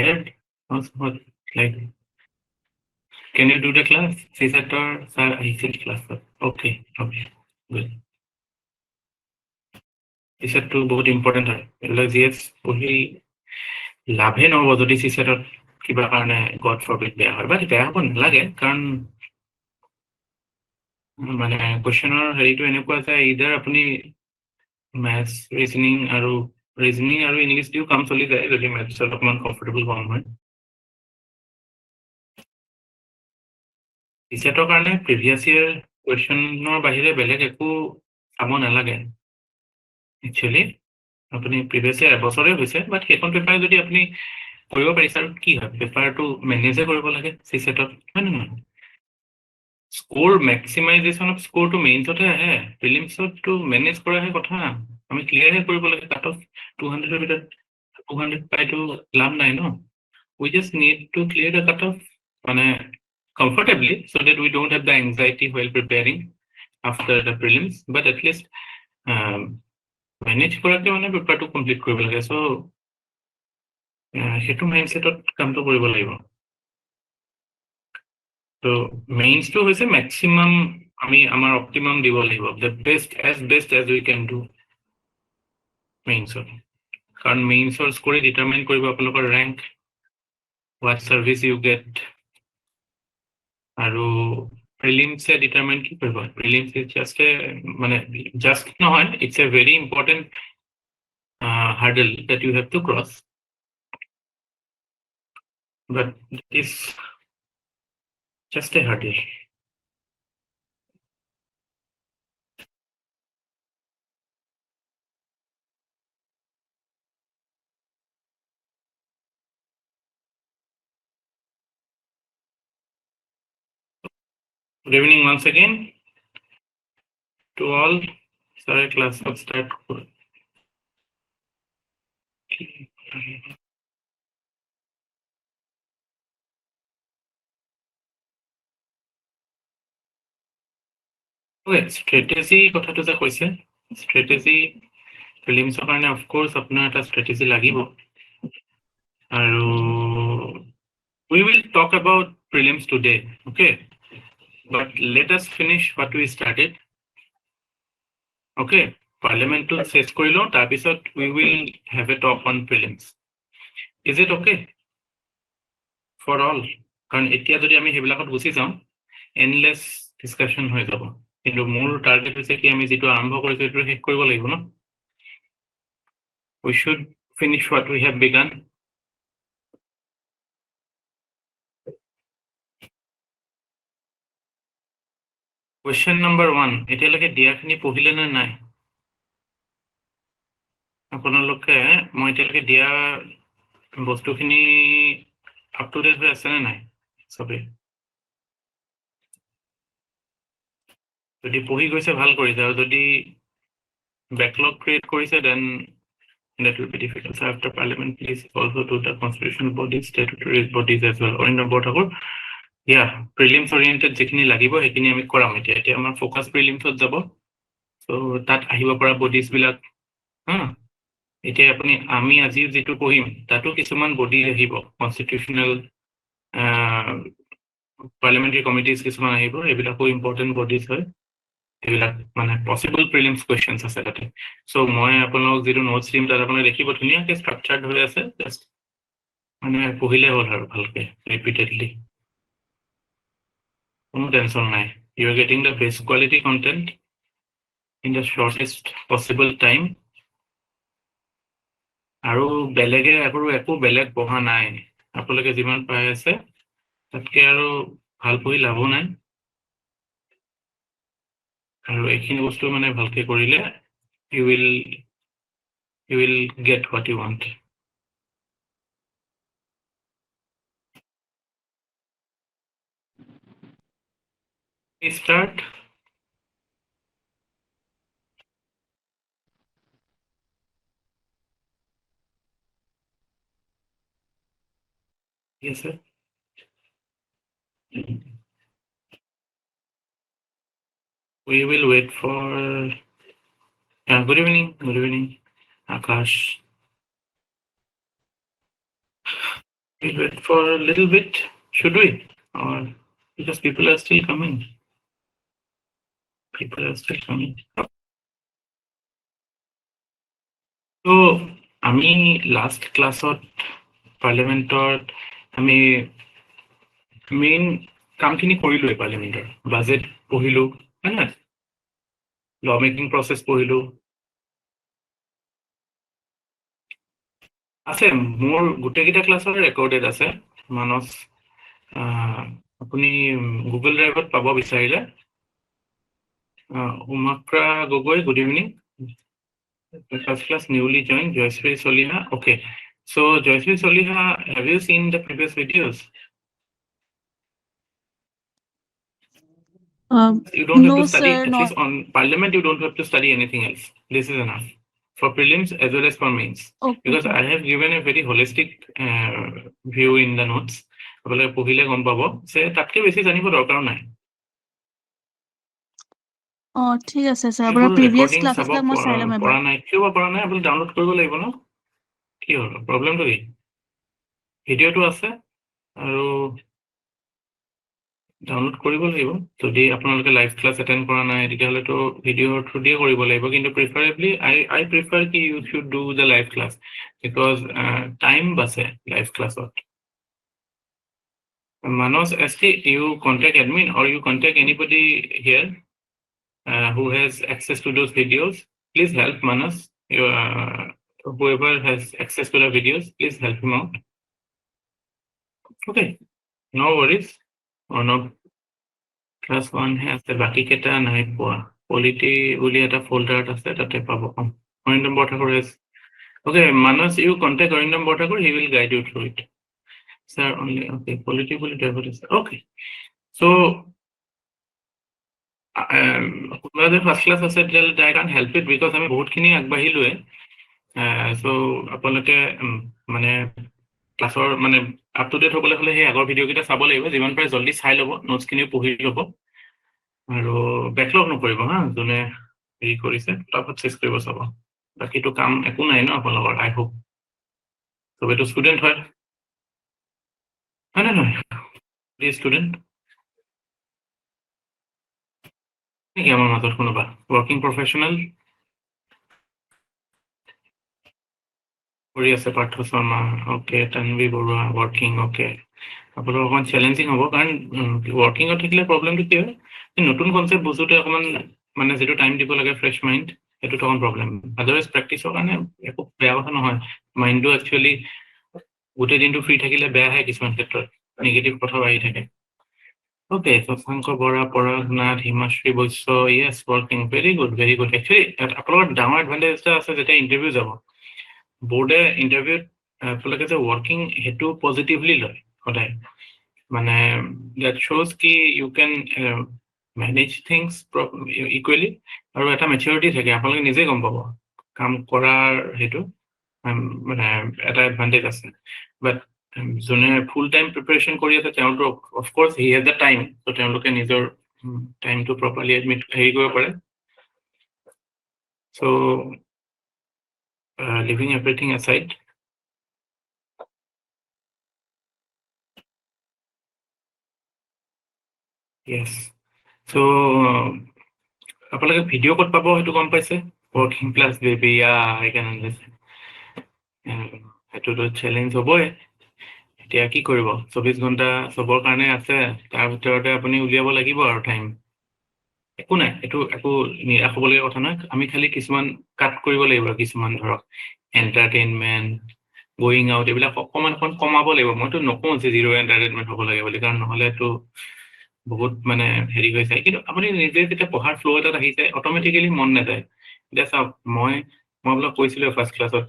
tired? What, like, can you do the class? C-set or sir, I said class. Okay, good. C-set to बहुत important হয় এইবিলাক GS পঢ়ি লাভে নহ'ব যদি C-setত কিবা কাৰণে গড ফৰবিড বেয়া হয়, বাট বেয়া হ'ব নালাগে কাৰণ মানে কুৱেশ্যনৰ হেৰিটো এনেকুৱা যে ইদাৰ আপুনি মেথছ ৰিজনিং আৰু ইংলিছ দিও কাম চলি যায় যদি মেথছত অকণমান কমফৰ্টেবল কম হয়। C-setৰ কাৰণে প্ৰিভিয়াছ ইয়েৰ কুৱেশ্যনৰ বাহিৰে বেলেগ একো চাব নালাগে একচুৱেলি। আপুনি প্ৰিভিয়াছ ইয়েৰ এবছৰে হৈছে, বাট সেইখন পেপাৰ যদি আপুনি কৰিব পাৰিছে আৰু কি হয় পেপাৰটো মেনেজে কৰিব লাগে C-setত, হয় নে নহয়? স্ক'ৰ মেক্সিমাইজেশ্যন অফ স্ক'ৰটো মেইনছতহে আহে, প্ৰিলিমছতটো মেনেজ কৰাহে কথা। আমি ক্লিয়াৰহে কৰিব লাগে, কাট অফ 200ৰ ভিতৰত 200 পাইতো লাভ নাই ন। We just need to clear the cutoff comfortably so that we don't have the anxiety while preparing after the prelims, but at least manage কৰাকে পেপাৰটো কমপ্লিট কৰিব লাগে। চ' সেইটো মাইণ্ডছেটত কামটো কৰিব লাগিব। ত' মেইনছটো হৈছে মেক্সিমাম আমি আমাৰ অপটিমাম দিব লাগিব, the best as we can do মেইনছত, কাৰণ মেইনছৰ স্ক'ৰে ডিটাৰমাইন কৰিব আপোনালোকৰ rank, what service you get, আৰু প্ৰিলিমছে ডিটাৰমাইন কি কৰিব। প্ৰিলিমছ ইজ জাষ্ট জাষ্ট নহয়, it's a very important hurdle that you have to cross, but it is just a hurdle. Good evening once again to all. Sorry, class of start. Okay, strategy কথাটো যে কৈছে, strategy প্ৰিলিমছৰ কাৰণে of course আপোনাৰ এটা strategy লাগিব, আৰু we will talk about prelims today, okay, but let us finish what we started. Okay, parliament to শেষ কৰি লওঁ, তাৰপিছত we will have a talk on prelims. Is it okay for all? কাৰণ এতিয়া যদি আমি সেইবিলাকত গুচি যাওঁ endless discussion হৈ যাব, কিন্তু মোৰ টাৰ্গেট হৈছে কি আমি যেটো আৰম্ভ কৰিছো সেইটো শেষ কৰিব লাগিব ন। We should finish what we have begun. Question number 1, এতিয়ালৈকে দিয়াখিনি পঢ়িলে নে নাই আপোনালোকে? মই এতিয়ালৈকে দিয়া বস্তুখিনি আপ টু ডেট হৈ আছে নে নাই চবে? যদি পঢ়ি গৈছে ভাল কৰিছে, আৰু যদি backlog create কৰিছে then that will be difficult. So after parliament, please also do the constitutional bodies, statutory bodies as well. অন্য বৰ্তকৰ prelims oriented যেখিনি লাগিব সেইখিনি আমি কৰাম। এতিয়া আমাৰ ফোকাস প্ৰিলিমছত যাব, so তাত আহিব পৰা বডিজ বিলাক এতিয়া আপুনি আমি আজি যেটো পঢ়িম তাতো কিছুমান বডি আহিব, কনস্টিটিউশনাল পাৰ্লিয়ামেন্টাৰী কমিটিজ কিছুমান আহিব, এইবিলাকো ইম্পৰ্টেন্ট বডিজ হয়, এইবিলাক পসিবল প্ৰিলিমছ কুৱেশ্যনছ আছে তাতে। চ' মই আপোনালোকক যেটো নোটছ দিম তাত আপোনালোকে দেখিব ধুনীয়াকৈ ষ্ট্ৰাকচাৰ্ড হৈ আছে, জাষ্ট পঢ়িলে হ'ল আৰু ভালকে ৰিপিটেডলি, কোনো টেনশ্যন নাই। You are getting the best quality content in the shortest possible time, আৰু বেলেগে একো বেলেগ পঢ়া নাই, আপোনালোকে যিমান পাই আছে তাতকে আৰু ভাল পঢ়ি লাভো নাই, আৰু এইখিনি বস্তু ভালকে কৰিলে you will get what you want. We start. Yes, sir. We will wait for good evening Akash. We'll wait for a little bit, should we? Or because people are still coming. People are still coming. So, আমি last classত parliamentত আমি main কামখিনি কৰিলোৱে parliamentৰ budget পঢ়িলো হয় না ল making process পঢ়িলো আছে মোৰ গোটেইকেইটা ক্লাছৰ ৰেকৰ্ডেড আছে মানস আপুনি গুগল ড্ৰাইভত পাব বিচাৰিলে উমাক্ৰা Gogoi good evening first class newly joined Joyশ্ৰী Soliha. Okay, so Joyশ্ৰী Soliha, have you seen the previous videos? You don't have to study, at least on parliament you don't have to study anything else. This is enough for prelims as well as for mains. Okay. Because I have given a very holistic view in the notes. আপোনালোকে পঢ়িলে গম পাব যে তাতকে বেছি জানিব দৰকাৰ নাই ঠিক আছে স্যাৰ আপোনাৰ প্ৰিভিয়াস ক্লাছবিলাক মই চাই লম পৰা নাই কিয় পৰা নাই আপুনি ডাউনলোড কৰিব লাগিব ন কি হ'ল প্ৰবলেমটো কি ভিডিঅ'টো আছে আৰু ডাউনলোড কৰিব লাগিব যদি আপোনালোকে লাইভ ক্লাছ এটেন্ড কৰা নাই তেতিয়াহ'লেতো ভিডিঅ'ৰ থ্ৰু দিয়ে কৰিব লাগিব কিন্তু প্ৰিফাৰেবলি আই প্ৰিফাৰ কি you should do the live class because time বাচে লাইভ ক্লাছত Manos ST, you contact admin or you contact anybody here who has access to those videos. Please help Manos. Whoever has access to the videos, please help him out. Okay, no worries. Or no. Class 1 has the baki keta nai poa. Polity uli eta folder ase tate pabo. Orindam Bhattakur has. Okay, Manos, you contact Orindam Bhattakur. He will guide you through it. Sir, only okay. Polity will develop. Okay, so. First class আছে I can't help it because আমি বহুতখিনি আগবাঢ়িলোৱে so আপোনালোকে মানে ক্লাছৰ মানে up to date হ'বলৈ হ'লে সেই আগৰ ভিডিঅ'কেইটা চাব লাগিব যিমান পাৰে জলদি চাই ল'ব নোটছখিনি পঢ়ি ল'ব আৰু বেকলগ নকৰিব হা যোনে হেৰি কৰিছে তাৰপৰা চেক কৰিব চাব বাকীটো কাম একো নাই ন আপোনালোকৰ আই হোপ চবেতো ষ্টুডেণ্ট হয় নে নহয় ষ্টুডেণ্ট নেকি আমাৰ মাজত কোনোবা ৱৰ্কিং প্ৰফেশ্যনেল কৰি আছে Partha Sharma okay Tanvi Barua working okay আপোনালোকৰ অকণমান চেলেঞ্জিং হ'ব কাৰণ ৱৰ্কিঙত থাকিলে প্ৰব্লেমটো কি হয় নতুন কনচেপ্ট বুজোতে অকণমান মানে যিটো টাইম দিব লাগে ফ্ৰেছ মাইণ্ড সেইটোত অকণ প্ৰব্লেম আদাৰৱাইজ প্ৰেক্টিছৰ কাৰণে একো বেয়া কথা নহয় মাইণ্ডটো একচুৱেলি গোটেই দিনটো ফ্ৰী থাকিলে বেয়াহে কিছুমান ক্ষেত্ৰত নিগেটিভ কথাও আহি থাকে Okay, so Sanko Bora, Parag, Nath, Himashri, Boyso, yes, working very good, very good. Actually, আপনার ডাঙৰ এডভান্টেজটা আছে যেতিয়া ইন্টাৰভিউ যাব বোৰ্ডে ইন্টাৰভিউত আপোনালোকে যে ৱৰ্কিং সেইটো পজিটিভলি লয় সদায় মানে that shows কি you can manage things equally আৰু এটা maturity থাকে আপোনালোকে নিজে গম পাব কাম কৰাৰ সেইটো মানে এটা এডভান্টেজ আছে বাট যোনে ফুল টাইম প্ৰিপাৰেশ্যন কৰি আছে তেওঁলোকে of course he has the time ত' তেওঁলোকে নিজৰ টাইমটো প্ৰপাৰলি এডমিট হেৰি কৰিব পাৰে so' living everything aside yes so' আপোনালোকে ভিডিঅ' ক'ত পাব সেইটো গম পাইছে working plus baby I can understand সেইটোতো চেলেঞ্জ হ'বই এতিয়া কি কৰিব 24 ঘণ্টা চবৰ কাৰণে আছে তাৰ ভিতৰতে আপুনি উলিয়াব লাগিব আৰু টাইম একো নাই এইটো একো নিৰাশ হ'বলগীয়া কথা নহয় আমি খালি কিছুমান কাট কৰিব লাগিব কিছুমান ধৰক এণ্টাৰটেইনমেণ্ট গোয়িং আউট এইবিলাক অকণমান কমাব লাগিব মইতো নকওঁ যে জিৰ' এণ্টাৰটেইনমেণ্ট হ'ব লাগে বুলি কাৰণ নহ'লেতো বহুত মানে হেৰি হৈ যায় কিন্তু আপুনি নিজে যেতিয়া পঢ়াৰ ফ্ল' এটাত আহি যায় অট'মেটিকেলি মন নাযায় এতিয়া চাওক মই আপোনাক কৈছিলোঁ ফাৰ্ষ্ট ক্লাছত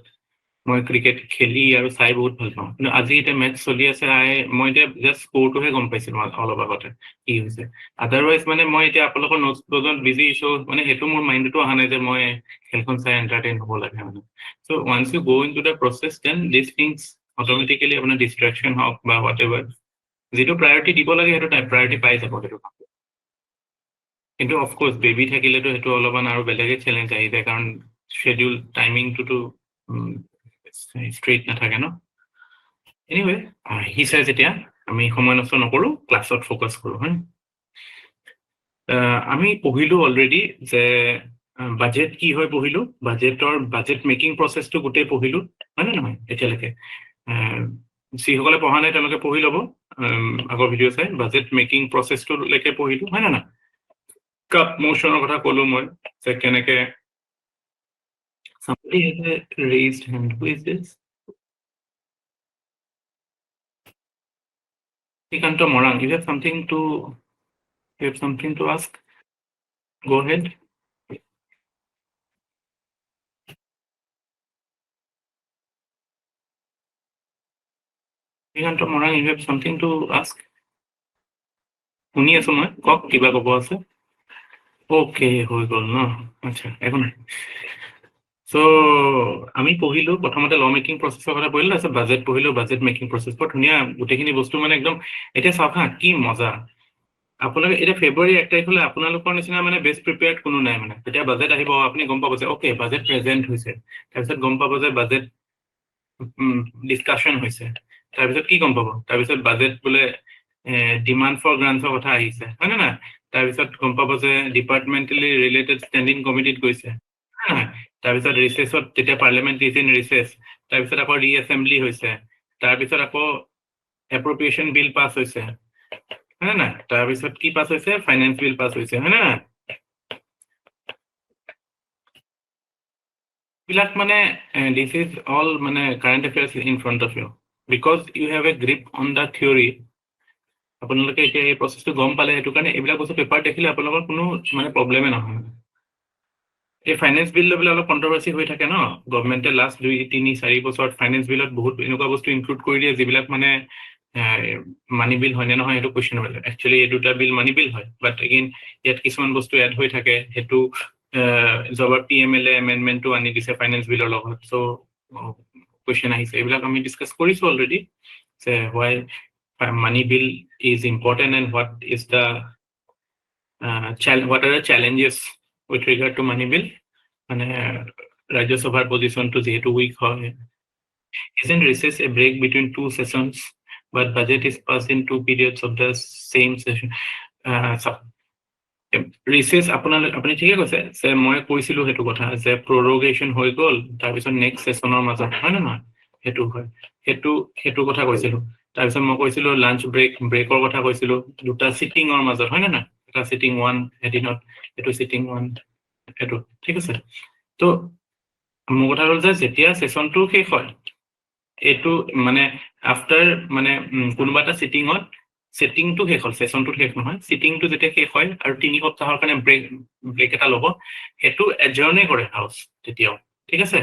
মই ক্ৰিকেট খেলি আৰু চাই বহুত ভাল পাওঁ কিন্তু আজি এতিয়া মেটচ চলি আছে মই এতিয়া জাষ্ট স্ক'ৰটোহে গম পাইছিলোঁ অলপ আগতে কি হৈছে আদাৰৱাইজ মানে মই এতিয়া আপোনালোকৰ নোটছ প্ৰজেণ্ট বিজি ইছ্যু মানে সেইটো মোৰ মাইণ্ডতো অহা নাই যে মই খেলখন চাই এণ্টাৰটেইন হ'ব লাগে মানে so' once you go' into the process then this things automatically আপোনাৰ ডিষ্ট্ৰেকশ্যন হওক বা হোৱাট এভাৰ যিটো প্ৰায়ৰিটি দিব লাগে সেইটো প্ৰায়ৰিটি পাই যাব সেইটো কিন্তু অফক'ৰ্ছ বেবী থাকিলেতো সেইটো অলপমান আৰু বেলেগে চেলেঞ্জ আহি যায় কাৰণ শ্বেডিউল টাইমিংটোতো ষ্ট্ৰেইট নাথাকে ন এনিৱে আহিছে যেতিয়া আমি সময় নষ্ট নকৰো, ক্লাছত ফ'কাছ কৰো। হয়, আমি পঢ়িলো অলৰেডি যে বাজেট কি হয় পঢ়িলো, বাজেট মেকিং প্ৰচেছটো গোটেই পঢ়িলো, হয় নে নহয় এতিয়ালৈকে? যিসকলে পঢ়া নাই তেওঁলোকে পঢ়ি ল'ব, আগৰ ভিডিঅ' চাই বাজেট মেকিং প্ৰচেছটোলৈকে পঢ়িলো, হয় নে নহয়? কাপ মোশ্যনৰ কথা ক'লো মই যে কেনেকে somebody has a raised hand. Who is this? Srikanto Morang, you have something to ask? Go ahead. Srikanto Morang, you have something to ask? শুনি আছো মই, কওক কিবা ক'ব আছে। ওকে, হৈ গ'ল ন? আচ্ছা, একো নাই। চ' আমি পঢ়িলো প্ৰথমতে ল মেকিং প্ৰচেছৰ কথা পঢ়িলো, তাৰপিছত বাজেট পঢ়িলো, বাজেট মেকিং প্ৰচেছ। বৰ ধুনীয়া, গোটেইখিনি বস্তু মানে একদম। এতিয়া চাওক হা, কি মজা। আপোনালোকে এতিয়া ফেব্ৰুৱাৰী 1 তাৰিখ হ'লে আপোনালোকৰ নিচিনা মানে বেষ্ট প্ৰিপেয়াৰ্ড কোনো নাই মানে। যেতিয়া বাজেট আহিব আপুনি গম পাব যে অ'কে বাজেট প্ৰেজেণ্ট হৈছে, তাৰপিছত গম পাব যে বাজেট ডিছকাশ্যন হৈছে, তাৰপিছত কি গম পাব, তাৰপিছত বাজেট বোলে ডিমাণ্ড ফৰ গ্ৰাণ্টছৰ কথা আহিছে, হয় নে নহয়? তাৰপিছত গম পাব যে ডিপাৰ্টমেণ্টেলি ৰিলেটেড ষ্টেণ্ডিং কমিটিত গৈছে, হয় নহয়? তাৰপিছত ৰিচেছত তেতিয়া পাৰ্লিয়ামেণ্ট ইজ ইন ৰিচেছ, তাৰপিছত আকৌ ৰি এছেম্বলি হৈছে, তাৰপিছত আকৌ এপ্ৰপ্ৰিয়েশ্যন বিল পাছ হৈছে, হয় নে নাই? তাৰপিছত কি পাছ হৈছে, ফাইনেন্স বিল পাছ হৈছে, হয় নে নাই? বিলাক মানে দিছ ইজ অল মানে current affairs in front of you, because you have a grip on the theory. আপোনালোকে এতিয়া এই প্ৰচেছটো গম পালে, সেইটো কাৰণে এইবিলাক বস্তু পেপাৰ দেখিলে আপোনালোকৰ কোনো মানে প্ৰব্লেমে নহয়। এই ফাইনেন্স বিল লৈ পেলাই অলপ কণ্ট্ৰভাৰ্চি হৈ থাকে ন, গভৰ্ণমেণ্টে লাষ্ট 2-3-4 বছৰত ফাইনেন্স বিলত বহুত এনেকুৱা বস্তু ইনক্লুড কৰি দিয়ে যিবিলাক মানে মানি বিল হয় নে নহয় সেইটো কুৱেশ্যনেবল। একচুৱেলি এই দুটা বিল মানি বিল হয়, বাট এগেইন ইয়াত কিছুমান বস্তু এড হৈ থাকে, সেইটো যোৱাবাৰ PMLA এমেণ্ডমেণ্টটো আনি দিছে ফাইনেন্স বিলৰ লগত। চ' কুৱেশ্যন আহিছে, এইবিলাক আমি ডিছকাছ কৰিছো অলৰেডি, যে হোৱাই money bill is important and what are the challenges with regard to money bill. মানে Rajya Sabhar position to যেহেতু weak হয়, isn't recess a break between 2 sessions, but budget is passed in 2 periods of the same session. Reaches আপুনি ঠিকে কৈছে, যে মই কৈছিলো সেইটো কথা যে প্ৰৰোগেশ্যন হৈ গ'ল, তাৰপিছত নেক্সট ছেছনৰ মাজত, হয় নে নহয়? সেইটো হয়, সেইটো কথা কৈছিলো। তাৰপিছত মই কৈছিলো লাঞ্চ ব্ৰেকৰ কথা কৈছিলো, দুটা চিটিঙৰ মাজত, হয় নে নহয়? এটা চিটিং 1 এদিনত, এইটো চিটিং 1, সেইটো ঠিক আছে। তো মোৰ কথা হ'ল যে যেতিয়া ছেছনটো শেষ হয়, এইটো মানে আফটাৰ মানে কোনোবা এটা চিটিঙত, ছেটিংটো শেষ হ'ল, ছেছনটো শেষ নহয়, চিটিংটো যেতিয়া শেষ হয় আৰু 3 সপ্তাহৰ কাৰণে ব্ৰেক এটা ল'ব, সেইটো এডজাৰ্ণে কৰে হাউচ তেতিয়াও, ঠিক আছে?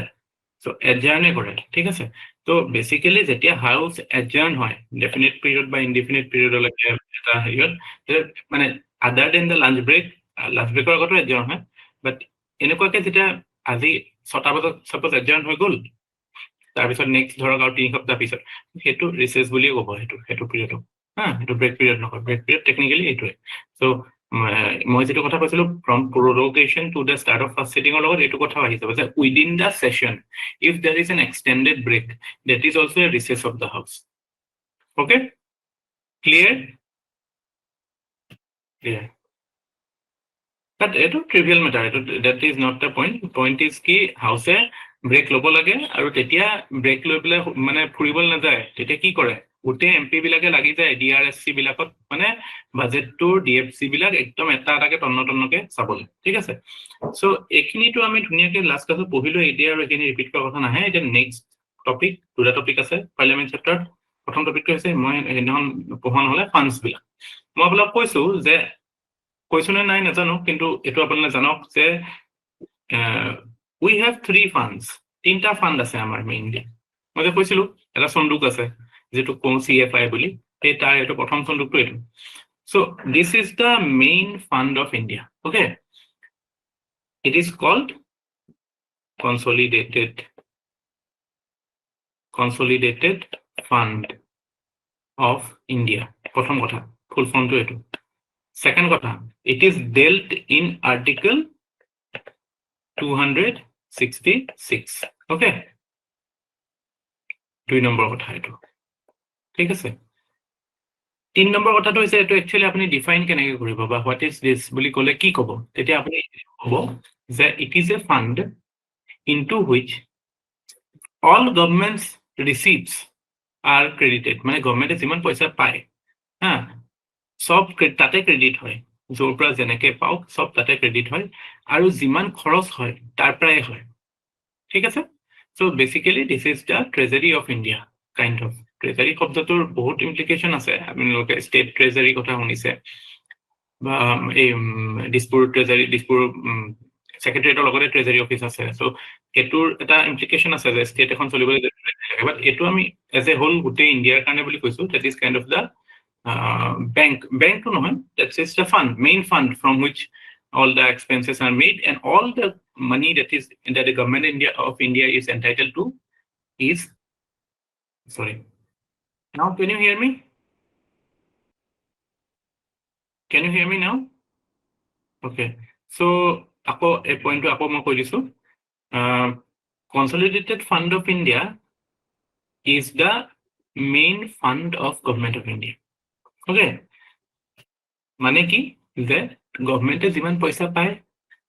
চ' এডজাৰ্ণে কৰে, ঠিক আছে? তো বেচিকেলি যেতিয়া হাউচ এডজাৰ্ণ হয় ডেফিনেট পিৰিয়ড বা ইনডিফিনিট পিৰিয়ডলৈকে এটা হেৰিয়ত, মানে আদাৰ দেন দ্য লাঞ্চ ব্ৰেকৰ আগতো এডজাৰ্ণ হয়, বাট এনেকুৱাকে যেতিয়া আজি 6টা বজাত চাপ'জ এডজাৰ্ণ হৈ গ'ল, তাৰপিছত নেক্সট ধৰক আৰু 3 সপ্তাহ পিছত সেইটো ৰিচেছ বুলিয়ে ক'ব, সেইটো পিৰিয়ডক, সেইটো ব্ৰেক পিৰিয়ড নকয়, ব্ৰেক পিৰিয়ড টেকনিকেলি এইটোৱে। চ' মই যিটো কথা কৈছিলো from prorogation to the start of first ছিটিঙৰ লগত এইটো কথা আহি যাব যে within the session if there is an extended break, that is also a recess of the house. Okay, clear? Clear. But এইটো ট্ৰিভিয়েল মেটাৰ, এইটো that is not the point. Point is কি হাউচে ব্ৰেক ল'ব লাগে, আৰু তেতিয়া brake লৈ পেলাই মানে ফুৰিবলৈ নাযায়, তেতিয়া কি কৰে, গোটেই MP বিলাকে লাগি যায় DRSC বিলাকত, মানে বাজেটটোৰ DFC বিলাক একদম এটা এটাকে তন্নকে চাবলৈ, ঠিক আছে? চ' এইখিনিতো আমি ধুনীয়াকে লাষ্ট ক্লাছত পঢ়িলো, এতিয়া আৰু এইখিনি ৰিপিট কৰাৰ কথা নাহে। এতিয়া নেক্সট টপিক, দুটা টপিক আছে পাৰ্লিয়ামেণ্ট চেপ্টাৰত। প্ৰথম টপিকটো হৈছে, মই সেইদিনাখন পঢ়া নহ'লে ফাণ্ডছ বিলাক। মই আপোনাক কৈছো যে, কৈছো নে নাই নাজানো, কিন্তু এইটো আপোনালোকে জানক যে উই হেভ 3 ফাণ্ডছ, 3টা ফাণ্ড আছে আমাৰ মেইনলি। মই যে কৈছিলো এটা চন্দুক আছে যিটো কওঁ CFI বুলি, সেই তাৰ এইটো প্ৰথম চন্দুকটো এইটো। So' this is the main fund of India, okay? It is called consolidated fund of India, প্ৰথম কথা, ফুল ফৰ্মটো এইটো। Second কথা, it is dealt in Article 266, okay? 2 number কথা এইটো। ঠিক আছে 3 নম্বৰ কথাটো হৈছে এটো একচুয়ালি আপুনি ডিফাইন কেনেকৈ কৰিব বা হোৱাট ইজ দিস বুলি ক'লে কি ক'ব তেতিয়া আপুনি ক'ব যে it is a fund into which all governments receipts are credited মানে গভর্নমেন্টে যিমান পইচা পায় হা সব তাতে ক্রেডিট হয় যোৰ পৰা যেনেকে পাওক সব তাতে ক্ৰেডিট হয় আৰু যিমান খৰচ হয় তাৰ পৰাই হয় ঠিক আছে so basically this is the treasury of India kind of treasury শব্দটোৰ বহুত ইমপ্লিকেশন আছে আপোনালোকে স্টেট ট্ৰেজাৰী কথা শুনিছে বা এই দিছপুৰ ট্ৰেজাৰী দিছপুৰ সেক্ৰেটাৰিয়েটৰ লগতে ট্ৰেজাৰী অফিস আছে সো এটোৰ এটা ইমপ্লিকেশন আছে যে স্টেট এখন চলিবলৈ লাগে বাট এটো আমি এজ এ হোল গোটেই ইণ্ডিয়াৰ কাৰণে বুলি কৈছো that is kind of the bank to নহয় that's just a fund main fund from which all the expenses are made and all the money that the government of India is entitled to is sorry now can you hear me now okay so আকৌ এই পইণ্টটো আকৌ মই কৈ দিছো consolidated fund of India is the main fund of government of India okay মানে কি যে গভর্নমেন্টে যিমান পইচা পায়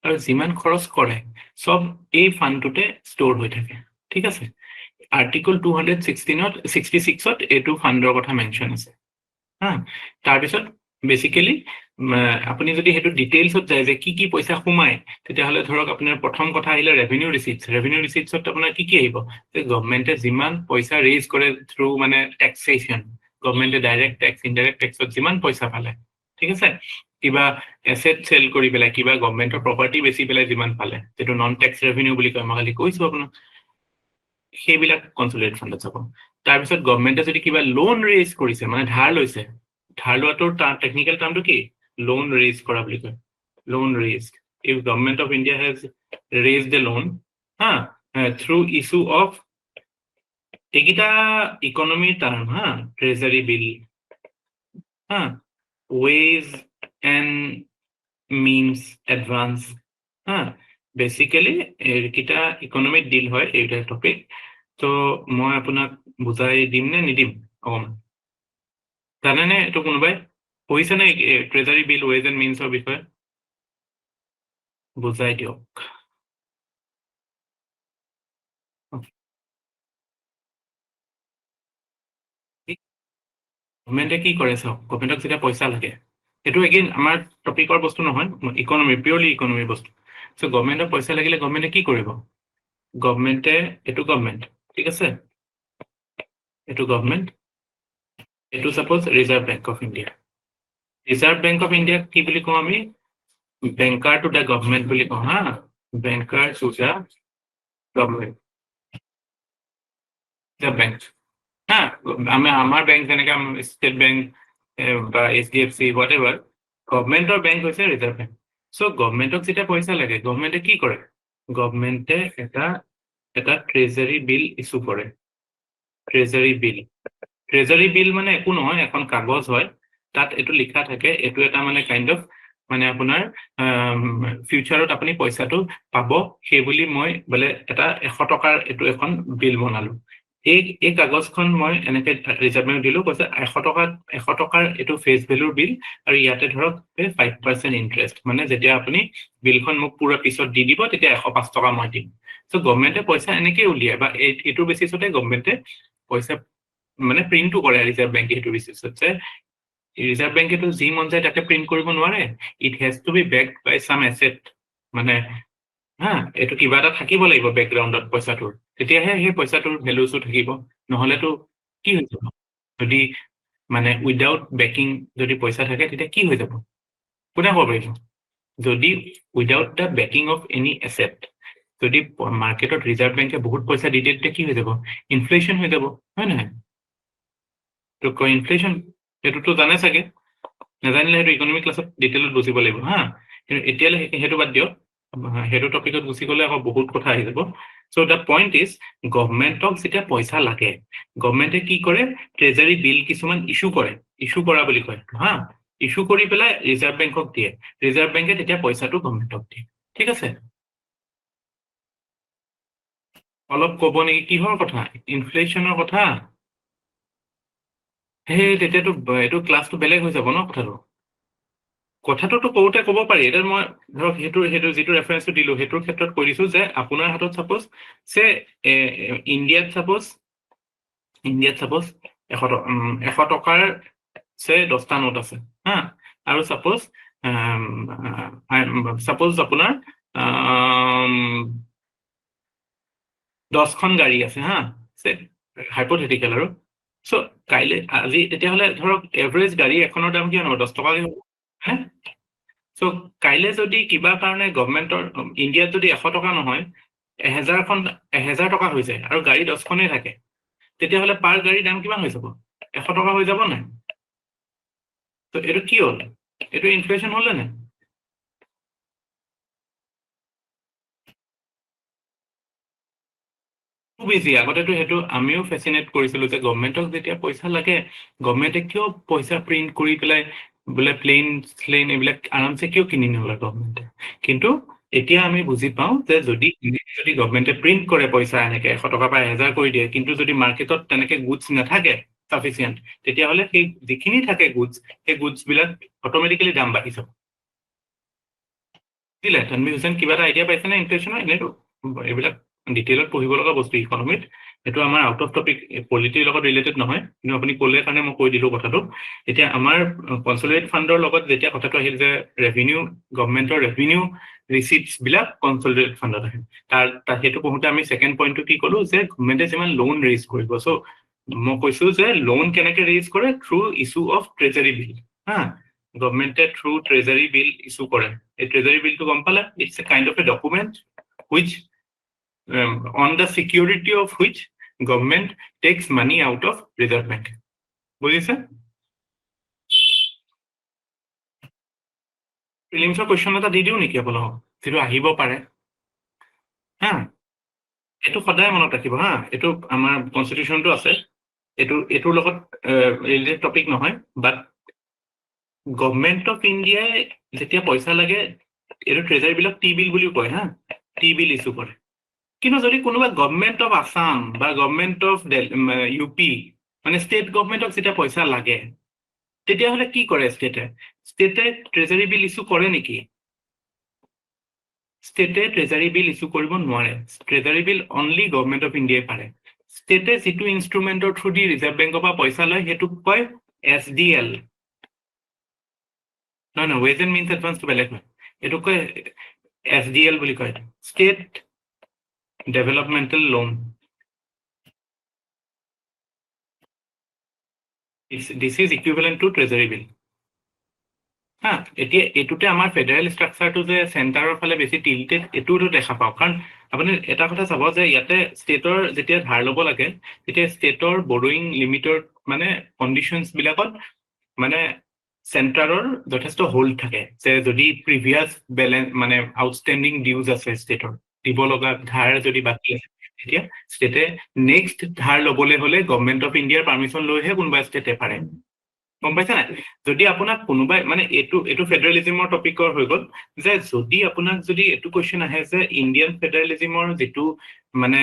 আৰু যিমান খৰচ কৰে সব এই ফান্ডটোতে ষ্ট'ৰ হৈ থাকে ঠিক আছে আৰ্টিকল 266ত এইটো ফান্ডৰ কথা মেনশন আছে হা তাৰপিছত বেসিক্যালি আপুনি যদি হেতু ডিটেইলছত যায় যে কি পইচা সোমায় তেতিয়াহলে ধৰক আপোনাৰ প্ৰথম কথা আহিলে ৰেভিনিউ ৰিসিপ্টছত আপোনাৰ কি আহিব যে গভৰ্নমেন্টে যিমান পইচা ৰেইজ কৰে থ্ৰু মানে ট্যাক্সেশন গভৰ্নমেন্টে ডাইৰেক্ট ট্যাক্স ইনডাইৰেক্ট ট্যাক্সত যিমান পইচা পালে ঠিক আছে কিবা এসেট সেল কৰি পেলাই কিবা গভৰ্নমেন্টৰ প্ৰপাৰ্টি বেচি পেলাই যিমান পালে যেটো নন ট্যাক্স ৰেভিনিউ বুলি কয় মই খালি কৈছো আপোনাক সেইবিলাক কনসলিডেটেড ফান্ডত যাব তাৰপিছত গভৰ্নমেন্টে যদি কিবা লোন ৰেইজ কৰিছে মানে ধাৰ লৈছে ধাৰ লোৱাটোৰ টেকনিক্যাল টাৰ্মটো কি লোন ৰেইজ কৰা বুলি কয় loan raise if government of India has raised a loan through issue of এইকেইটা economy term treasury bill ways and means advance basically এইকেইটা ইকনমিক ডিল হয় এইটা টপিক তো মই আপোনাক বুজাই দিম নে নিদিম জানেনে এইটো কোনোবাই পঢ়িছে নে ট্ৰেজাৰী বিল ৱেজ এণ্ড মিনছৰ বিষয়ে বুজাই দিয়ক গভৰ্নমেণ্টে কি কৰে চাওক গভৰ্নমেণ্টক যেতিয়া পইচা লাগে এইটো এগেইন আমাৰ টপিকৰ বস্তু নহয় ইকনমি পিয়ৰলি ইকনমি বস্তু সো গভৰ্নমেণ্টক পইচা লাগিলে গভৰ্নমেণ্টে কি কৰিব গভৰ্নমেণ্টে এইটো গভৰ্নমেণ্ট ঠিক আছে এইটো গভৰ্নমেণ্ট এইটো suppose reserve bank of India reserve bank of India কি বুলি কওঁ আমি বেংকাৰ টু দ্য গভৰ্নমেণ্ট বুলি কওঁ banker to the government the bank আমাৰ বেংক যেনেকে ষ্টেট বেংক বা HDFC হোৱাটএভাৰ গভৰ্নমেণ্টৰ বেংক হৈছে ৰিজাৰ্ভ বেংক সো গভৰ্নমেণ্টক যেতিয়া পইচা লাগে গভৰ্নমেণ্টে কি কৰে গভৰ্নমেণ্টে এটা ট্ৰেজাৰী বিল ইস্যু কৰে ট্ৰেজাৰী বিল মানে একো নহয় এখন কাগজ হয় তাত এটো লিখা থাকে এটো এটা মানে কাইন্ড অফ মানে আপোনাৰ ফিউচাৰত আপুনি পইচাটো পাব সেই বুলি মই বলে এটা 100 টকাৰ এটো এখন বিল বনালো এই কাগজখন মই এনেকে ৰিজাৰ্ভ বেংক দিলো কৈছে 100 টকাৰ এটো ফেস ভ্যালুৰ বিল আৰু ইয়াতে ধৰক 5% ইন্টাৰেষ্ট মানে যেতিয়া আপুনি বিলখন মোক পুৰা পিছত দি দিব তেতিয়া 105 টকা মই দিম সো গভৰ্নমেণ্টে পইচা এনেকে উলিয়ায় বা এটো বেসিসতে গভৰ্নমেণ্টে পইচা মানে প্ৰিন্টটো কৰে ৰিজাৰ্ভ বেংকে এটো বেসিসতে ৰিজাৰ্ভ বেংকে তো যি মন যায় তাকে প্ৰিন্ট কৰিব নোৱাৰে it has to be backed by some asset মানে এটো কিবা এটা থাকিব লাগিব ব্যাকগ্ৰাউণ্ডত পইচাটোৰ তেতিয়াহে সেই পইচাটোৰ ভ্যালুটো থাকিব নহলে তো কি হৈ যাব যদি মানে উইদাউট বেকিং যদি পইচা থাকে তেতিয়া কি হৈ যাব কোনে ক'ব পাৰিব যদি without the backing of any asset যদি মাৰ্কেটত ৰিজাৰ্ভ বেংকে বহুত পইচা দি দিয়ে তেতিয়া কি হৈ যাব ইনফ্লেশন হৈ যাব হয় নহয় তো কয় ইনফ্লেশন এটোতো জানে চাগে নাজানিলে হেতু ইকনমিক ক্লাছত ডিটেইলত বুজিব লাগিব কিন্তু এতিয়ালে হেতু বাদ দিও হেতু টপিকত গুছি গলে আকৌ বহুত কথা আহি যাব সো দা পইণ্ট ইজ গভৰ্নমেণ্টক যেতিয়া পইচা লাগে গভৰ্নমেণ্টে কি কৰে ট্ৰেজাৰী বিল কিছুমান ইস্যু কৰা বুলি কয় ইস্যু কৰি পেলাই ৰিজাৰ্ভ বেংকক দিয়ে ৰিজাৰ্ভ বেংকে তেতিয়া পইচাটো গভৰ্নমেণ্টক দিয়ে ঠিক আছে অলপ ক'ব নেকি কিহৰ কথা ইনফ্লেশনৰ কথা সেই তেতিয়াতো এইটো ক্লাছটো বেলেগ হৈ যাব ন কথাটোতো কওঁতে ক'ব পাৰি এতিয়া মই ধৰক সেইটো যিটো ৰেফাৰেঞ্চটো দিলোঁ সেইটোৰ ক্ষেত্ৰত কৈ দিছোঁ যে আপোনাৰ হাতত ছাপ'জ যে ইণ্ডিয়াত ছাপ'জ 100 টকাৰ যে 10টা নোট আছে হা আৰু ছাপ'জ আপোনাৰ 10খন গাড়ী আছে হা হাইপথেটিকেল আৰু চ' কাইলৈ আজি তেতিয়াহ'লে ধৰক এভাৰেজ গাড়ী এখনৰ দাম কিমান হ'ব 10 টকাকৈ হ'ব হে চ' কাইলৈ যদি কিবা কাৰণে গভমেণ্টৰ ইণ্ডিয়াত যদি 100 টকা নহয় 1000 টকা হৈ যায় আৰু গাড়ী 10খনেই থাকে তেতিয়াহ'লে পাৰ গাড়ীৰ দাম কিমান হৈ যাব 100 টকা হৈ যাব নাই তো এইটো কি হ'ল এইটো ইনফ্লেশ্যন হ'লে নাই খুব ইজি আগতেতো সেইটো আমিও ফেচিনেট কৰিছিলো যে গভমেণ্টক যেতিয়া পইচা লাগে গভমেণ্টে কিয় পইচা প্ৰিণ্ট কৰি পেলাই বোলে প্লেইন এইবিলাক আৰামছে কিয় কিনি নলয় গভমেণ্টে কিন্তু এতিয়া আমি বুজি পাওঁ যে যদি গভমেণ্টে প্ৰিণ্ট কৰে পইচা এনেকে 100 টকা বা 1000 কৰি দিয়ে কিন্তু যদি মাৰ্কেটত তেনেকে গুডছ নাথাকে চাফিচিয়েণ্ট তেতিয়াহ'লে সেই যিখিনি থাকে গুডছ সেই গুডছ বিলাক অট'মেটিকেলি দাম বাঢ়ি যাব দিলে তানভীৰ হুছেইন কিবা এটা আইডিয়া পাইছেনে ইনফ্লেশ্যনৰ এনেইতো এইবিলাক ডিটেইলত পঢ়িব লগা বস্তু ইকনমিত এইটো আমাৰ আউট অফ টপিক পলিটিৰ লগত ৰিলেটেড নহয় কিন্তু আপুনি ক'লে কাৰণে মই কৈ দিলোঁ কথাটো এতিয়া আমাৰ কনচলিডেট ফাণ্ডৰ লগত যেতিয়া কথাটো আহিল যে ৰেভিনিউ গভমেণ্টৰ ৰেভিনিউ ৰিচিপ্টছ বিলাক কনচলিডেট ফাণ্ডত আহে তাৰ সেইটো পঢ়োঁতে আমি ছেকেণ্ড পইণ্টটো কি ক'লো যে গভমেণ্টে যিমান লোন ৰেইজ কৰিব চ' মই কৈছোঁ যে লোন কেনেকৈ ৰেইজ কৰে through issue of treasury bill হা গভমেণ্টে থ্ৰু ট্ৰেজাৰী বিল ইছ্যু কৰে এই ট্ৰেজাৰী বিলটো গম পালে it's a kind of a document which on the security of which government takes money out of reserve bank বুজিছে প্ৰিলিমছৰ কুৱেশ্যন এটা দি দিওঁ নেকি আপোনালোকক যিটো আহিব পাৰে হা এইটো সদায় মনত ৰাখিব হা এইটো আমাৰ কনষ্টিটিউশ্যনটো আছে এইটোৰ লগত ৰিলেটেড টপিক নহয় বাট গভমেণ্ট অফ ইণ্ডিয়াই যেতিয়া পইচা লাগে এইটো ট্ৰেজাৰী বিলক টি বিল বুলিও কয় হা টি বিল ইছ্যু কৰে কিন্তু যদি কোনোবা গভমেণ্ট অফ আছাম বা গভমেণ্ট অফ ইউ পি মানে ষ্টেট গভমেণ্টক যেতিয়া পইচা লাগে তেতিয়াহ'লে কি কৰে ষ্টেটে ট্ৰেজাৰী বিল ইছ্যু কৰে নেকি ষ্টেটে ট্ৰেজাৰী বিল ইছ্যু কৰিব নোৱাৰে treasury bill only government of ইণ্ডিয়াই পাৰে ষ্টেটে যিটো ইনষ্ট্ৰুমেণ্টৰ থ্ৰু দি ৰিজাৰ্ভ বেংকৰ পৰা পইচা লয় সেইটোক কয় SDL নহয় ৱেজ এণ্ড মিনছ এডভান্সটো বেলেগ হয় এইটোক কয় SDL বুলি কয় state developmental loan this is equivalent to treasury bill হা এতিয়া এইটোতে আমাৰ ফেডাৰেল ষ্ট্ৰাকচাৰটো যে চেণ্টাৰৰ ফালে বেছি টিল্টেড এইটোতো দেখা পাওঁ কাৰণ আপুনি এটা কথা চাব যে ইয়াতে ষ্টেটৰ যেতিয়া ধাৰ ল'ব লাগে তেতিয়া ষ্টেটৰ বৰোয়িং লিমিটৰ মানে কণ্ডিশ্যনছ বিলাকত মানে চেণ্টাৰৰ যথেষ্ট হোল্ড থাকে যে যদি প্ৰিভিয়াছ বেলেঞ্চ মানে আউটষ্টেণ্ডিং ডিউজ আছে ষ্টেটৰ দিব লগা ধাৰ যদি বাকী আছে তেতিয়া ষ্টেটে নেক্সট ধাৰ ল'বলৈ হ'লে গভমেণ্ট অফ ইণ্ডিয়াৰ পাৰ্মিশ্যন লৈহে কোনোবা ষ্টেটে পাৰে গম পাইছে নাই যদি আপোনাক কোনোবাই মানে এইটো ফেডাৰেলিজিমৰ টপিকৰ হৈ গ'ল যে যদি আপোনাক যদি এইটো কুৱেশ্যন আহে যে ইণ্ডিয়ান ফেডাৰেলিজিমৰ যিটো মানে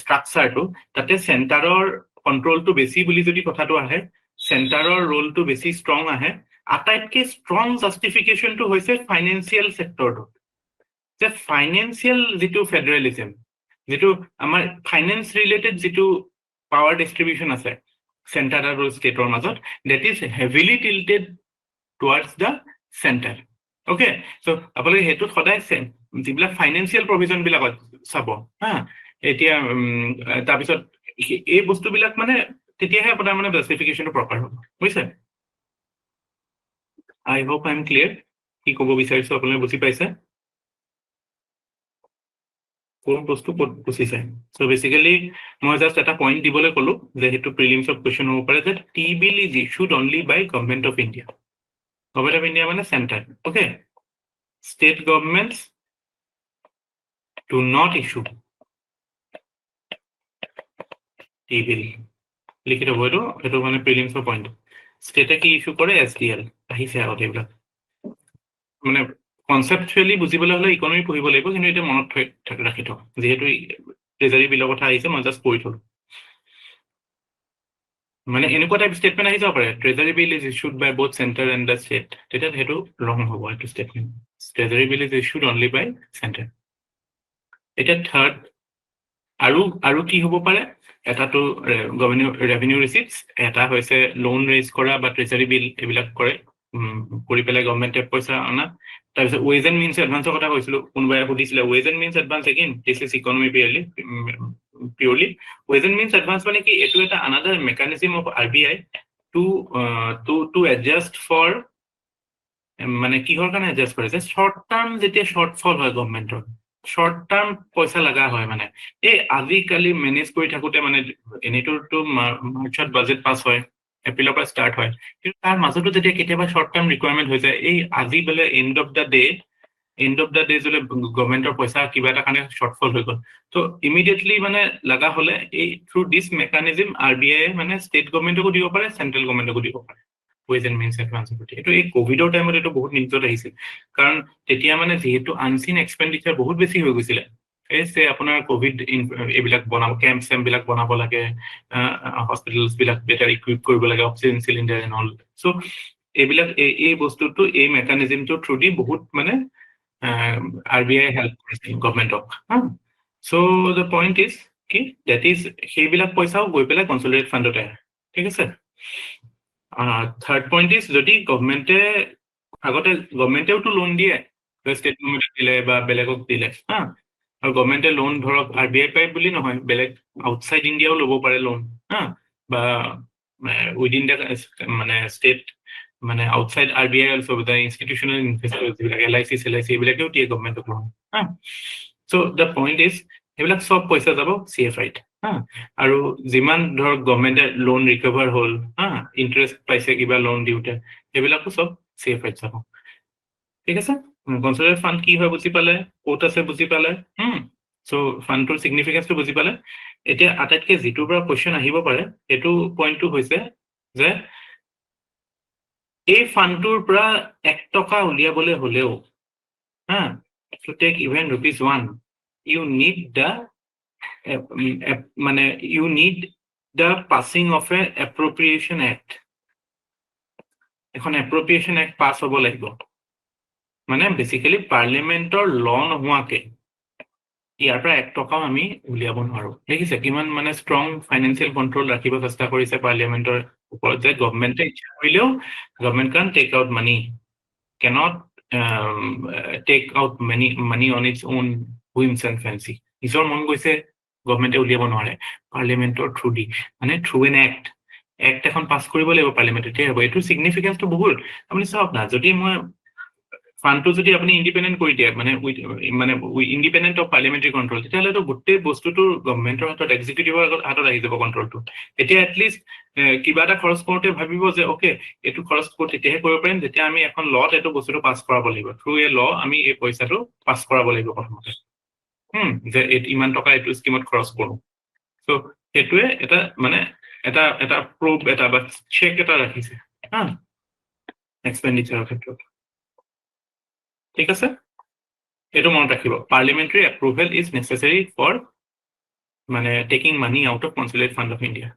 ষ্ট্ৰাকচাৰটো তাতে চেণ্টাৰৰ কণ্ট্ৰলটো বেছি বুলি যদি কথাটো আহে চেণ্টাৰৰ ৰোলটো বেছি ষ্ট্ৰং আহে আটাইতকৈ ষ্ট্ৰং জাষ্টিফিকেশ্যনটো হৈছে ফাইনেন্সিয়েল ছেক্টৰটো যে ফাইনেন্সিয়েল যিটো ফেডাৰেলিজিম যিটো আমাৰ ফাইনেন্স ৰিলেটেড যিটো পাৱাৰ ডিষ্ট্ৰিবিউশ্যন আছে চেণ্টাৰ আৰু ষ্টেটৰ মাজত that is heavily tilted towards the centre okay so' আপোনালোকে সেইটোত সদায় যিবিলাক ফাইনেন্সিয়েল প্ৰভিজনবিলাকত চাব হা এতিয়া তাৰপিছত এই বস্তুবিলাক মানে তেতিয়াহে আপোনাৰ মানে জাষ্টিফিকেশ্যনটো প্ৰপাৰ হ'ব বুজিছে আই হোপ আই এম ক্লিয়াৰ কি ক'ব বিচাৰিছোঁ আপোনালোকে বুজি পাইছে কোন বস্তু ক'ত গুচি যায় চ' বেচিকেলি মই জাষ্ট এটা পইণ্ট দিবলৈ ক'লোঁ যে সেইটো প্ৰিলিমছত কুৱেশ্যন হ'ব পাৰে যে T bill is issued only by government of India government of India মানে center okay state governments do not issue T bill লিখি থ'ব এইটো মানে প্ৰিলিমছৰ পইণ্ট ষ্টেটে কি ইছ্যু কৰে SDL আহিছে আগতে এইবিলাক মানে কনচেপচুৱেলি বুজিবলৈ হ'লে ইকনমি পঢ়িব লাগিব কিন্তু এতিয়া মনত ৰাখি থওক যিহেতু ট্ৰেজাৰী বিলৰ কথা আহিছে মই জাষ্ট কৈ থ'লোঁ মানে এনেকুৱা টাইপ ষ্টেটমেণ্ট আহি যাব পাৰে treasury bill is issued by both centre and the state, তেতিয়া সেইটো ৰং হ'ব এইটো statement, treasury bill is issued only by centre. এতিয়া থাৰ্ড আৰু কি হ'ব পাৰে, এটাটো ৰেভিনিউ ৰিচিপ্টছ, এটা হৈছে লোন ৰেইজ কৰা বা ট্ৰেজাৰী বিল এইবিলাক কৰে কৰি পেলাই গভৰ্ণমেণ্টে পইচা অনা। তাৰপিছত ৱেজ এণ্ড মিনছ এডভান্সৰ কথা কৈছিলো, কোনোবাই সুধিছিলে ways and means advance again this is economy purely ways and means advance মানে কি, এইটো এটা another mechanism of RBI to adjust for, মানে কিহৰ কাৰণে এডজাষ্ট কৰে যে শ্বৰ্ট টাৰ্ম যেতিয়া শ্বৰ্টফল হয় গভৰ্ণমেণ্টৰ, শ্বৰ্ট টাৰ্ম পইচা লগা হয়, মানে এই আজিকালি মেনেজ কৰি থাকোতে মানে এনেইতো মাৰ্চত বাজেট পাছ হয়, এপ্ৰিলৰ পৰা ষ্টাৰ্ট হয়, কিন্তু তাৰ মাজতো যেতিয়া কেতিয়াবা শ্বৰ্ট টাৰ্ম ৰিকুৱাৰমেণ্ট হৈ যায়, এই আজি বোলে এণ্ড অফ দ্য ডে বোলে গভৰ্ণমেণ্টৰ পইচা কিবা এটা কাৰণে শ্বৰ্টফল হৈ গ'ল, ত' ইমিডিয়েটলি মানে লগা হলে এই থ্ৰু দিছ মেকানিজিম RBI মানে ষ্টেট গভৰ্ণমেণ্টকো দিব পাৰে, চেন্ট্ৰেল গভৰ্ণমেণ্টকো দিব পাৰে ৱেজ এণ্ড মিনছ এডভান্সৰ প্ৰতি। এইটো এই কোভিডৰ টাইমত এইটো বহুত নিউজত আহিছিল, কাৰণ তেতিয়া মানে যিহেতু আনচিন এক্সপেণ্ডিচাৰ বহুত বেছি হৈ গৈছিলে, এই আপোনাৰ কোভিড এইবিলাক বনাব, কেম্প চেম্প বিলাক বনাব লাগে, হস্পিটেলছ বিলাক বেটাৰ ইকুইপ কৰিব লাগে, অক্সিজেন চিলিণ্ডাৰ এণ্ড অল, চ' এইবিলাক এই বস্তুটো এই মেকানিজিমটো থ্ৰু দি বহুত মানে RBI হেল্প কৰিছে গভৰ্ণমেণ্টক। চ' দ্য পইণ্ট ইজ কি ডেট ইজ সেইবিলাক পইচাও গৈ পেলাই কনচলিডেট ফাণ্ডতে আহে, ঠিক আছে। থাৰ্ড পইণ্ট ইজ যদি গভৰ্ণমেণ্টে আগতে গভৰ্ণমেণ্টেওতো লোন দিয়ে, ষ্টেট গভৰ্ণমেণ্টক দিলে বা বেলেগক দিলে, আৰু গভৰ্ণমেণ্টে লোন ধৰক RBI পাই বুলি নহয়, বেলেগ আউটচাইড ইণ্ডিয়াও ল'ব পাৰে লোন, বা উইদিন দ্য মানে ষ্টেট, মানে outside RBI also the institutional investors যিবিলাক LIC এইবিলাকেও দিয়ে গভৰ্ণমেণ্টক loan. So' the point is সেইবিলাক চব পইচা যাব CFIত, আৰু যিমান ধৰক গভৰ্ণমেণ্টে লোন ৰিকভাৰ হ'ল, ইণ্টাৰেষ্ট পাইছে কিবা লোন দিওঁতে, সেইবিলাকো চব CFIত যাব, ঠিক আছে। কনচলিডেটেড ফাণ্ড কি হয় বুজি পালে, ক'ত আছে বুজি পালে, চ' ফাণ্ডটোৰ ছিগনিফিকেন্সটো বুজি পালে। এতিয়া আটাইতকৈ যিটোৰ পৰা কুৱেশ্যন আহিব পাৰে সেইটো পইণ্টটো হৈছে যে এই ফাণ্ডটোৰ পৰা 1 টকা উলিয়াবলৈ হলেও, to take even ₹1, you need the passing of a appropriation act, এখন appropriation act পাছ হ'ব লাগিব, মানে বেসিক্যালি পাৰ্লিমেন্টৰ ল নোহোৱাকে ইয়াৰ পৰা 1 টকাও আমি উলিয়াব নোৱাৰো। দেখিছে কিমান মানে ষ্ট্ৰং ফাইনেন্সিয়েল কন্ট্ৰল ৰাখিব চেষ্টা কৰিছে পাৰ্লিমেন্টৰ ওপৰত, যে গভৰ্ণমেণ্টে ইচ্ছা কৰিলেও গভৰ্ণমেণ্ট কান tech out money, cannot take out money on its own whims and fancy, নিজৰ মন গৈছে গভৰ্ণমেণ্টে উলিয়াব নোৱাৰে, পাৰ্লিমেন্টৰ থ্ৰু দি, মানে থ্ৰু এন এক্ট এখন পাছ কৰিব লাগিব পাৰ্লিমেণ্টে, তেতিয়া হ'ব। এইটো ছিগনিফিকেন্সটো বহুত, আপুনি চাওক না, যদি মই ফাণ্ডটো যদি আপুনি ইণ্ডিপেণ্ডেণ্ট কৰি দিয়ে, মানে ইণ্ডিপেণ্ডেণ্ট অফ পাৰ্লিমেণ্টাৰী কণ্ট্ৰল, তেতিয়াহ'লেতো গোটেই বস্তুটো গভৰ্ণমেণ্টৰ হাতত, এক্সিকিউটিভৰ হাতত আহি যাব কণ্ট্ৰলটো। এতিয়া এটলিষ্ট কিবা এটা খৰচ কৰোঁতে ভাবিব যে অ'কে এইটো খৰচ তেতিয়াহে কৰিব পাৰিম যেতিয়া আমি এখন লত এইটো বস্তুটো পাছ কৰাব লাগিব, থ্ৰু এ ল আমি এই পইচাটো পাছ কৰাব লাগিব প্ৰথমতে, যে ইমান টকা এইটো স্কিমত খৰচ কৰোঁ। চ' সেইটোৱে এটা মানে এটা প্ৰুফ এটা বা চেক এটা ৰাখিছে এক্সপেণ্ডিচাৰৰ ক্ষেত্ৰত, ঠিক আছে। এইটো মনত ৰাখিব, parliamentary approval is necessary for মানে taking money out of consolidated fund of India.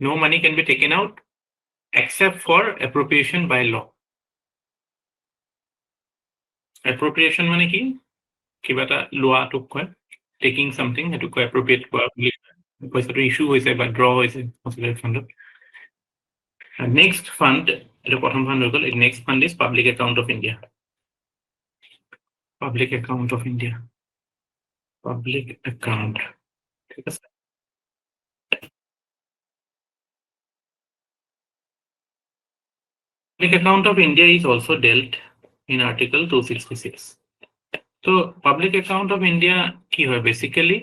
No money can be taken out except for appropriation by law. Appropriation মানে কি, কিবা এটা লোৱাটোক কয়, টেকিং সামথিং সেইটোক কয় এপ্ৰোপ্ৰিয়েট কৰা বুলি, পইচাটো ইস্যু হৈছে বা ড্ৰ হৈছে কনচলিডেটেড ফাণ্ডত। নেক্সট ফাণ্ড, এইটো প্ৰথম ফাণ্ড হৈ গ'ল। Next fund is public account of India. Public account of India, public account, ঠিক আছে। Public account of India is also dealt in Article 266. So, public account of India কি হয় basically,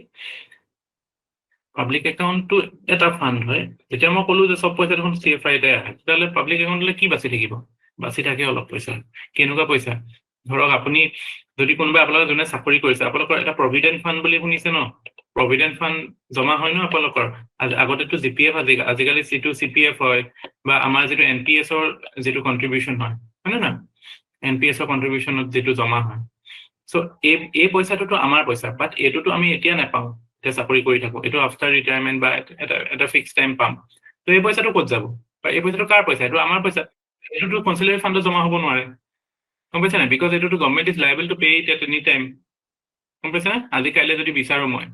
public একাউণ্টটো এটা ফাণ্ড হয়। যেতিয়া মই ক'লো যে চব পইচা দেখোন CFIতে আহে, তেতিয়াহ'লে পাব্লিক একাউণ্টলৈ কি বাচি থাকিব, বাচি থাকে অলপ পইচা। কেনেকুৱা পইচা, ধৰক আপুনি যদি কোনোবাই আপোনালোকৰ যোনে চাকৰি কৰিছে, আপোনালোকৰ এটা প্ৰভিডেণ্ট ফাণ্ড বুলি শুনিছে ন, প্ৰভিডেণ্ট ফাণ্ড জমা হয় ন আপোনালোকৰ, আগতেতো GPF, আজিকালি যিটো CPF হয়, বা আমাৰ যিটো NPS-ৰ যিটো কন্ট্ৰিবিউশ্যন হয় না, NPS-ৰ কন্ট্ৰিবিউশ্যনত যিটো জমা হয়, চ' এই পইচাটোতো আমাৰ পইচা, বাট এইটোতো আমি এতিয়া নাপাওঁ, এতিয়া চাকৰি কৰি থাকোঁ, এইটো আফটাৰ ৰিটায়াৰমেণ্ট বা এটা ফিক্স টাইম পাম। তো এই পইচাটো ক'ত যাব বা এই পইচাটো কাৰ পইচা এইটো আমাৰ পইচা এইটোতো কনচিলাৰী ফাণ্ডত জমা হ'ব নোৱাৰে গম পাইছা নাই বিকজ এইটোতো government is liable to pay it at any time গম পাইছা আজি কাইলৈ যদি বিচাৰো মই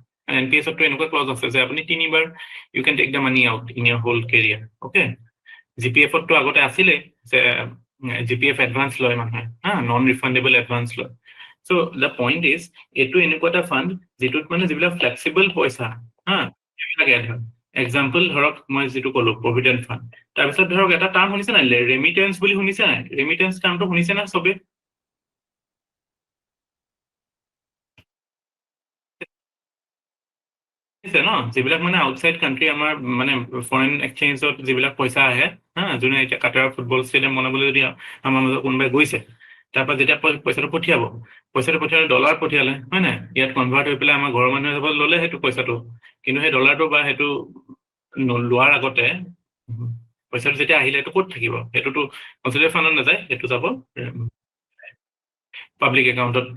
NPS-তো এনেকুৱা ক্লজ আছে যে আপুনি 3বাৰ you can take the money out in your whole career okay GPF-তো আগতে আছিলে যে GPF এডভান্স লয় মানুহে নন ৰিফাণ্ডেবল এডভান্স লয় চ' দ্য পইণ্ট ইজ এইটো এনেকুৱা এটা ফাণ্ড যিটোত মানে যিবিলাক ফ্লেক্সিবল পইচা সেইবিলাক এড হয় এক্সাম্পল ধৰক মই যিটো ক'লো প্ৰভিডেণ্ট ফাণ্ড তাৰপিছত ধৰক এটা টাৰ্ম শুনিছে নাই ৰেমিটেন্স বুলি শুনিছে নাই ৰেমিটেন্স টাৰ্মটো শুনিছে না চবে ন যিবিলাক মানে আউটসাইড কাণ্ট্ৰি আমাৰ মানে ফৰেইন এক্সচেঞ্জত যিবিলাক পইচা আহে যোনে এতিয়া কাটাৰ ফুটবল ষ্টেডিয়াম বনাবলৈ যদি আমাৰ মাজত কোনোবাই গৈছে তাৰপৰা যেতিয়া পইচাটো পঠিয়ালে ডলাৰ পঠিয়ালে হয় নাই ইয়াত কনভাৰ্ট হৈ পেলাই আমাৰ ঘৰৰ মানুহে যাব ল'লে সেইটো পইচাটো কিন্তু সেই ডলাৰটো বা সেইটো লোৱাৰ আগতে পইচাটো যেতিয়া আহিলে এইটো ক'ত থাকিব সেইটোতো কনচিলাৰী ফাণ্ডত নাযায় সেইটো যাব পাব্লিক একাউণ্টত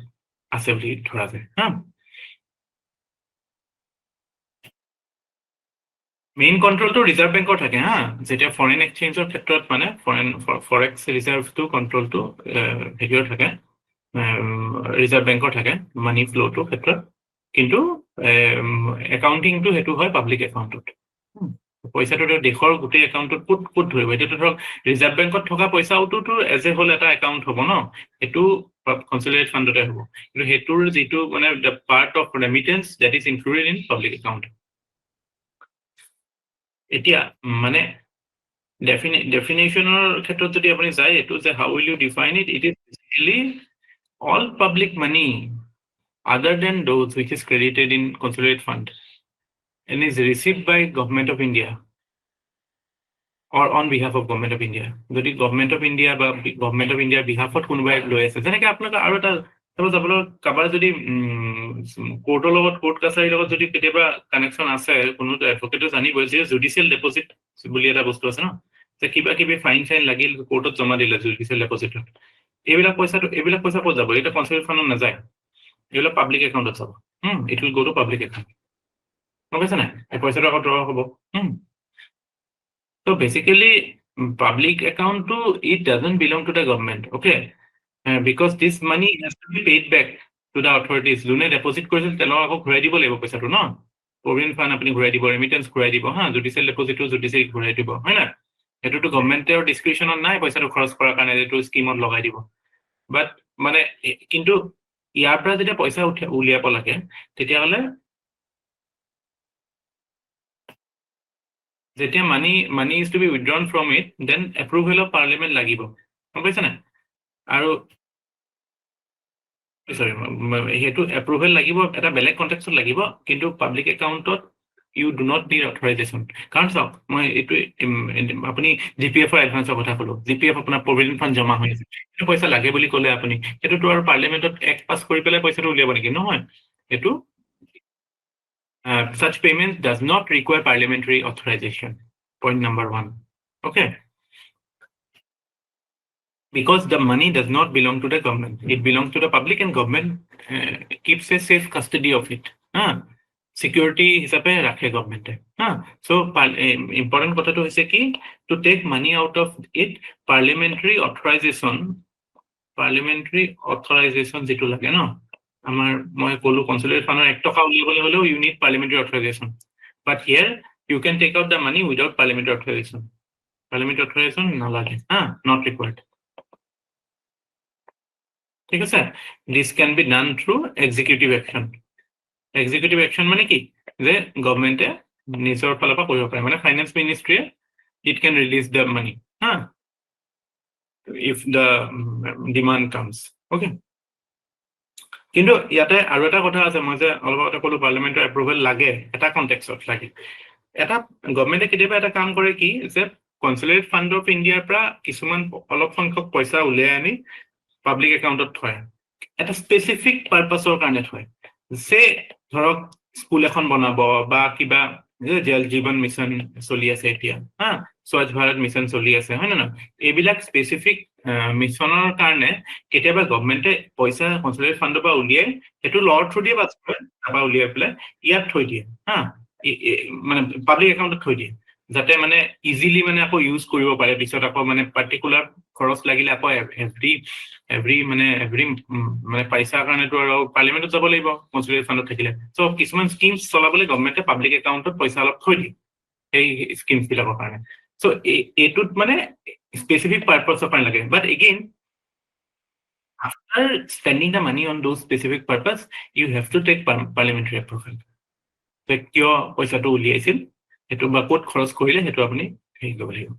আছে বুলি ধৰা যায় মেইন কণ্ট্ৰলটো ৰিজাৰ্ভ বেংকৰ থাকে যেতিয়া ফৰেইন এক্সচেঞ্জৰ ক্ষেত্ৰত মানে ফৰেক্স ৰিজাৰ্ভটো কণ্ট্ৰলটো হেৰিয়ৰ থাকে ৰিজাৰ্ভ বেংকৰ থাকে মানি ফ্ল'টো ক্ষেত্ৰত কিন্তু একাউণ্টিংটো সেইটো হয় পাব্লিক একাউণ্টত পইচাটো দেশৰ গোটেই একাউণ্টত ক'ত ধৰিব এতিয়াতো ধৰক ৰিজাৰ্ভ বেংকত থকা পইচাটোতো এজ এ হ'ল এটা একাউণ্ট হ'ব ন সেইটো কনচিলাৰী ফাণ্ডতে হ'ব কিন্তু সেইটোৰ যিটো মানে the part of remittance that is included in public account এতিয়া মানে ডেফিনেশ্যনৰ ক্ষেত্ৰত যদি আপুনি যায় এইটো যে how will you define it it is basically all public money other than those which is credited in consolidate fund and is received by government of India or on behalf of government of India যদি government of India বা government of India behalfত কোনোবাই লৈ আছে যেনেকৈ আপোনালোকে আৰু এটা যাবলৈ কাৰোবাৰ যদি কোৰ্টৰ লগত কোৰ্ট কাছাৰীৰ লগত যদি কেতিয়াবা কানেকশ্যন আছে কোনো এডভকেটো জানিব যে জুডিচিয়েল ডেপজিট বুলি এটা বস্তু আছে ন যে কিবা কিবি ফাইন লাগিল কোৰ্টত জমা দিলে জুডিচিয়েল ডেপজিটত এইবিলাক পইচা ক'ত যাব এটা কনচিলাৰী ফাণ্ডত নাযায় এইবিলাক পাব্লিক একাউণ্টত যাব it will go' to public account গম পাইছে নাই এই পইচাটো আকৌ ড্ৰ হ'ব So basically, public account to it doesn't belong to the government, okay? Because this money has to be paid back to the authorities. Lune deposit কৰিছিল তেলৰ আকৌ ঘূৰাই দিব লাগিব পইচাটো ন প্ৰভিডেণ্ট ফাণ্ড আপুনি ঘূৰাই দিব ৰেমিটেন্স ঘূৰাই দিব জুডিচিয়েল ডেপজিটো জুডিচিয়েল ঘূৰাই দিব হয় না সেইটোতো গভৰ্ণমেণ্টৰ ডিছক্ৰিপশ্যনত নাই পইচাটো খৰচ কৰাৰ কাৰণে এইটো স্কিমত লগাই দিব বাট মানে কিন্তু ইয়াৰ পৰা যেতিয়া পইচা উলিয়াব লাগে তেতিয়াহ'লে যেতিয়া money is to be withdrawn from it then approval of parliament লাগিব গম পাইছে নাই আৰু সেইটো এপ্ৰুভেল লাগিব এটা বেলেগ কণ্টেক্সত লাগিব কিন্তু পাব্লিক একাউণ্টত you do not need authorization কাৰণ চাওক মই এইটো আপুনি GPF-ৰ এডভান্সৰ কথা ক'লো GPF আপোনাৰ প্ৰভিডেণ্ট ফাণ্ড জমা হৈ আছে সেইটো পইচা লাগে বুলি ক'লে আপুনি সেইটোতো আৰু পাৰ্লিমেণ্টত এক্ট পাছ কৰি পেলাই পইচাটো উলিয়াব নেকি নহয় এইটো such payment does not require parliamentary authorization. Point number 1. Okay. Because the money does not belong to the government. It belongs to the public and government keeps a safe custody of it. Security hisabe rakhe government. So important kotha to hoise ki to take money out of it parliamentary authorization jitu lage no. আমাৰ মই ক'লো কনচিলাৰী ফাণ্ডৰ 1 টকা উলিয়াবলৈ হ'লেও you need parliamentary authorization but here you can take out the money without parliamentary authorization নালাগে not required ঠিক আছে this can be done through executive action মানে কি যে গভৰ্ণমেণ্টে নিজৰ ফালৰ পৰা কৰিব পাৰে মানে ফাইনেন্স মিনিষ্ট্ৰীয়ে it can release the money if the demand comes okay কিন্তু ইয়াতে আৰু এটা কথা আছে মই যে অলপ আগতে ক'লো পাৰ্লিমেণ্টৰ এপ্ৰুভেল লাগে এটা কণ্টেক্সত লাগে এটা গভৰ্ণমেণ্টে কেতিয়াবা এটা কাম কৰে কি যে কনচিলাৰী ফাণ্ড অফ ইণ্ডিয়াৰ পৰা কিছুমান অলপ সংখ্যক পইচা উলিয়াই আনি পাব্লিক একাউণ্টত থয় এটা স্পেচিফিক পাৰ্পাছৰ কাৰণে থয় যে ধৰক স্কুল এখন বনাব বা কিবা জল জীৱন মিছন চলি আছে এতিয়া স্বচ্ছ ভাৰত মিছন চলি আছে হয় নে নহয় এইবিলাক স্পেচিফিক মিছনৰ কাৰণে কেতিয়াবা গভৰ্ণমেণ্টে পইচা কনচিলাৰী ফাণ্ডৰ পৰা উলিয়াই সেইটো লৰ থ্ৰু দিয়ে পাছ কৰে তাৰপৰা উলিয়াই পেলাই ইয়াত থৈ দিয়ে মানে পাব্লিক একাউণ্টত থৈ দিয়ে যাতে মানে ইজিলি মানে আকৌ ইউজ কৰিব পাৰে পিছত আকৌ মানে পাৰ্টিকুলাৰ খৰচ লাগিলে আকৌ এভৰি মানে পইচাৰ কাৰণেতো আৰু পাৰ্লিমেণ্টত যাব লাগিব কনচুলেট ফাণ্ডত থাকিলে চ' কিছুমান স্কিমছ চলাবলৈ গভৰ্ণমেণ্টে পাব্লিক একাউণ্টত পইচা অলপ থৈ দিয়ে সেই স্কিমছ বিলাকৰ কাৰণে চ' এইটোত মানে স্পেচিফিক পাৰ্পাছৰ কাৰণে লাগে বাট again after spending the money on those specific purpose you have to take parliamentary approval কিয় পইচাটো উলিয়াইছিল সেইটো বা ক'ত খৰচ কৰিলে সেইটো আপুনি হেৰি কৰিব লাগিব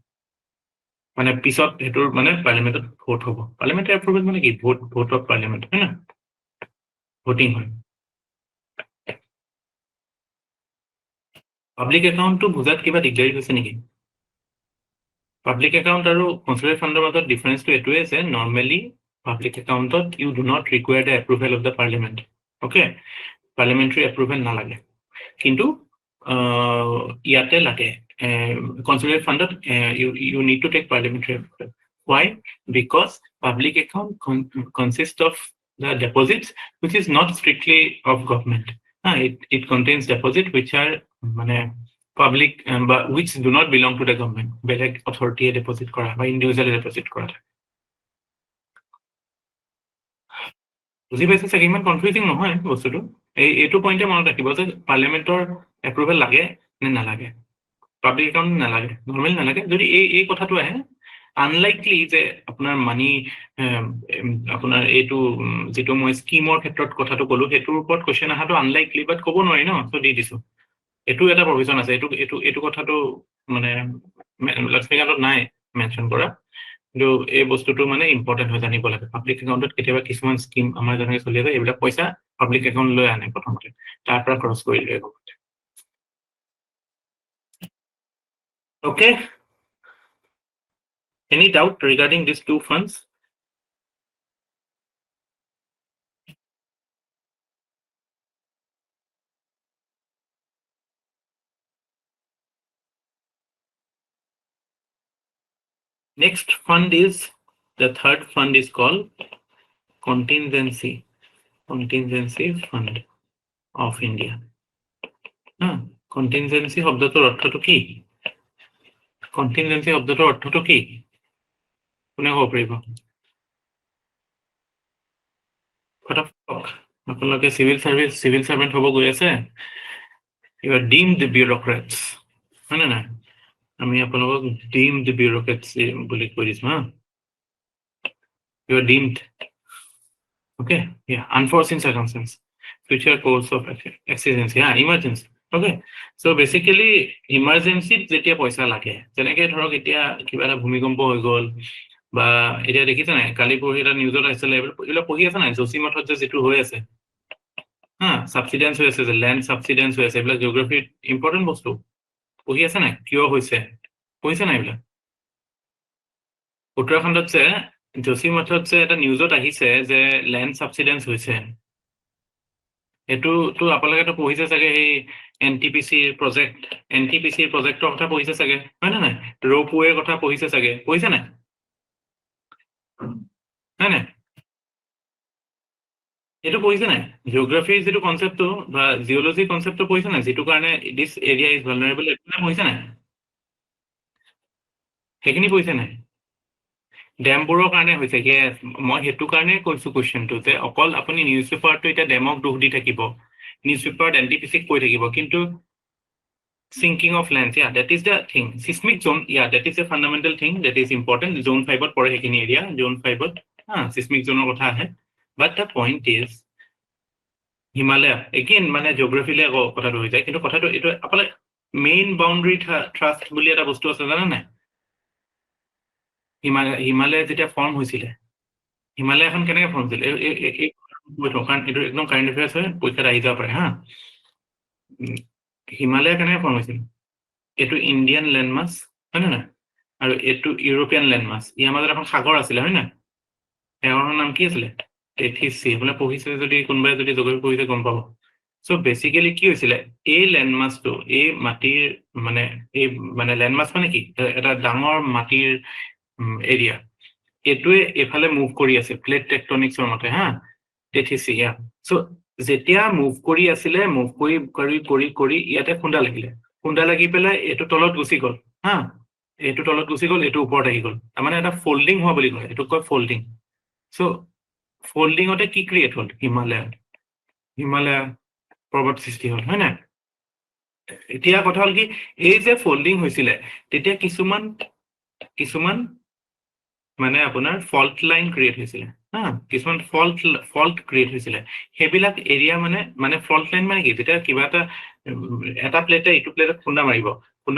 মানে পিছত সেইটোৰ মানে পাৰ্লিমেণ্টত ভোট হ'ব পাৰ্লিমেণ্টাৰী এপ্ৰুভেল মানে কি ভোট অফ পাৰ্লিমেণ্ট হয় না ভোটিং হয় পাব্লিক একাউণ্টটো বুজাত কিবা দিগদাৰী হৈছে নেকি পাব্লিক একাউণ্ট আৰু কনচুলেট ফাণ্ডৰ মাজত ডিফাৰেন্সটো এইটোৱে যে নৰ্মেলি পাব্লিক একাউণ্টত you do not require the approval of the parliament okay parliamentary approval নালাগে কিন্তু ইয়াতে লাগে consulate fund you need to take parliamentary approval. Why? Because public account consists of the deposits which is not strictly of government. It contains deposits which are public but which do not belong to the government. Belek authority deposit kora by individual deposit kora. বুজি পাইছে চাগে ইমান confusing নহয় বস্তুটো এইটো পইণ্টে মনত ৰাখিব যে পাৰ্লিমেণ্টৰ এপ্ৰুভেল লাগে নে নালাগে পাব্লিক একাউণ্ট নালাগে নৰ্মেল নালাগে যদি এই কথাটো আহে আনলাইকলি যে আপোনাৰ মানি আপোনাৰ এইটো যিটো মই স্কিমৰ ক্ষেত্ৰত কথাটো ক'লো সেইটোৰ ওপৰত কুৱেশ্যন অহাটো আনলাইকলি বাট ক'ব নোৱাৰি ন চ' দি দিছো এইটো এটা প্ৰভিজন আছে এইটো কথাটো মানে লক্ষ্মীকান্তত নাই মেনশ্যন কৰা কিন্তু এই বস্তুটো মানে ইম্পৰ্টেণ্ট হৈ জানিব লাগে পাব্লিক একাউণ্টত কেতিয়াবা কিছুমান স্কিম আমাৰ যেনেকৈ চলি আছে এইবিলাক পইচা পাব্লিক একাউণ্ট লৈ আনে প্ৰথমতে তাৰ পৰা খৰচ কৰি লৈ গভৰ্ণমেণ্টে Okay. Any doubt regarding these two funds? Next fund is, the third fund is called Contingency Fund of India. Contingency শব্দটোৰ অৰ্থটো কি? Contingency শব্দটোৰ অৰ্থটো কি? কোনে ক'ব পাৰিব? আপোনালোকে চিভিল সাৰ্ভেন্ট হ'ব গৈ আছে? You are deemed bureaucrats. হয় নে নাই? আমি আপোনালোকক deemed bureaucrats বুলি কৈ দিছো হা? You are deemed. Okay, yeah, unforeseen circumstance, future course of exigency, emergency. Okay, so basically emergency যেতিয়া পইচা লাগে যেনেকে ধৰক এতিয়া কিবা এটা ভূমিকম্প হৈ গ'ল বা এতিয়া দেখিছে নাই কালি পৰহি এটা নিউজত আহিছিলে এইবিলাক পঢ়ি আছে নাই জোচিমঠত যে যিটো হৈ আছে সাবচিডেন্স হৈ আছে যে লেণ্ড সাবচিডেন্স হৈ আছে এইবিলাক জিঅ'গ্ৰাফিৰ ইম্পৰ্টেণ্ট বস্তু পঢ়ি আছে নাই কিয় হৈছে পঢ়িছে নাই এইবিলাক উত্তৰাখণ্ডত যে জোচিমঠত যে এটা নিউজত আহিছে যে লেণ্ড সাবচিডেন্স হৈছে এইটোতো আপোনালোকেতো পঢ়িছে চাগে সেই এনটিপিচিৰ প্ৰজেক্টৰ কথা পঢ়িছে চাগে হয় নে নাই ৰ'পৱেৰ কথা পঢ়িছে চাগে পঢ়িছে নাই হয় নাই এইটো পঢ়িছে নাই জিঅ'গ্ৰাফিৰ যিটো কনচেপ্টটো বা জিঅ'লজি কনচেপ্টটো পঢ়িছে নাই যিটো কাৰণে দিছ এৰিয়া ইজ ভালনাৰেবল এইটো পঢ়িছে নাই সেইখিনি পঢ়িছে নাই ডেমবোৰৰ কাৰণে হৈছে মই সেইটো কাৰণে কৈছো কুৱেশ্যনটো যে অকল আপুনি নিউজ পেপাৰটো এতিয়া ডেমক দোষ দি থাকিব নিউজ পেপাৰত এনটিপিচিক কৈ থাকিব কিন্তু sinking of lands, that is the thing. Seismic zone, that is a fundamental thing that is important. Zone 5 পৰে সেইখিনি area, zone 5 seismic zone কথা আহে but the point is Himalaya again মানে geography লে কথাটো হৈ যায় কিন্তু কথাটো এইটো আপোনাক মেইন বাউণ্ডাৰী ট্ৰাষ্ট বুলি এটা বস্তু আছে জানা নাই হিমালয় যেতিয়া ফৰ্ম হৈছিলে হিমালয় এখন কেনেকৈ ফৰ্ম হৈছিল কাৰণ এইটো একদম কাৰেণ্ট এফেয়াৰ্ছ হয় পৰীক্ষাত আহি যাব পাৰে হিমালয় কেনেকৈ ফৰ্ম হৈছিল এইটো ইণ্ডিয়ান লেণ্ডমাছ হয় নে নাই আৰু এইটো ইউৰোপিয়ান লেণ্ডমাছ ইয়াৰ মাজত এখন সাগৰ আছিলে হয় নাই সাগৰৰ নাম কি আছিলে APSC আপোনাৰ পঢ়িছে যদি কোনোবাই যদি জিঅ'গ্ৰাফি পঢ়িছে গম পাব চ' বেচিকেলি কি হৈছিলে এই লেণ্ডমাছটো এই মাটিৰ মানে লেণ্ডমাছ মানে কি এটা ডাঙৰ মাটিৰ এৰিয়া এইটোৱে এফালে মুভ কৰি আছে প্লেট টেকটনিক্সৰ মতে APSC চ' যেতিয়া মুভ কৰি আছিলে মুভ কৰি ইয়াতে খুন্দা লাগিলে খুন্দা লাগি পেলাই এইটো তলত গুচি গ'ল হা এইটো তলত গুচি গ'ল এইটো ওপৰত আহি গ'ল তাৰমানে এটা ফল্ডিং হোৱা বুলি কয় এইটো কয় ফল্ডিং সো ফল্ডিঙতে কি ক্ৰিয়েট হ'ল হিমালয় পৰ্বত সৃষ্টি হ'ল হয় না এতিয়া কথা হ'ল কি এই যে ফল্ডিং হৈছিলে তেতিয়া কিছুমান মানে আপোনাৰ ফল্ট লাইন ক্ৰিয়েট হৈছিলে হা কিছুমান ফল্ট ক্ৰিয়েট হৈছিলে সেইবিলাক এৰিয়া মানে ফল্ট লাইন মানে কি যেতিয়া কিবা এটা প্লেটে ইটো প্লেটত খুন্দা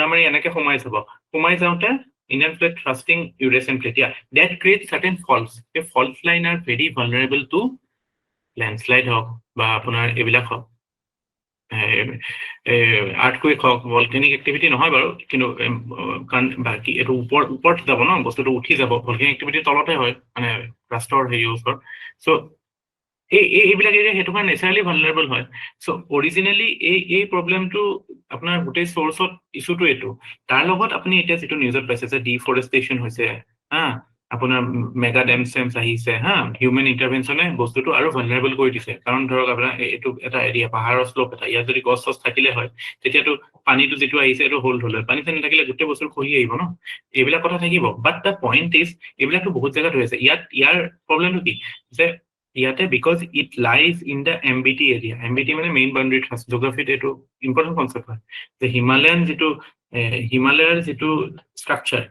মাৰি এনেকে সোমাই যাওঁতে Indian plate thrusting Eurasian plate yeah that creates certain faults the fault line are very vulnerable to landslide হওক বা আপোনাৰ এইবিলাক হওক আৰ্থকুৱেক হওক ভলকেনিক এক্টিভিটি নহয় বাৰু কিন্তু কাৰণ বাকী এইটো ওপৰত যাব ন বস্তুটো উঠি যাব ভলকেনিক এক্টিভিটি তলতে হয় মানে ৰাষ্ট্ৰৰ হেৰি ওচৰত চ' এইবিলাক এৰিয়া সেইটো কাৰণে নেচাৰেলি ভালনাৰেবল হয় চ' অৰিজিনেলি এই প্ৰব্লেমটো আপোনাৰ গোটেই চ'ৰ্চত ইছ্যুটো এইটো তাৰ লগত আপুনি এতিয়া যিটো নিউজত পাইছে যে ডিফৰেষ্টেশ্যন হৈছে হা আপোনাৰ মেগা ডেমছ আহিছে হা হিউমেন ইণ্টাৰভেনশ্যনে বস্তুটো আৰু ভালনাৰেবল কৰি দিছে কাৰণ ধৰক আপোনাৰ এইটো এটা এৰিয়া পাহাৰৰ শ্লোপ এটা ইয়াত যদি গছ থাকিলে হয় তেতিয়াতো পানীটো যিটো আহিছে এইটো হোল্ড হ'ল পানী চানী থাকিলে গোটেই বস্তু খহি আহিব ন এইবিলাক কথা থাকিব বাট দ্য পইণ্ট ইজ এইবিলাকতো বহুত জেগাত হৈ আছে ইয়াৰ প্ৰব্লেমটো কি যে ইয়াতে because it lies in the MBT area MBT মানে মেইন বাউণ্ডাৰী থ্ৰাষ্ট জিঅ'গ্ৰাফিত এইটো ইম্পৰ্টেণ্ট কনচেপ্ট হয় যে হিমালয়ৰ যিটো ষ্ট্ৰাকচাৰ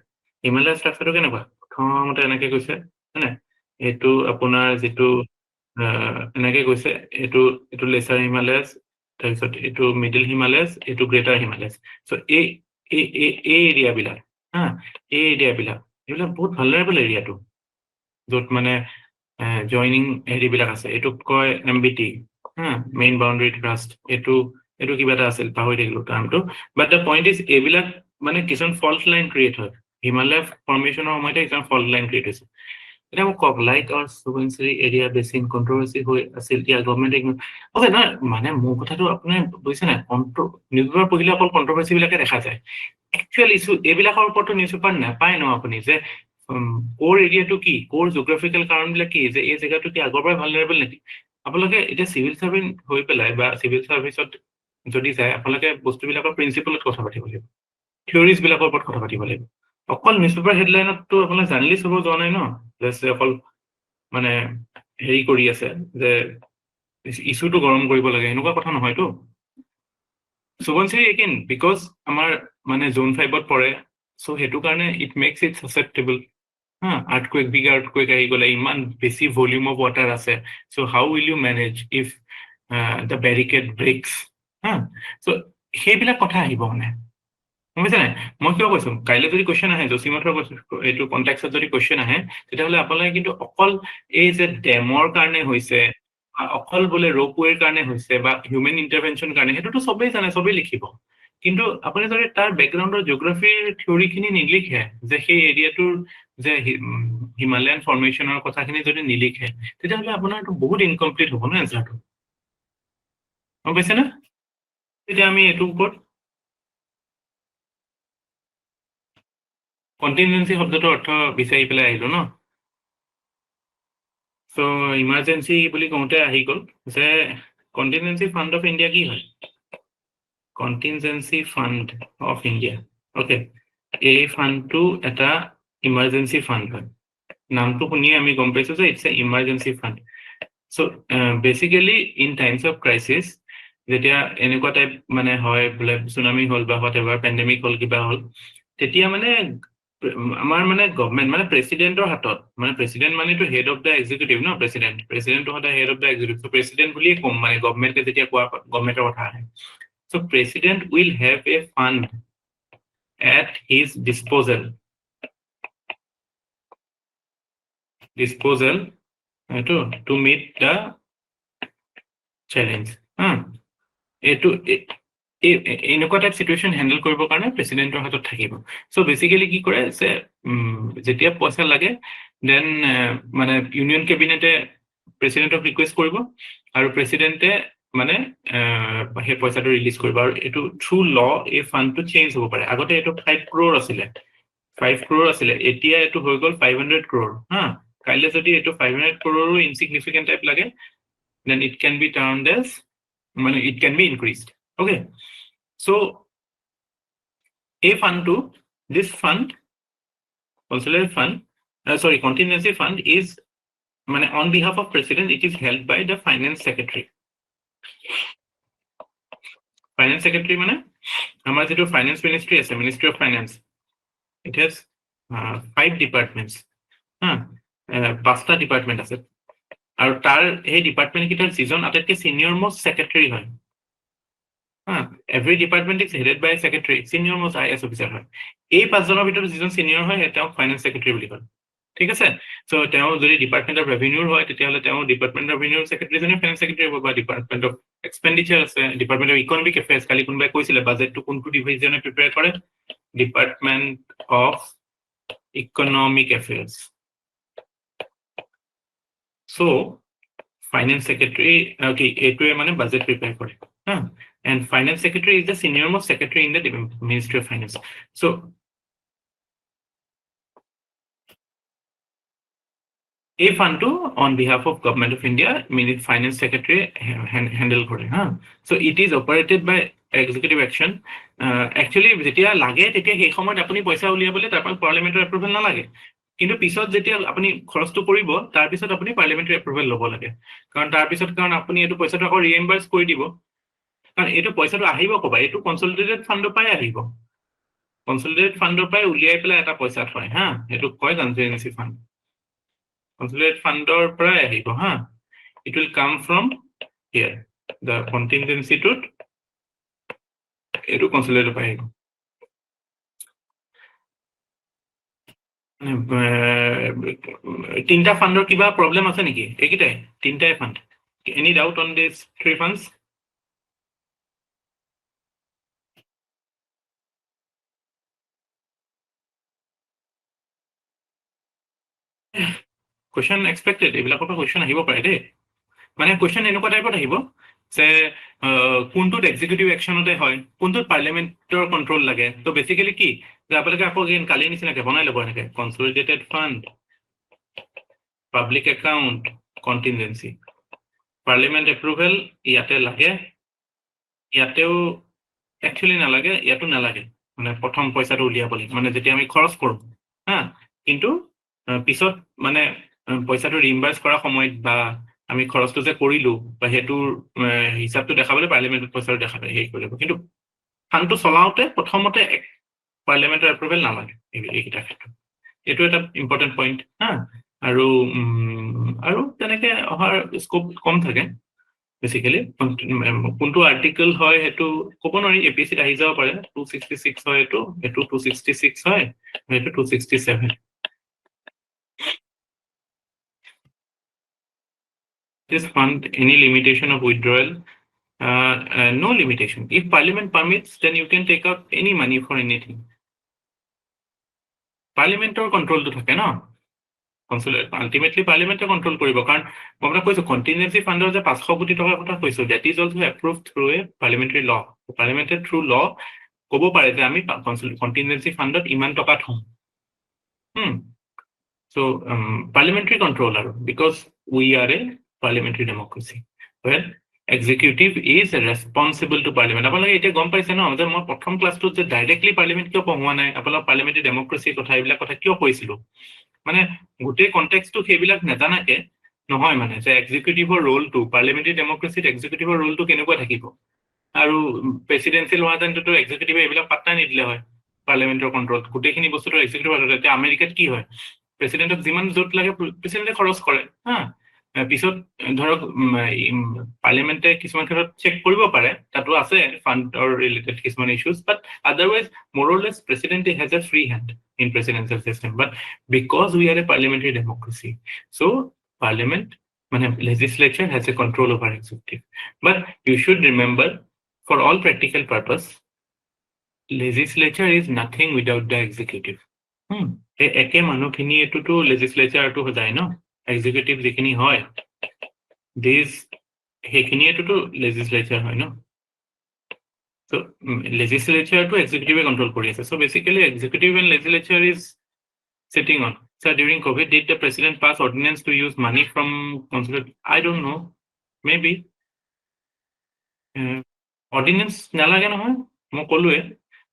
হিমালয়ৰ ষ্ট্ৰাকচাৰটো কেনেকুৱা প্ৰথমতে এনেকে কৈছে হয়নে এইটো আপোনাৰ যিটো এনেকে কৈছে এইটো লেচাৰ হিমালয়াছ তাৰপিছত এইটো মিডিল হিমালয়াছ এইটো গ্ৰেটাৰ হিমালয়াছ চ' এই এৰিয়াবিলাক হা এই এৰিয়াবিলাক এইবিলাক বহুত ভালনাৰেবল এৰিয়াটো য'ত মানে জইনিং হেৰিবিলাক আছে এইটোক কয় MBT হা মেইন বাউণ্ডাৰী থ্ৰাষ্ট এইটো কিবা এটা আছিল পাহৰি থাকিলো টাৰ্মটো বাট দ্য পইণ্ট ইজ এইবিলাক মানে কিছুমান ফল্ট লাইন ক্ৰিয়েট হয় হিমালয় ফৰ্মেশ্যনৰ সময়তে কিছুমান ফল্ট লাইন ক্ৰিয়েট হৈছে এতিয়া মোক কওক like our Subansiri area basin controversy হৈ আছিল এতিয়া গভৰ্ণমেণ্টে অ'কে নহয় মানে মোৰ কথাটো আপুনি বুজিছে নাই নিউজ পেপাৰ পঢ়িলে অকল কণ্ট্ৰভাৰ্চি বিলাকে দেখা যায় একচুৱেল ইছ্যু এইবিলাকৰ ওপৰতো নিউজ পেপাৰ নাপায় ন আপুনি যে কোৰ এৰিয়াটো কি কোৰ জিঅ'গ্ৰাফিকেল কাৰণবিলাক কি যে এই জেগাটো কি আগৰ পৰাই ভালনাৰেবল নেকি আপোনালোকে এতিয়া চিভিল চাৰ্ভেণ্ট হৈ পেলাই বা চিভিল চাৰ্ভিচত যদি যায় আপোনালোকে বস্তুবিলাকৰ প্ৰিন্সিপলত কথা পাতিব লাগিব থিয়ৰিজ বিলাকৰ ওপৰত কথা পাতিব লাগিব অকল নিউজ পেপাৰ হেডলাইনততো আপোনাক জাৰ্নেলিষ্ট হ'ব যোৱা নাই ন জাষ্ট অকল মানে হেৰি কৰি আছে যে ইছ্যুটো গৰম কৰিব লাগে এনেকুৱা কথা নহয়তো সুবনচিৰি এগেইন বিকজ আমাৰ মানে জোন 5ত পৰে চ' সেইটো কাৰণে ইট মেক্স ইট সাসেপ্টেবল হা বিগ আৰ্থকুৱেক আহি গ'লে ইমান বেছি ভলিউম অফ ৱাটাৰ আছে so' how will you manage if the barricade breaks হা চ' সেইবিলাক কথা আহিব মানে বুজিছে নাই মই কিয় কৈছো কাইলৈ যদি কুৱেশ্যন আহে জচিমঠৰ এইটো কণ্টেক্সত যদি কুৱেশ্যন আহে তেতিয়াহ'লে আপোনালোকে কিন্তু অকল এই যে ডেমৰ কাৰণে হৈছে অকল বোলে ৰপৱেৰ কাৰণে হৈছে বা হিউমেন ইণ্টাৰভেনশ্যন কাৰণে সেইটোতো চবেই জানে চবেই লিখিব কিন্তু আপুনি যদি তাৰ বেকগ্ৰাউণ্ডৰ জিঅ'গ্ৰাফিৰ থিয়ৰিখিনি নিলিখে যে সেই এৰিয়াটোৰ যে হিমালয়ান ফৰ্মেশ্যনৰ কথাখিনি যদি নিলিখে তেতিয়াহ'লে আপোনাৰতো বহুত ইনকমপ্লিট হ'ব ন এনচাৰটো গম পাইছে না তেতিয়া আমি এইটোৰ ওপৰত কণ্টিনজেঞ্চি শব্দটোৰ অৰ্থ বিচাৰি পেলাই আহিলো ন চ' ইমাৰ্জেঞ্চি বুলি কওঁতে আহি গ'ল যে কণ্টিনজেঞ্চি ফাণ্ড অফ ইণ্ডিয়া কি হয় কণ্টিনজেঞ্চি ফাণ্ড অফ ইণ্ডিয়া অ'কে এই ফাণ্ডটো এটা ইমাৰ্জেঞ্চি ফাণ্ড হয় নামটো শুনিয়ে আমি গম পাইছো যে it's a emergency fund so' basically in times of crisis যেতিয়া এনেকুৱা টাইপ মানে হয় বোলে চুনামি হ'ল বা হোৱাট এভাৰ পেণ্ডেমিক হ'ল কিবা হ'ল তেতিয়া মানে আমাৰ মানে গভমেণ্ট মানে প্ৰেচিডেণ্টৰ হাতত মানে প্ৰেচিডেণ্ট মানেতো হেড অফ দ্য এক্সিকিউটিভ ন প্ৰেচিডেণ্টটো সদায় head of the executive president বুলিয়ে ক'ম মানে গভমেণ্টে যেতিয়া কোৱা গভমেণ্টৰ কথা আহে so' president will have a fund at his disposal এইটো টু মিট দ্য চেলেঞ্জ হা এইটো এনেকুৱা টাইপ চিটুৱেশ্যন হেণ্ডেল কৰিবৰ কাৰণে প্ৰেচিডেণ্টৰ হাতত থাকিব চ' বেচিকেলি কি কৰে যে যেতিয়া পইচা লাগে দেন মানে ইউনিয়ন কেবিনেটে প্ৰেচিডেণ্টক ৰিকুৱেষ্ট কৰিব আৰু প্ৰেচিডেণ্টে মানে সেই পইচাটো ৰিলিজ কৰিব আৰু এইটো থ্ৰু ল এই ফাণ্ডটো চেঞ্জ হ'ব পাৰে আগতে এইটো 5 crore আছিলে এতিয়া এইটো হৈ গ'ল 500 crore হা কাইলৈ যদি এইটো 500 crore ইনচিগনিফিকেণ্ট টাইপ লাগে then it can be termed as it can be increased okay so এই ফান্ডটো, this fund, consolidated fund, contingency fund is মানে on behalf of president, it is held by the finance secretary. Finance secretary মানে আমাৰ যেটো finance ministry আছে, ministry of finance, it has 5 departments. পাঁচটা department আছে আৰু তাৰ এই ডিপাৰ্টমেন্ট কিটাৰ যিজন আটাইতকৈ senior most secretary হয়. Every department is headed by a secretary, senior most IAS officer হয়. এই পাঁচজনৰ ভিতৰত যিজন senior হয় তেওঁ finance secretary বুলি কয়. ঠিক আছে? So তেওঁ যদি ডিপাৰ্টমেন্ট অফ ৰেভিনিউৰ হয় তেতিয়াহ'লে তেওঁ ডিপাৰ্টমেন্ট অফ ৰেভিনিউৰ সেক্ৰেটাৰী জনে ফাইনেন্স সেক্ৰেটাৰী হ'ব, বা ডিপাৰ্টমেন্ট অফ এক্সপেন্ডিচাৰ আছে, ডিপাৰ্টমেন্ট অফ ইকনমিক এফেয়াৰ্স, কালি কোনোবাই কৈছিলে বাজেটটো কোনটো ডিভিজনে প্ৰিপেয়াৰ কৰে, department of economic affairs. So finance secretary এইটোৱে মানে বাজেট প্ৰিপেয়াৰ কৰে. And finance secretary is the senior most secretary in the Ministry of Finance. So এই ফান্ডটো on behalf of Government of India, Finance Secretary handle কৰে. So it is operated by executive action. Actually যেতিয়া লাগে তেতিয়া সেই সময়ত আপুনি পইচা উলিয়াবলৈ তাৰ পাৰ্লিমেণ্টাৰী এপ্ৰুভেল নালাগে, কিন্তু পিছত যেতিয়া আপুনি খৰচটো কৰিব তাৰ পিছত আপুনি পাৰ্লিমেণ্টাৰী এপ্ৰুভেল ল'ব লাগে, কাৰণ তাৰ পিছত আপুনি এইটো পইচাটো আকৌ ৰিএম্বাৰ্স কৰি দিব, কাৰণ এইটো পইচাটো আহিব ক'বা, এইটো কনসলিডেটেড ফাণ্ডৰ পৰাই আহিব, কনসলিডেটেড ফাণ্ডৰ পৰাই উলিয়াই পেলাই এটা পইচা থয়. এইটো কয় কনসলিডেটেড ফাণ্ড, consolidated fundor পৰাই আহিব. It will come from here, the contingency to এইটো consolidated পৰাই আহিব. তিনটা ফাণ্ডৰ কিবা প্ৰবলেম আছে নেকি? এইকেইটাই তিনটাই fund. Any doubt on these 3 funds? Question expected, এইবিলাকৰ পৰা question আহিব পাৰে দেই, মানে question এনেকুৱা টাইপত আহিব যে কোনটোত এক্সিকিউটিভ একচনতে হয়, কোনটোত পাৰ্লিমেণ্টৰ কন্ট্ৰল লাগে. তো বেসিক্যালি কি যে আপোনালোকে আকৌ কালি নিচিনাকে বনাই ল'ব এনেকে consolidated fund, public account, contingency, parliament approval ইয়াতে লাগে, ইয়াতেও একচুৱেলি নালাগে, ইয়াতো নালাগে, মানে প্ৰথম পইচাটো উলিয়াবলৈ মানে যেতিয়া আমি খৰচ কৰোঁ. কিন্তু পিছত মানে পইচাটো ৰিইম্বাৰ্স কৰা সময়ত বা আমি খৰচটো যে কৰিলো বা হেতুৰ হিসাবটো দেখাবলৈ পাৰ্লিমেণ্টত পইচাটো দেখাবে হেৰি কৰিব, কিন্তু ফাণ্ডটো চলাওঁতে প্ৰথমতে পাৰ্লিমেণ্টৰ এপ্ৰুভেল নালাগে এইকেইটা ক্ষেত্ৰত. এইটো এটা ইম্পৰ্টেণ্ট পইণ্ট. আৰু তেনেকে অহাৰ স্কোপ কম থাকে. বেসিক্যালি কোনটো আৰ্টিকল হয় হেতু ক'ব নোৱাৰি, এপিএসসিত আহি যাব পাৰে. 266 হয় এটো 266 হয়, এটো 267. This fund, any limitation of withdrawal? No limitation. If Parliament permits, then you can take out any money for anything. Parliamentor control to থাকে না, ultimately Parliament control কৰিব, কাৰণ মই কৈছো contingency fundৰ যে 500 কোটি টকাৰ কথা কৈছো, that is also approved through a parliamentary law. Parliamented through law ক'ব পাৰে যে আমি contingency fundত ইমান টকা থম. So parliamentary control, because we are a parliamentary democracy where executive is responsible to parliament. আপোনালোকে এতিয়া গম পাইছে ন যে মই প্ৰথম ক্লাছটোত যে ডাইৰেক্টলি পাৰ্লিমেণ্ট কিয় পঢ়োৱা নাই, আপোনালোক পাৰ্লিমেণ্টাৰী ডেমক্ৰেসি কথা এইবিলাক কথা কিয় কৈছিলো, মানে গোটেই কনটেক্সটটো সেইবিলাক নেজানাকে নহয়, মানে যে এক্সিকিউটিভৰ ৰোলটো পাৰ্লিমেণ্টাৰী ডেমক্ৰেসিত এক্সিকিউটিভৰ ৰোলটো কেনেকুৱা থাকিব, আৰু প্ৰেসিডেন্সিয়েল হোৱাতেতো এক্সিকিউটিভে এইবিলাক পাত্তা নিদিলে হয়, পাৰ্লিমেণ্টৰ কন্ট্ৰল গোটেইখিনি বস্তুটো এক্সিকিউটিভ হাতত. এতিয়া আমেৰিকাত কি হয়, প্ৰেসিডেন্টক যিমান য'ত লাগে প্ৰেসিডেন্টে খৰচ কৰে. পিছত ধৰক পাৰ্লিমেণ্টে কিছুমান ক্ষেত্ৰত চেক কৰিব পাৰে, তাতো আছে ফাণ্ডৰ ৰিলেটেড কিছুমান ইস্যুজ, বাট আদাৰৱাইজ মোৰলেছ প্ৰেসিডেন্টে has a free hand in presidential system. But because we are a parliamentary democracy, so parliament মানে legislature has a control over executive. But you should remember, for all practical purpose, legislature is nothing without the executive. একে মানুহখিনি এটোতো legislatureটো যায় ন, executive যিখিনি হয় this সেইখিনি এটোতো legislature হয় ন. So legislature to executive control কৰি আছে. So basically executive and legislature is sitting on. So during COVID, did the president pass ordinance to use money from consulate? I don't know, maybe. Ordinance নালাগে নহয়, মই ক'লোৱে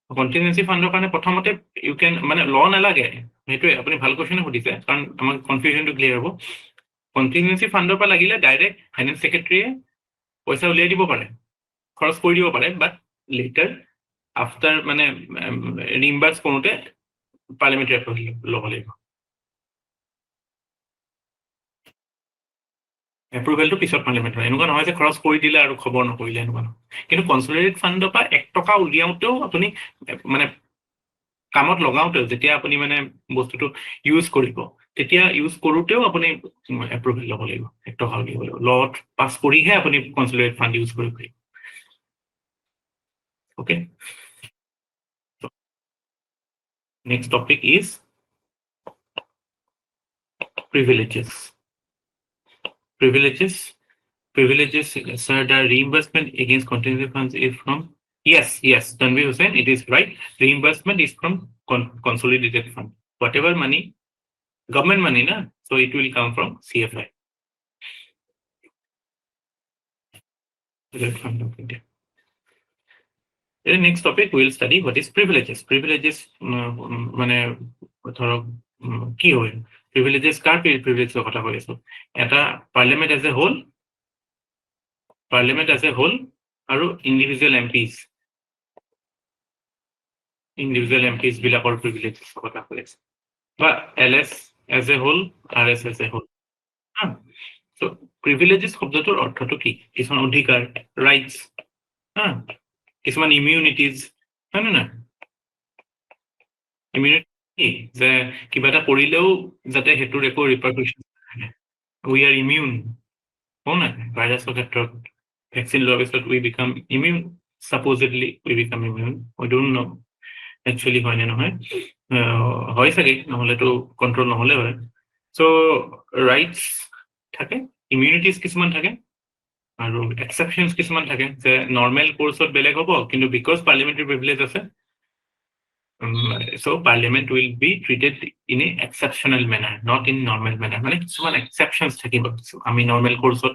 contingency ফাণ্ডৰ কাৰণে প্ৰথমতে U কেন মানে ল নালাগে, সেইটোৱে আপুনি ভাল কুৱেশ্যনে সুধিছে, কাৰণ আমাৰ কনফিউজনটো ক্লিয়াৰ হ'ব। কন্টিনজেন্সি ফাণ্ডৰ পৰা লাগিলে ডাইৰেক্ট ফাইনেন্স ছেক্ৰেটাৰীয়ে পইচা উলিয়াই দিব পাৰে, খৰচ কৰি দিব পাৰে, বাট লেটাৰ আফটাৰ মানে ৰিম্বাৰ্ছ কৰোঁতে পাৰ্লিমেণ্টাৰী এপ্ৰুভেল ল'ব লাগিব। এপ্ৰুভেলটো পিছত পাৰ্লিমেণ্ট হয়, এনেকুৱা নহয় যে খৰচ কৰি দিলে আৰু খবৰ নকৰিলে, এনেকুৱা নহয়। কিন্তু কনচলিডেটেড ফাণ্ডৰ পৰা 1 টকা উলিয়াওঁতেও আপুনি মানে কামত লগাওঁতেও, যেতিয়া আপুনি মানে বস্তুটো ইউজ কৰিব, তেতিয়া ইউজ কৰোঁতেও আপুনি এপ্ৰুভেল ল'ব লাগিব, 1 টকা উলিয়াব লাগিব, লত পাছ কৰিহে আপুনি কনচলিডেটেড ফাণ্ড ইউজ কৰিব পাৰিব। Okay. Next topic is privileges. Privileges, sir, the reimbursement against contingency funds is from, yes, Tanvir Hussain, it is right. Reimbursement is from consolidated fund. Whatever money, government money, na, so it will come from CFI. Fund of India. The next topic we will study what is privileges. Privileges মানে ধৰক কি হয়, privileges কাৰ privileges কথা কৈ আছো, এটা parliament as a whole আৰু individual MPs বিলাকৰ privileges কথা কৈ আছো, বা LS as a whole, RS as a whole. So privileges শব্দটোৰ অৰ্থটো কি? কিছুমান অধিকাৰ, ৰাইটছ, কিছুমান ইমিউনিটিজ, হয় নে নাই? ইমিউনিটি যে কিবা এটা কৰিলেও যাতে সেইটোৰ একো ৰিপাৰকাশ্যন নাথাকে, উই আৰ ইমিউন, হয় নাই? ভাইৰাছৰ ক্ষেত্ৰত ভেকচিন লোৱাৰ পিছত we become immune, supposedly we become immune, we don't know actually হয় নে নহয়, হয় চাগে, নহ'লেতো কণ্ট্ৰল নহ'লে হয়। চ' ৰাইটছ থাকে, ইমিউনিটিজ কিছুমান থাকে, আৰু এক্সেপশ্যনছ কিছুমান থাকে, যে নৰ্মেল কোৰ্চত বেলেগ হ'ব, কিন্তু বিকজ পাৰ্লিমেণ্টাৰী প্ৰিভিলেজ আছে, so parliament will be treated in a exceptional manner, not in normal manner. মানে কিছুমান exceptions থাকিব, আমি নৰ্মেল কোৰ্চত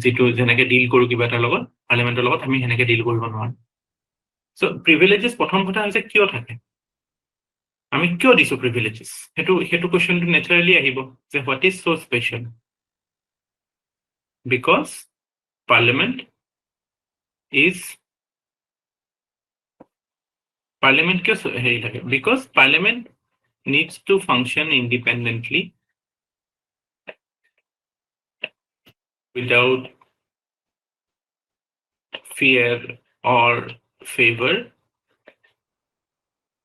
যেটো যেনেকে ডিল কৰো কিবা এটা লগত, পাৰ্লিমেণ্টৰ লগত আমি সেনেকে ডিল কৰিব নোৱাৰো। সো প্ৰিভিলেজেস প্ৰথম কথা হৈছে কিয় থাকে, আমি কিয় দিছো প্ৰিভিলেজেস, হেতু কোৱেশ্চনটো নেচাৰেলি আহিব যে what is so special, because parliament কিয় হেৰি থাকে, because parliament needs to function independently without fear or favor,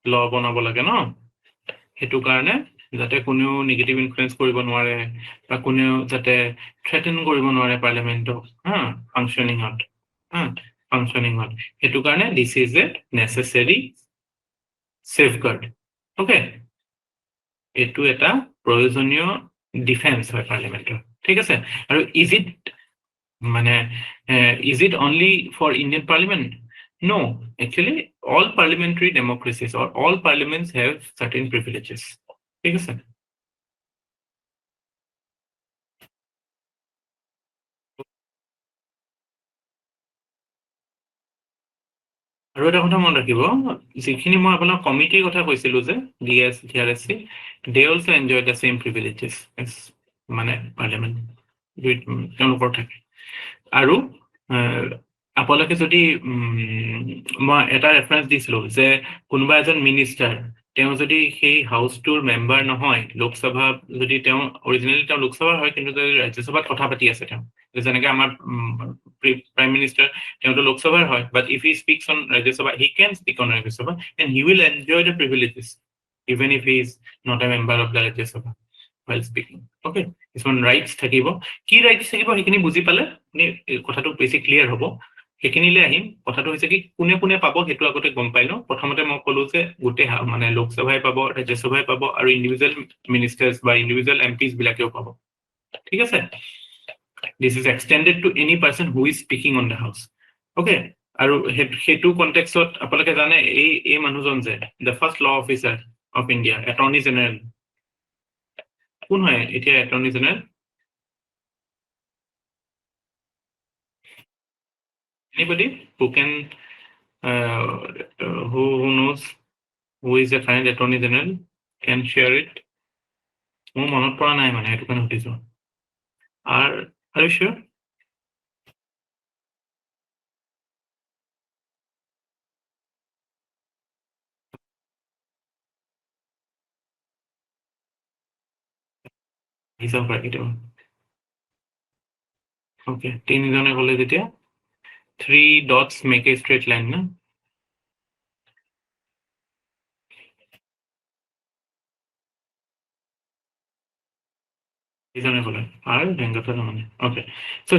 law বনাব লাগে ন, হেতু কাৰণে যাতে কোনেও নেগেটিভ ইনফ্লুয়েন্স কৰিব নোৱাৰে, বা কোনেও যাতে থ্ৰেটেন কৰিব নোৱাৰে পাৰ্লিমেণ্টক, ফাংশনিঙত, হেতু কাৰণে দিস ইজ এ নেসেসাৰি সেফগাৰ্ড। ওকে, এটু এটা প্ৰয়োজনীয় ডিফেন্স হয় পাৰ্লিমেণ্টৰ, ঠিক আছে। আৰু is it only for Indian Parliament? No, actually all parliamentary democracies or all parliaments have certain privileges, ঠিক আছে। আৰু এটা কথা মনত ৰাখিব, যিখিনি মই আপোনাক কমিটিৰ কথা কৈছিলো যে DS, DRSC, they also enjoy the same privileges as মানে পাৰ্লিমেণ্ট, তেওঁলোকৰ থাকে। আৰু আপোনালোকে যদি মই এটা ৰেফাৰেন্স দিছিলো যে কোনোবা এজন মিনিষ্টাৰ, তেওঁ যদি সেই হাউচটোৰ মেম্বাৰ নহয়, লোকসভা যদি তেওঁ অৰিজিনেলি তেওঁ লোকসভাৰ হয়, কিন্তু ৰাজ্যসভাত কথা পাতি আছে, তেওঁ যেনেকে আমাৰ প্ৰাইম মিনিষ্টাৰ, তেওঁতো লোকসভাৰ হয়, but if he speaks on Rajya Sabha, he can speak on Rajya Sabha and he will enjoy the privileges even if he is not a member of the Rajya Sabha while speaking. Okay, কিছুমান ৰাইটছ থাকিব, কি ৰাইটছ থাকিব সেইখিনি বুজি পালে কথাটো বেছি ক্লিয়াৰ হ'ব। সেইখিনিলে আহিম, কথাটো হৈছে কি কোনে কোনে পাব সেইটো আগতে গম পাই লওঁ। প্ৰথমতে মই ক'লো যে গোটেই মানে লোকসভাই পাব, ৰাজ্যসভাই পাব, আৰু ইণ্ডিভিজুৱেল মিনিষ্টাৰ্ছ বা ইণ্ডিভিজুৱেল এমপিজ বিলাকেও পাব, ঠিক আছে। This is extended to any person who is speaking on the house. Okay, আৰু সেইটো কনটেক্সত আপোনালোকে জানে এই মানুহজন যে the first law officer of India, attorney general, কোন হয় এতিয়া attorney general? Anybody who can who knows who is the current Attorney General can share it. মোৰ মনত পৰা নাই মানে সেইটো কাৰণে সুধিছো। Are you sure? হিচাপ ৰাখি দিব। Okay, তিনিজনে ক'লে যেতিয়া 3 dots make a straight line না? তিনিজনে ক'লে আৰু ভেংকট মানে okay, so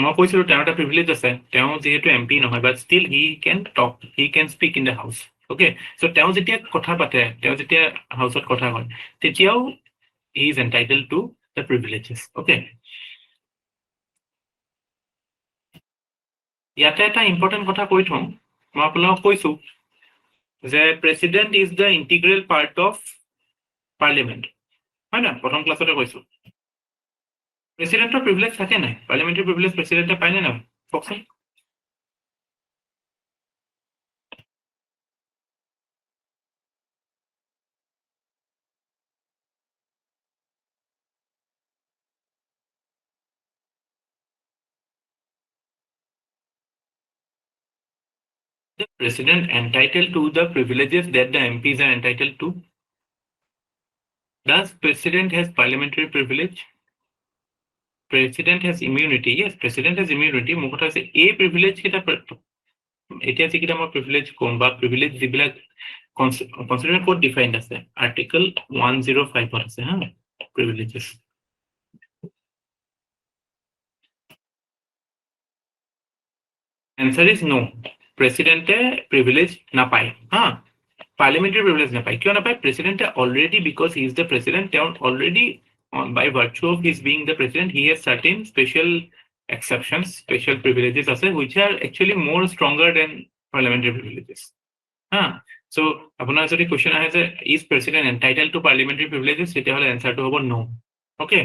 মই কৈছিলো তেওঁৰ এটা প্ৰিভিলেজ আছে, তেওঁ যিহেতু MP নহয় but still he can talk, he can speak in the house. Okay, so তেওঁ যেতিয়া কথা পাতে, তেওঁ যেতিয়া হাউচত কথা কয় তেতিয়াও he is entitled to the privileges. Okay, ইয়াতে এটা ইম্পৰ্টেণ্ট কথা কৈ থওঁ, মই আপোনালোকক কৈছো যে president is the integral part of parliament, হয় না? প্ৰথম ক্লাছতে কৈছো প্ৰেচিডেণ্টৰ প্ৰিভিলেজ থাকে নাই, পাৰ্লিমেণ্টাৰী প্ৰিভিলেজ প্ৰেচিডেণ্টে পায়নে নাই কওকচোন? The president entitled to the privileges that the MPs are entitled to? Does president has parliamentary privilege? President has immunity. Yes, president has immunity. মোৰ কথা হৈছে এই প্ৰিভিলেজ কেইটা এতিয়া যিকেইটা মই প্ৰিভিলেজ কম বা প্ৰিভিলেজ যিবিলাক কনষ্টিটিউশ্যন ক'ত ডিফাইন্ড আছে, আৰ্টিকল 105 আছে হা প্ৰিভিলেজেছ। Answer is no. প্ৰেচিডেণ্টে প্ৰিভিলেজ নাপায় হা, পাৰ্লিমেণ্টাৰী প্ৰিভিলেজ নাপায়। কিয় নাপায়? প্ৰেচিডেণ্টে already, because he is the president, তেওঁ already by virtue of his being the president, he has certain special exceptions, special privileges আছে, which are actually more stronger than parliamentary privileges. So আপোনাৰ যদি question আহে যে is president entitled to parliamentary privileges, তেতিয়াহ'লে answerটো হ'ব no. Okay,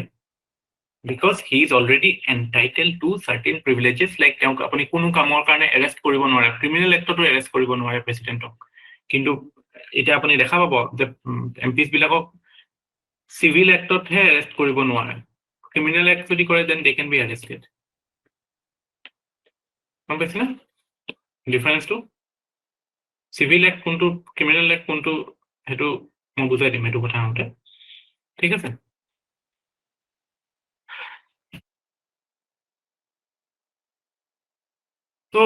because he is already entitled to certain privileges, like তেওঁক আপুনি কোনো কামৰ কাৰণে arrest কৰিব নোৱাৰে, criminal actতো arrest কৰিব নোৱাৰে প্ৰেচিডেণ্টক, কিন্তু এতিয়া আপুনি দেখা পাব যে MPs বিলাকক civil actতহে arrest কৰিব নোৱাৰে, criminal act যদি কৰে then they can be arrested. গম পাইছে না ডিফাৰেন্সটো? civil act কোনটো, criminal act কোনটো, সেইটো মই বুজাই দিম সেইটো কথা আহোঁতে, ঠিক আছে? তো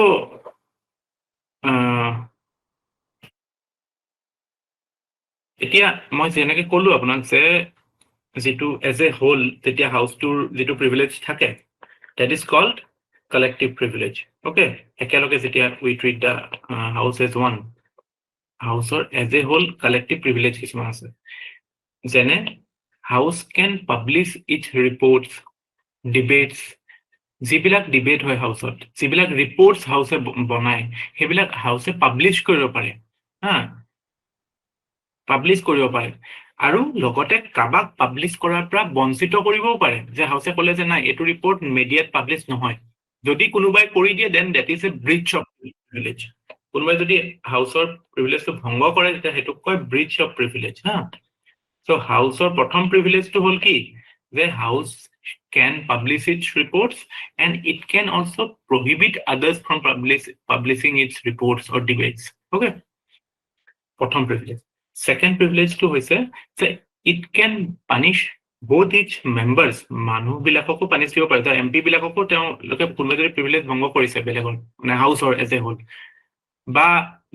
এতিয়া মই যেনেকে ক'লো আপোনাক যে যিটো এজ এ হোল যেতিয়া হাউচটোৰ যিটো প্ৰিভিলেজ থাকে, that is called collective privilege. Okay, একেলগে যেতিয়া we treat the house as one, হাউচৰ as a whole collective privilege কিছুমান আছে, যেনে house can publish its reports, debates, যিবিলাক ডিবেট হয় হাউচত, যিবিলাক ৰিপৰ্টছ হাউচে বনায় সেইবিলাক হাউচে পাব্লিছ কৰিব পাৰে হা, পাব্লিছ কৰিব পাৰে, আৰু লগতে কাবাক পাব্লিছ কৰাৰ পৰা বঞ্চিত কৰিবও পাৰে, যে হাউচে ক'লে যে নাই এইটো ৰিপৰ্ট মিডিয়াত পাব্লিছ নহয়, যদি কোনোবাই কৰি দিয়ে then that is a breach of privilege. কোনোবাই যদি হাউচৰ প্ৰিভিলেজটো ভংগ কৰে তেতিয়া সেইটোক কয় ব্ৰিচ অফ প্ৰিভিলেজ হা। So হাউচৰ প্ৰথম প্ৰিভিলেজটো হ'ল কি, যে house can publish its reports and it can also prohibit others from publishing its reports or debates. Okay, প্ৰথম privilege. Second privilege to hoise যে it can punish both its members, মানুহ বিলাককো পানিছ দিব পাৰে, MP বিলাককো তেওঁলোকে কোনোবা যদি privilege ভংগ কৰিছে বেলেগৰ মানে হাউচৰ এজ এ হোল, বা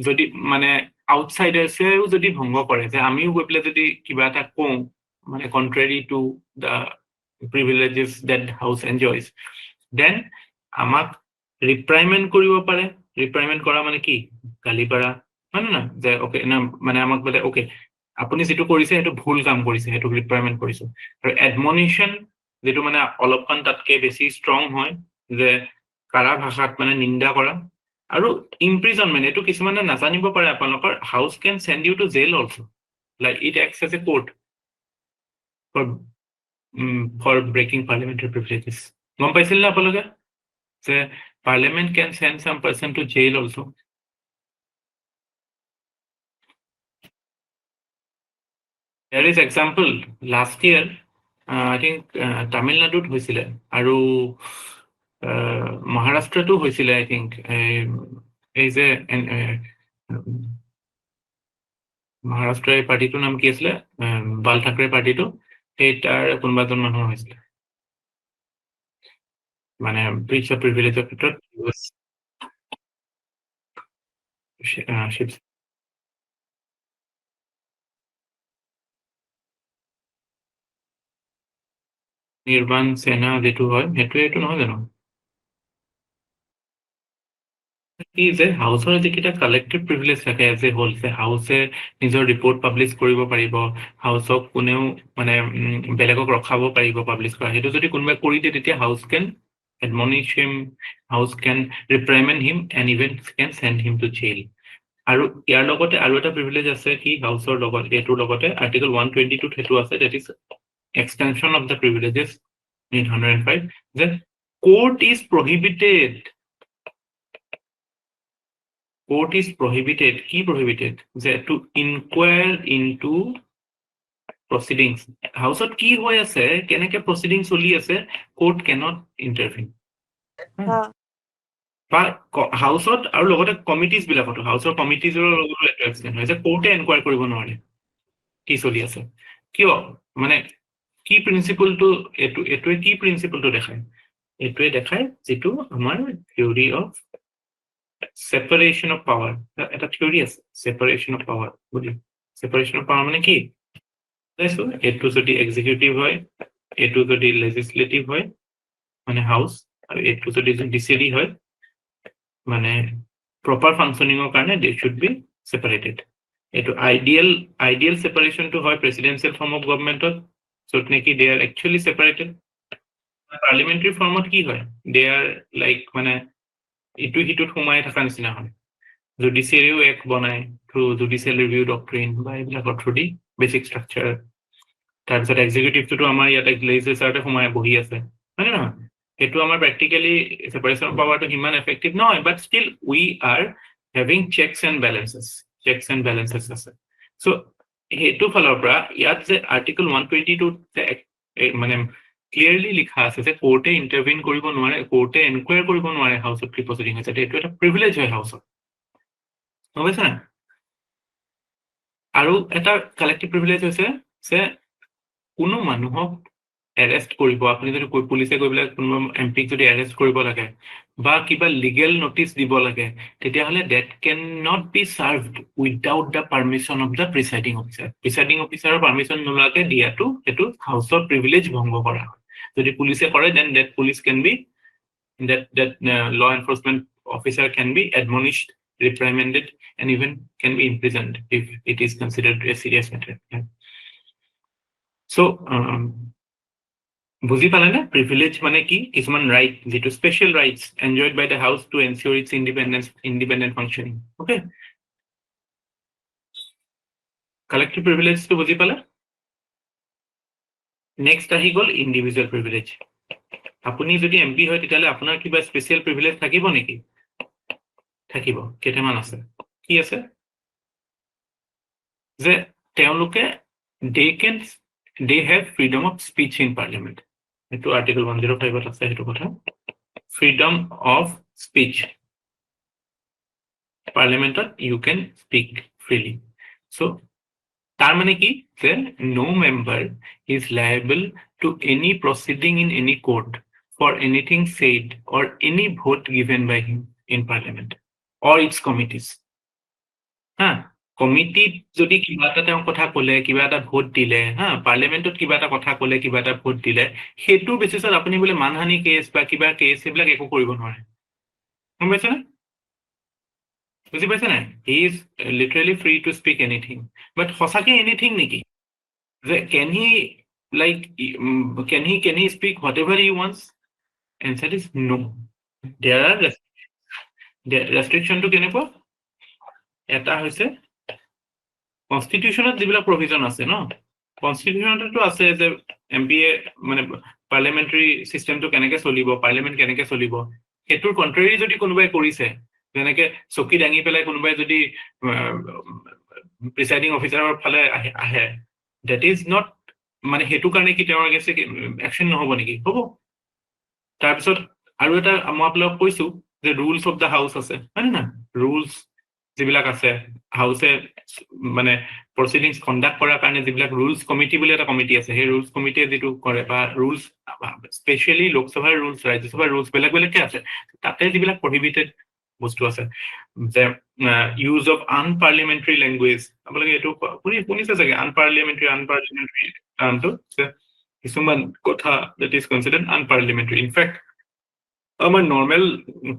যদি মানে আউটসাইডাৰ্ছেও যদি ভংগ কৰে, যে আমিও গৈ পেলাই যদি কিবা এটা কওঁ মানে contrary to the privileges that house enjoys, then আমাক ৰিপ্ৰাইমেণ্ট কৰিব পাৰে। ৰিপ্ৰাইমেণ্ট কৰা মানে কি, গালি পাৰা, হয় না, যে ওকে না মানে আমাক বোলে ওকে আপুনি যিটো কৰিছে সেইটো ভুল কাম কৰিছে, সেইটো ৰিপ্ৰাইমেণ্ট কৰিছো। আৰু এডমনিশ্যন যিটো মানে অলপমান তাতকে বেছি ষ্ট্ৰং হয়, যে কাৰা ভাষাত মানে নিন্দা কৰা, আৰু ইমপ্ৰিজনমেণ্ট, এইটো কিছুমানে নাজানিব পাৰে আপোনালোকৰ, house can send you to jail also, like it acts as a court for breaking parliamentary privileges. গম পাইছিল না আপোনালোকে যে parliament can send some person to jail also? There is example last year I think Tamil Nadu হৈছিলে আৰু মহাৰাষ্ট্ৰতো হৈছিলে I think এই যে মহাৰাষ্ট্ৰৰ এই পাৰ্টিটোৰ নাম কি আছিলে বাল ঠাকৰে পাৰ্টিটো সেই তাৰ কোনোবা এজন মানুহৰ হৈছিলে মানে ব্ৰিচ অফ প্ৰিভিলেজৰ ক্ষেত্ৰত নিৰ্বাণ সেনা যেটো হয় সেইটো নহয় জানো কি যে হাউচৰ যিকেইটা কালেক্টিভ প্ৰিভিলেজ থাকে এজ এ হোল যে হাউচে নিজৰ ৰিপৰ্ট পাব্লিছ কৰিব পাৰিব হাউচক কোনেও মানে বেলেগক ৰখাব পাৰিব পাব্লিছ কৰা সেইটো যদি কোনোবাই কৰি দিয়ে তেতিয়া house can admonish him house can reprimand him and even can send him to jail আৰু ইয়াৰ লগতে আৰু এটা প্ৰিভিলেজ আছে কি হাউচৰ লগত এটোৰ লগতে আৰ্টিকল 122 হেতু আছে that is extension of the privileges in 105 that court is prohibited কি prohibited যে to inquire into proceedings হাউচত কি হৈ আছে কেনেকে proceeding চলি আছে court cannot intervene বা হাউচত আৰু লগতে কমিটিজ বিলাকতো হাউচৰ কমিটিজৰ লগতো এটা এক্সটেণ্ড হয় যে কোৰ্টে এনকুৱায়াৰ কৰিব নোৱাৰে কি চলি আছে কিয় মানে কি প্ৰিন্সিপলটো এটোৱে কি প্ৰিন্সিপলটো দেখায় এটোৱে দেখায় যেটো আমাৰ থিওৰি অফ সেপাৰেশন অফ পাৱাৰ এটা থিওৰি আছে সেপাৰেশন অফ পাৱাৰ বুজি সেপাৰেশন অফ পাৱাৰ মানে কি দেখো এটো যদি এক্সিকিউটিভ হয় এটো যদি লেজিসলেটিভ হয় মানে হাউস আৰু এটো যদি জুডিশিয়াৰি হয় মানে proper functioning of কাৰণে they should be separated eto ideal separation to হয় presidential form of government so neki they are actually separated parliamentary form কি হয় they are like মানে ইটো হিটুত সোমাই থাকা নিচিনা হয় জুডিশিয়ারিও এক বনায় through judicial review doctrine বা এইবিলাকৰ through দি basic structure তাৰপিছত এক্সিকিউটিভটো আমাৰ ইয়াত লেজিসলেচাৰতে সোমাই বহি আছে মানে নহয় সেইটো আমাৰ প্ৰ্যাকটিক্যালি সেপাৰেশন অফ পাৱাৰ তো হিমান এফেক্টিভ নহয় but still we are having checks and balances আছে সো হেতু ফালৰ পৰা ইয়াত যে আৰ্টিকল 122 মানে ক্লিয়াৰলি লিখা আছে যে কোৰ্টে ইন্টাৰভিন কৰিব নোৱাৰে কোৰ্টে এনকুৱায়াৰ কৰিব নোৱাৰে হাউচত কি প্ৰসিডিং হৈছে এইটো এটা প্ৰিভিলেজ হয় হাউচত বুজিছা না আৰু এটা কালেক্টিভ প্ৰিভিলেজ হৈছে যে কোনো মানুহক এৰেষ্ট কৰিব আপুনি যদি পুলিচে গৈ পেলাই কোনো এমপিক যদি এৰেষ্ট কৰিব লাগে বা কিবা লিগেল নোটিছ দিব লাগে তেতিয়াহ'লে that can not be served without the permission of the presiding অফিচাৰৰ পাৰ্মিশ্যন নোলোৱাকে দিয়াটো সেইটো হাউচৰ প্ৰিভিলেজ ভংগ কৰা হয় যদি পুলিচে কৰে then that police can be that law enforcement officer can be admonished reprimanded and even can be imprisoned if it is considered a serious matter so বুজি পালে না প্ৰিভিলেজ মানে কি কিছুমান ৰাইট যেটো special rights enjoyed by the house to ensure its independent functioning okay collective privilege তো বুজি পালে নেক্সট আহি গল ইন্ডিভিজুৱেল প্ৰিভিলেজ আপুনি যদি এমপি হয় তেতিয়াহ'লে আপোনাৰ কিবা স্পেশাল প্ৰিভিলেজ থাকিব নেকি থাকিব কেইটামান আছে কি আছে যে তেওঁলোকে they have freedom of speech in parliament eto article 105 আছে hetu kotha freedom of speech parliament you can speak freely so tar mane ki যে no member is liable to any proceeding in any court for anything said or any vote given by him in parliament or its committees ha কমিটিত যদি কিবা এটা তেওঁ কথা কলে কিবা এটা vote দিলে হা পাৰ্লিয়ামেন্টত কিবা এটা কথা কলে কিবা এটা ভোট দিলে হেতু বেচিছত আপুনি বলে মানহানি কেছ বা কিবা কেছ এইবিলাক একো কৰিব নোৱাৰে গম পাইছে না বুজি পাইছে না he is literally free to speak anything but সঁচাকে এনিথিং নেকি যে can he speak whatever he wants answer is no there are restriction to কেনেকুৱা এটা হৈছে কনস্টিটিউশনত যিবিলাক প্ৰভিজন আছে ন কনস্টিটিউশনতো আছে যে এমপিএ মানে পাৰ্লিয়ামেন্টাৰী সিস্টেমটো কেনেকে চলিব পাৰ্লিয়ামেন্ট কেনেকে চলিব হেতুৰ কন্ট্ৰাৰী যদি কোনোবাই কৰিছে যেনেকে চকী দাঙি পেলাই কোনোবাই যদি প্ৰিসাইডিং অফিচাৰৰ ফালে আহে that is not মানে হেতু কাৰণে কি তেওঁৰ আগেছে অ্যাকশন নহব নেকি হ'ব তাৰপিছত আৰু এটা মই আপোনাক কৈছো যে ৰুলস অফ দা হাউস আছে হয় না ৰুলস যিবিলাক আছে হাউসে মানে প্ৰসিডিংস কন্ডাক্ট কৰাৰ কাৰণে যিবিলাক ৰুলস কমিটি বুলি এটা কমিটি আছে সেই ৰুলস কমিটিয়ে যেটো কৰে বা ৰুলস স্পেশালি লোকসভাৰ ৰুলস ৰাজ্যসভাৰ ৰুলস বেলেগ বেলেগকে আছে তাতে যিবিলাক প্ৰহিবিটেড বস্তু আছে যে ইউজ অফ আনপাৰ্লিমেন্টাৰী ল্যাঙ্গুৱেজ আপোনালোকে এটো শুনিছে চাগে আনপাৰ্লিমেন্টাৰী টাৰ্মটো কিছুমান কথা that is considered unparliamentary in fact আমাৰ নৰ্মেল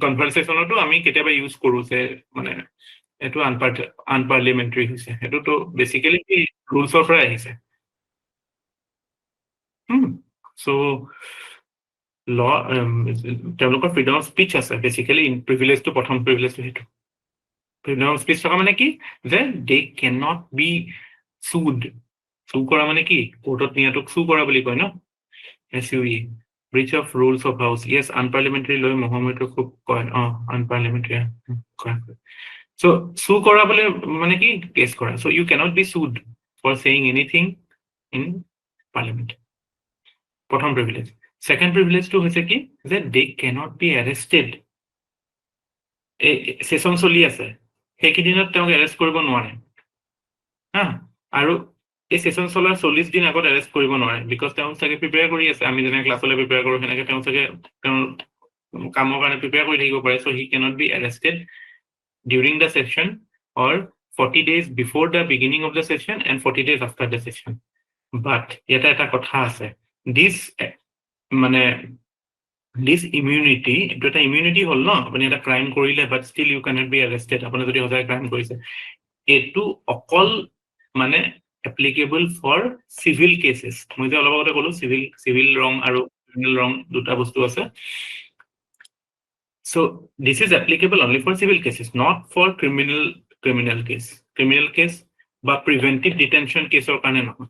কনভাৰসেশনতো আমি কেতিয়াবা ইউজ কৰো যে মানে এটো আনপাৰ্লিমেন্টাৰী হৈছে এটো তো বেসিক্যালি ৰুলসৰ পৰা আহিছে সো ল তেওঁলোকৰ ফ্ৰীডম অফ স্পীচ আছে বেসিক্যালি প্ৰিভিলেজটো প্ৰথম প্ৰিভিলেজটো হেতু ফ্ৰীডম অফ স্পীচ থকা মানে কি যে they can not be sued sue কৰা মানে কি কোৰ্টত নিয়াটোক সু কৰা বুলি কয় ন SUE breach of rules of house yes unparliamentary law Mohammed খুব কয় unparliamentary so sue কৰা বলে মানে কি কেস কৰা so you cannot be sued for saying anything in parliament প্ৰথম privilege second privilege to হৈছে কি যে they cannot be arrested a session চলি আছে সেইকিদিনত তেওঁক arrest কৰিব নোৱাৰে আৰু এই সেশন চলাৰ 40 দিন আগত এৰেষ্ট কৰিব নোৱাৰে বিকজ তেওঁ চাগে প্ৰিপেয়াৰ কৰি আছে আমি যেনে ক্লাছলে প্ৰিপেয়াৰ কৰো হেনেকে তেওঁ চাগে তেওঁ কামৰ কাৰণে প্ৰিপেয়াৰ কৰি থাকিব পাৰে so he cannot be arrested during the session or 40 days before the beginning of the session and 40 days after the session but এটা কথা আছে this মানে this immunity এটা immunity হল ন আপুনি এটা ক্রাইম কৰিলে but still you cannot be arrested আপুনি যদি হজাই ক্ৰাইম কৰিছে এটো অকল মানে applicable for civil cases মই যে অলপ আগতে কলো civil wrong আৰু criminal wrong দুটা বস্তু আছে so this is applicable only for civil cases not for criminal case বা preventive detention case or কাৰণে নহয়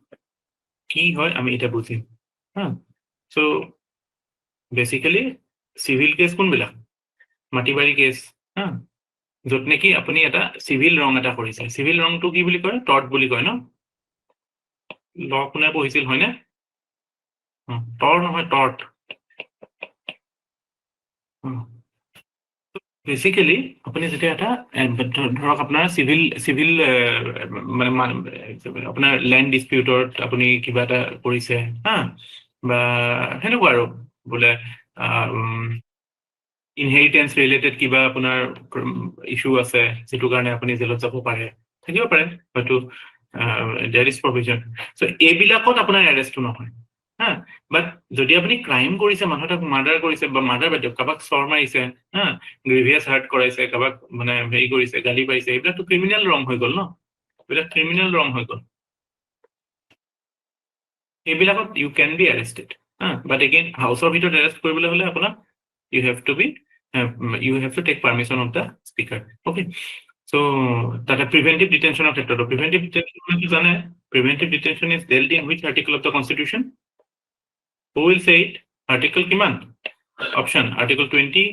কি হয় আমি এটা বুজিম so basically civil case কোনবিলাক মাটিবাৰী কেস যত নেকি আপুনি এটা civil wrong এটা কৰিছে civil wrong টো কি বুলি কয় tort বুলি কয় ন ল কোনে পঢ়িছিল হয়নে tort নহয় tort বেসিক্যালি আপুনি যেতিয়া এটা ধৰক আপোনাৰ সিভিল মানে আপোনাৰ ল্যান্ড ডিসপিউটত আপুনি কিবা এটা কৰিছে বা হেনেকুৱা আৰু বলে ইনহেৰিটেন্স ৰিলেটেড কিবা আপোনাৰ ইস্যু আছে যেটো কাৰণে আপুনি জেলত যাব পাৰে থাকিব পাৰে হয়তো there is provision so এইবিলাকত আপোনাৰ এৰেষ্টটো নহয় বাট যদি আপুনি ক্ৰাইম কৰিছে মানুহটাক মাৰ্ডাৰ কৰিছে বা মাৰ্ডাৰ বাদ কাবাক চৰ মাৰিছে গ্ৰেভিয়াস হাৰ্ট কৰাইছে কাবাক মানে হেৰি কৰিছে গালি পাইছে এইবিলাকটো ক্ৰিমিনাল ৰং হৈ গল ন এইবিলাক ক্ৰিমিনাল ৰং হৈ গল এইবিলাকত you can be arrested but again হাউসৰ ভিতৰত এৰেষ্ট কৰিবলৈ হলে আপোনাক you have to take permission of the speaker okay so that a preventive detention of preventive detention preventive detention is dealt in which article of the constitution who will say it article kiman option article 20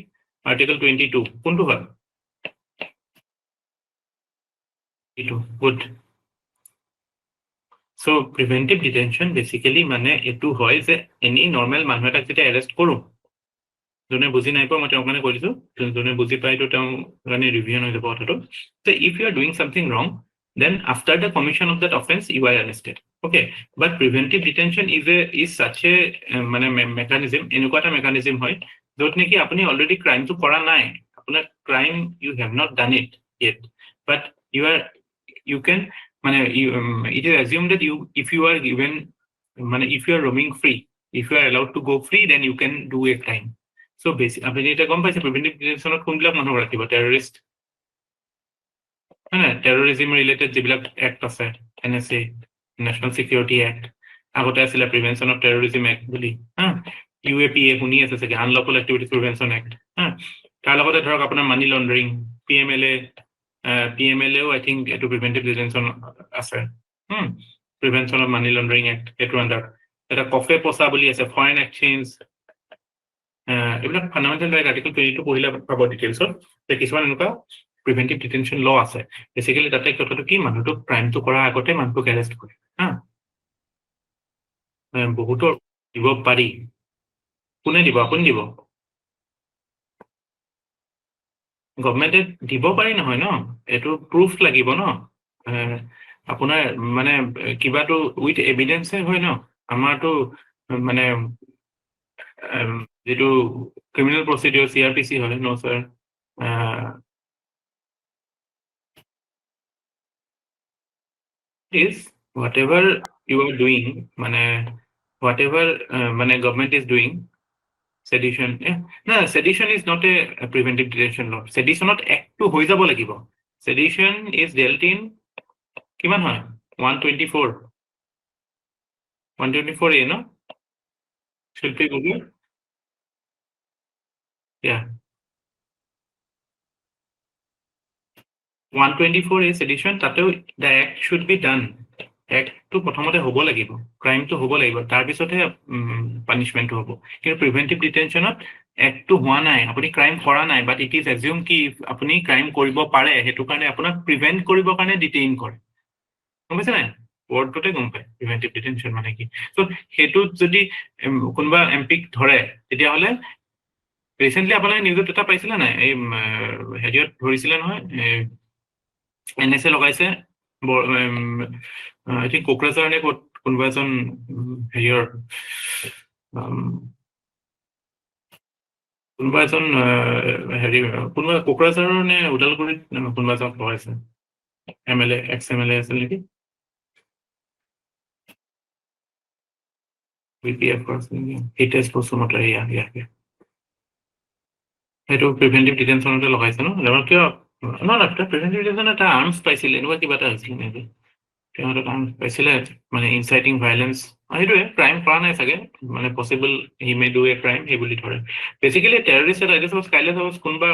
article 22 কোনটো হয় এটো good so preventive detention basically মানে এটো হয় যে any normal মানুহ এটাক যেতিয়া arrest কৰো জনে বুজি নাই পা মই তেওঁ কাৰণে কৈ দিছো জনে বুজি পাইতো তেওঁ কাৰণে ৰিভিউ হৈ যাব কথাটো so if you are doing something wrong then after the commission of that offense you are arrested okay but preventive detention is such a মানে mechanism এনেকুৱা এটা mechanism হয় যত নেকি আপুনি অলৰেডি ক্ৰাইম তো কৰা নাই আপোনাৰ crime you have not done it yet but you can মানে it is assumed that if you are given মানে if you are roaming free if you are allowed to go free then you can do a crime so basically আপনি এটা কম পাইছে preventive ডিটেনশনত কোনবিলাক মানুহ ৰাখিব terrorist terrorism related যিবিলাক act আছে NSA National Security Act আগতে আছিল Prevention of Terrorism Act বুলি UAPA শুনি আছে চাগে Unlawful Activities Prevention Act তাৰ লগতে ধৰক আপোনাৰ মানি লন্ডাৰিং PMLA I think এটো preventive detention আছে Prevention of Money Laundering Act এটো আন্ডাৰ এটা কফে পসা বুলি আছে Foreign Exchange এইবিলাক ফান্ডামেন্টাল ৰাইট আৰ্টিকল 22 পঢ়িলে পাব ডিটেইলছত তে কিছুমান এনেকুৱা preventive detention law আছে বেসিক্যালি তাতে কথাটো কি মানুহটো ক্ৰাইম তো কৰাৰ আগতে মানুহটোক এৰেষ্ট কৰে বহুতৰ দিব পাৰি কোনে দিব আপুনি দিব গভৰ্ণমেণ্টে দিব পাৰি নহয় ন এইটো প্ৰুফ লাগিব ন আপোনাৰ মানে কিবাটো উইথ এভিডেন্সে হয় ন আমাৰতো মানে যেটো ক্ৰিমিনেল প্ৰচিডিউৰ CRPC হয় ন sir is whatever you are doing মানে whatever মানে government is doing sedition no sedition is not a preventive detention law sedition act to হৈ যাব লাগিব sedition is dealt in কিমান হয় 124 a no should be google yeah 124 a sedition তাতেও the act should be done act to প্ৰথমতে হ'ব লাগিব crime to হ'ব লাগিব তাৰ পিছতহে punishment হ'ব কিন্তু preventive detention act to হোৱা নাই আপুনি crime কৰা নাই but it is assumed কি আপুনি crime কৰিব পাৰে হেতু কাৰণে আপোনাক prevent কৰিব কাৰণে detain কৰে গম পাইছে নাই wordটোতে গম পায় preventive detention মানে কি so হেতু যদি কোনবা এমপি ধৰে তেতিয়া হলে ৰিসেন্টলি আপোনালোকে নিউজত এটা পাইছিল নাই এই হেৰিয়ত ধৰিছিল নহয় NSA লগাইছে I think কোকৰাঝাৰ নে কোনবা এজন হেৰিয়ৰ কোনবা এজন হেৰি কোনবা কোকৰাঝাৰৰ নে উদালগুৰিত কোনবা এজন লগাইছে MLA ex-MLA আছিল নেকি BPF he test promoter yeah সেইটো প্ৰিভেন্টিভ ডিটেনশনতে লগাইছে ন লেবাৰ কিয় প্ৰিভেন্টিভ ডিটেনশন এটা আৰ্মছ পাইছিল এনেকুৱা কিবা এটা হৈছিল নেকি তেওঁলোকে আৰ্মছ পাইছিলে মানে ইনচাইটিং ভাইলেন্স সেইটোৱে ক্ৰাইম কৰা নাই চাগে মানে possible he may do a crime সেই বুলি ধৰে বেচিকেলি টেৰৰিষ্ট এটা এতিয়া চাপোজ কাইলৈ চাপোজ কোনোবা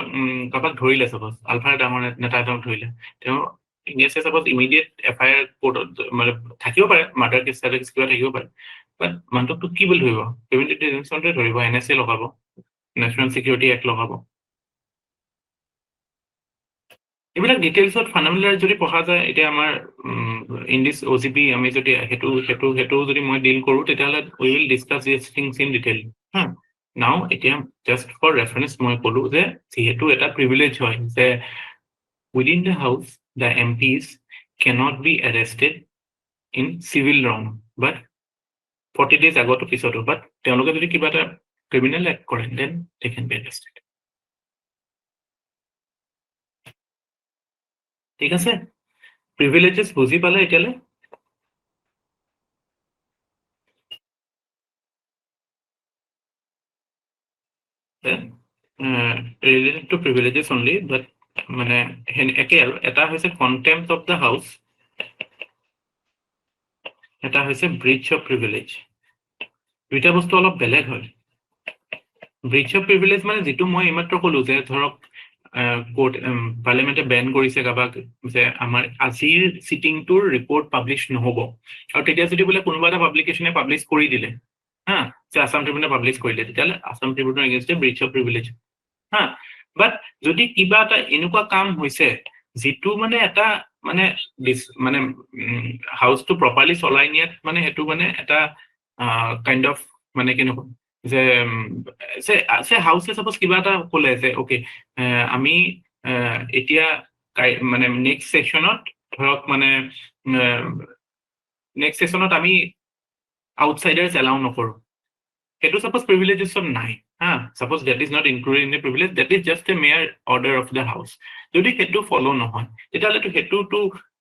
কাৰোবাক ধৰিলে চাপোজ আলফাৰ ডাঙৰ নেতা এজনক ধৰিলে তেওঁ ইংলিছে চাপোজ ইমিডিয়েট FIR কোৰ্টত মানে থাকিব পাৰে মাৰ্ডাৰ কেছ কিবা থাকিব পাৰে বাট মানুহটোকতো কি বুলি ধৰিব প্ৰিভেন্টিভ ডিটেনশনতে ধৰিব NSA লগাব নেশ্যনেল সিকিউৰিটি এক্ট লগাব এইবিলাক ডিটেইলছত ফান্ডামেন্টাল যদি পঢ়া যায় এতিয়া আমাৰ ইন দিস OCP আমি যদি হেতু যদি মই ডিল কৰো তেতিয়াহলে we will discuss this things in detail হা নাও এতিয়া জাস্ট ফৰ ৰেফাৰেন্স মই কলো যে যেহেতু এটা প্ৰিভিলেজ হয় যে within the house the MPs cannot be arrested in civil wrong but 40 days আগতো পিছতো but তেওঁলোকে যদি কিবা এটা criminal act কৰে then they can be arrested ঠিক আছে প্ৰিভিলেজেস বুজি পালে এতিয়ালে related to privileges only but মানে একে আৰু এটা হৈছে contempt of the house এটা হৈছে breach of privilege দুইটা বস্তু অলপ বেলেগ হয় breach of privilege মানে যেটো মই এইমাত্ৰ কলো যে ধৰক কোৰ্ট পাৰ্লিমেন্টে বেন কৰিছে কাবাক যে আমাৰ আজিৰ সিটিংটোৰ ৰিপৰ্ট পাবলিশ নহব আৰু তেতিয়া যদি বোলে কোনোবা এটা পাবলিকেশনে পাবলিশ কৰি দিলে হা যে আসাম ট্ৰিবিউনে পাবলিশ কৰিলে তেতিয়ালে আসাম ট্ৰিবিউনৰ এগেইনষ্টে ব্ৰিচ অফ প্ৰিভিলেজ হা বাট যদি কিবা এটা এনেকুৱা কাম হৈছে যেটো মানে এটা মানে মানে হাউসটো প্ৰপাৰলি চলাই নিয়াত মানে হেতু মানে এটা কাইন্ড অফ মানে কেনেকুৱা যে হাউসে সাপোজ কিবা এটা কলে যে ওকে আমি এতিয়া মানে নেক্সট সেশনত ধৰক মানে নেক্সট সেশনত আমি আউটসাইডাৰ্স এলাউ নকৰো হেতু সাপোজ প্ৰিভিলেজেছন নাই হা suppose that is not included in the privilege that is just a mere order of the house যদি হেতু ফলো নহয় তেতিয়াহলে তো হেতুটো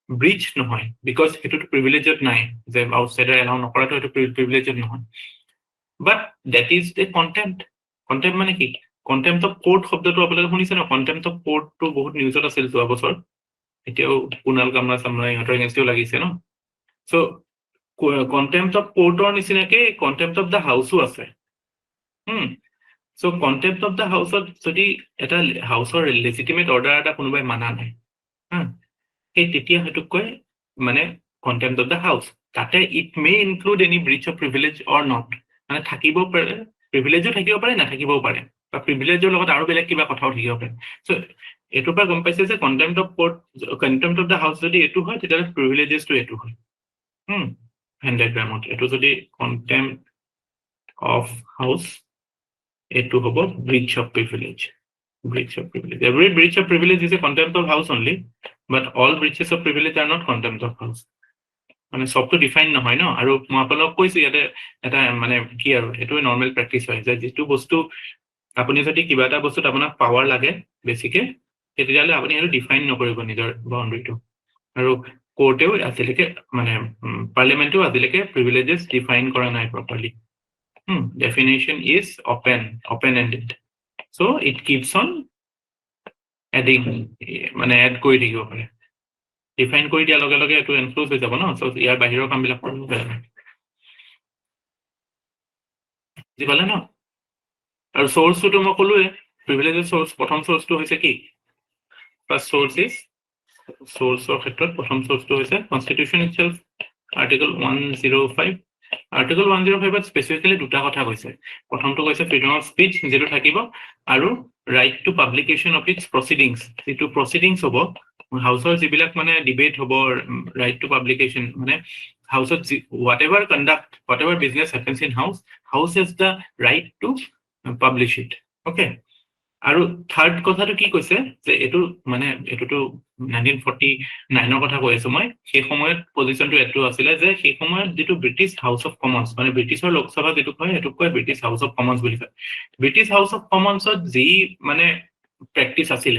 ব্ৰিচ নহয় বিকজ হেতুটো প্ৰিভিলেজত নাই যে আউটসাইডাৰ এলাউ নকৰাটো হেতু প্ৰিভিলেজত নহয় but that is the contempt মানে কি contempt of court শব্দটো আপোনালোকে শুনিছে ন contempt of court তো বহুত নিউজত আছিল যোৱা বছৰ এতিয়াও কুনাল কামৰা সামৰা ইহঁতৰ এগেইনষ্টও লাগিছে ন so contempt of court or নিচিনাকে contempt of the house আছে so contempt of the house যদি এটা হাউসৰ legitimate order এটা কোনোবাই মানা নাই এই তেতিয়া হেতু কয় মানে contempt of the house তাতে it may include any breach of privilege or not মানে থাকিব পাৰে প্ৰিভিলেজও থাকিব পাৰে না থাকিবও পাৰে বা প্ৰিভিলেজৰ লগত আৰু বেলেগ কিবা কথাও থাকিব পাৰে সো এটো পৰা গম পাইছে যে contempt of court contempt of the house যদি এটো হয় তেতিয়া প্ৰিভিলেজেছ তো এটো হয় ভেন ডায়াগ্ৰামত এইটো যদি কন্টেম্প্ট অফ হাউচ এইটো হ'ব breach of privilege breach of privilege. Every breach of privilege is a contempt of house only, but all breaches of privilege are not contempt of house. মানে সবটো ডিফাইন নহয় ন আৰু মই আপোনাক কৈছো ইয়াতে এটা মানে কি আৰু এইটো নৰ্মেল প্ৰেক্টিস হয় যে যেটো বস্তু আপুনি যদি কিবা এটা বস্তুত আপোনাক পাৱাৰ লাগে বেছিকে তেতিয়ালে আপুনি সেইটো ডিফাইন নকৰিব নিজৰ বাউণ্ডাৰীটো আৰু কোৰ্টেও আজিলৈকে মানে পাৰ্লিয়ামেন্টও আজিলৈকে প্ৰিভিলেজেস ডিফাইন কৰা নাই properly definition is open ended. So it keeps on adding মানে add কৰি থাকিব পাৰে ডিফাইন কৰি দিয়া লগে লগে এটো এনক্লোজ হৈ যাব ন সো ইয়াৰ বাহিৰৰ কামবিলাক কৰিব পাৰে জি পালে ন আৰু সোৰ্সটো মই ক'লোৱে প্ৰিভিলেজৰ সোৰ্স প্ৰথম সোৰ্সটো হৈছে কি ফাৰ্স্ট সোৰ্স ইজ সোৰ্সৰ ক্ষেত্ৰত প্ৰথম সোৰ্সটো হৈছে constitution itself article 105 article 105 specifically দুটা কথা কৈছে প্ৰথমটো কৈছে ফ্ৰীডম অফ স্পিচ যেটো থাকিব আৰু right to publication of its proceedings যেটো প্ৰসিডিংস হ'ব হাউসৰ যিবিলাক মানে ডিবেট হ'ব ৰাইট টু পাবলিকেশন মানে হাউসত whatever conduct whatever business happens in house has the right to publish it okay আৰু থাৰ্ড কথাটো কি কৈছে যে এটো মানে এটোটো 1949 ৰ কথা কৈ আছো মই সেই সময়ত পজিশনটো এটো আছিল যে সেই সময়ত যেটো ব্ৰিটিছ হাউস অফ কমন্স মানে ব্ৰিটিছৰ লোকসভা যেটো কয় এটো কয় ব্ৰিটিছ হাউস অফ কমন্স বুলি কয় ব্ৰিটিছ হাউস অফ কমন্সত যি মানে প্ৰেক্টিস আছিল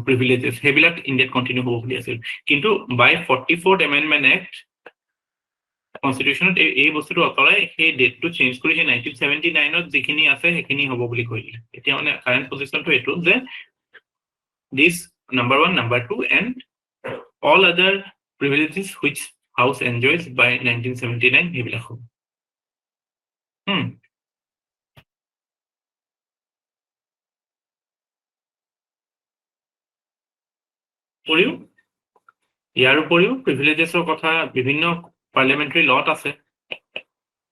প্ৰিভিলেজেস হেবিলাক ইণ্ডিয়াত কন্টিনিউ হ'ব বুলি আছিল কিন্তু বাই 44th এমেন্ডমেন্ট এক্ট কনস্টিটিউশনত এই বস্তুটো অতৰাই সেই ডেটটো চেঞ্জ কৰি 1979 ত যিখিনি আছে সেইখিনি হ'ব বুলি কৈছিল এতিয়া মানে কারেন্ট পজিশনটো এটো যে this number 1 number 2 and all other privileges which house enjoys by 1979 হেবিলাক হ'ব পৰিও ইয়াৰ উপৰিও প্ৰিভিলেজেছৰ কথা বিভিন্ন পাৰ্লিয়ামেন্টাৰী লট আছে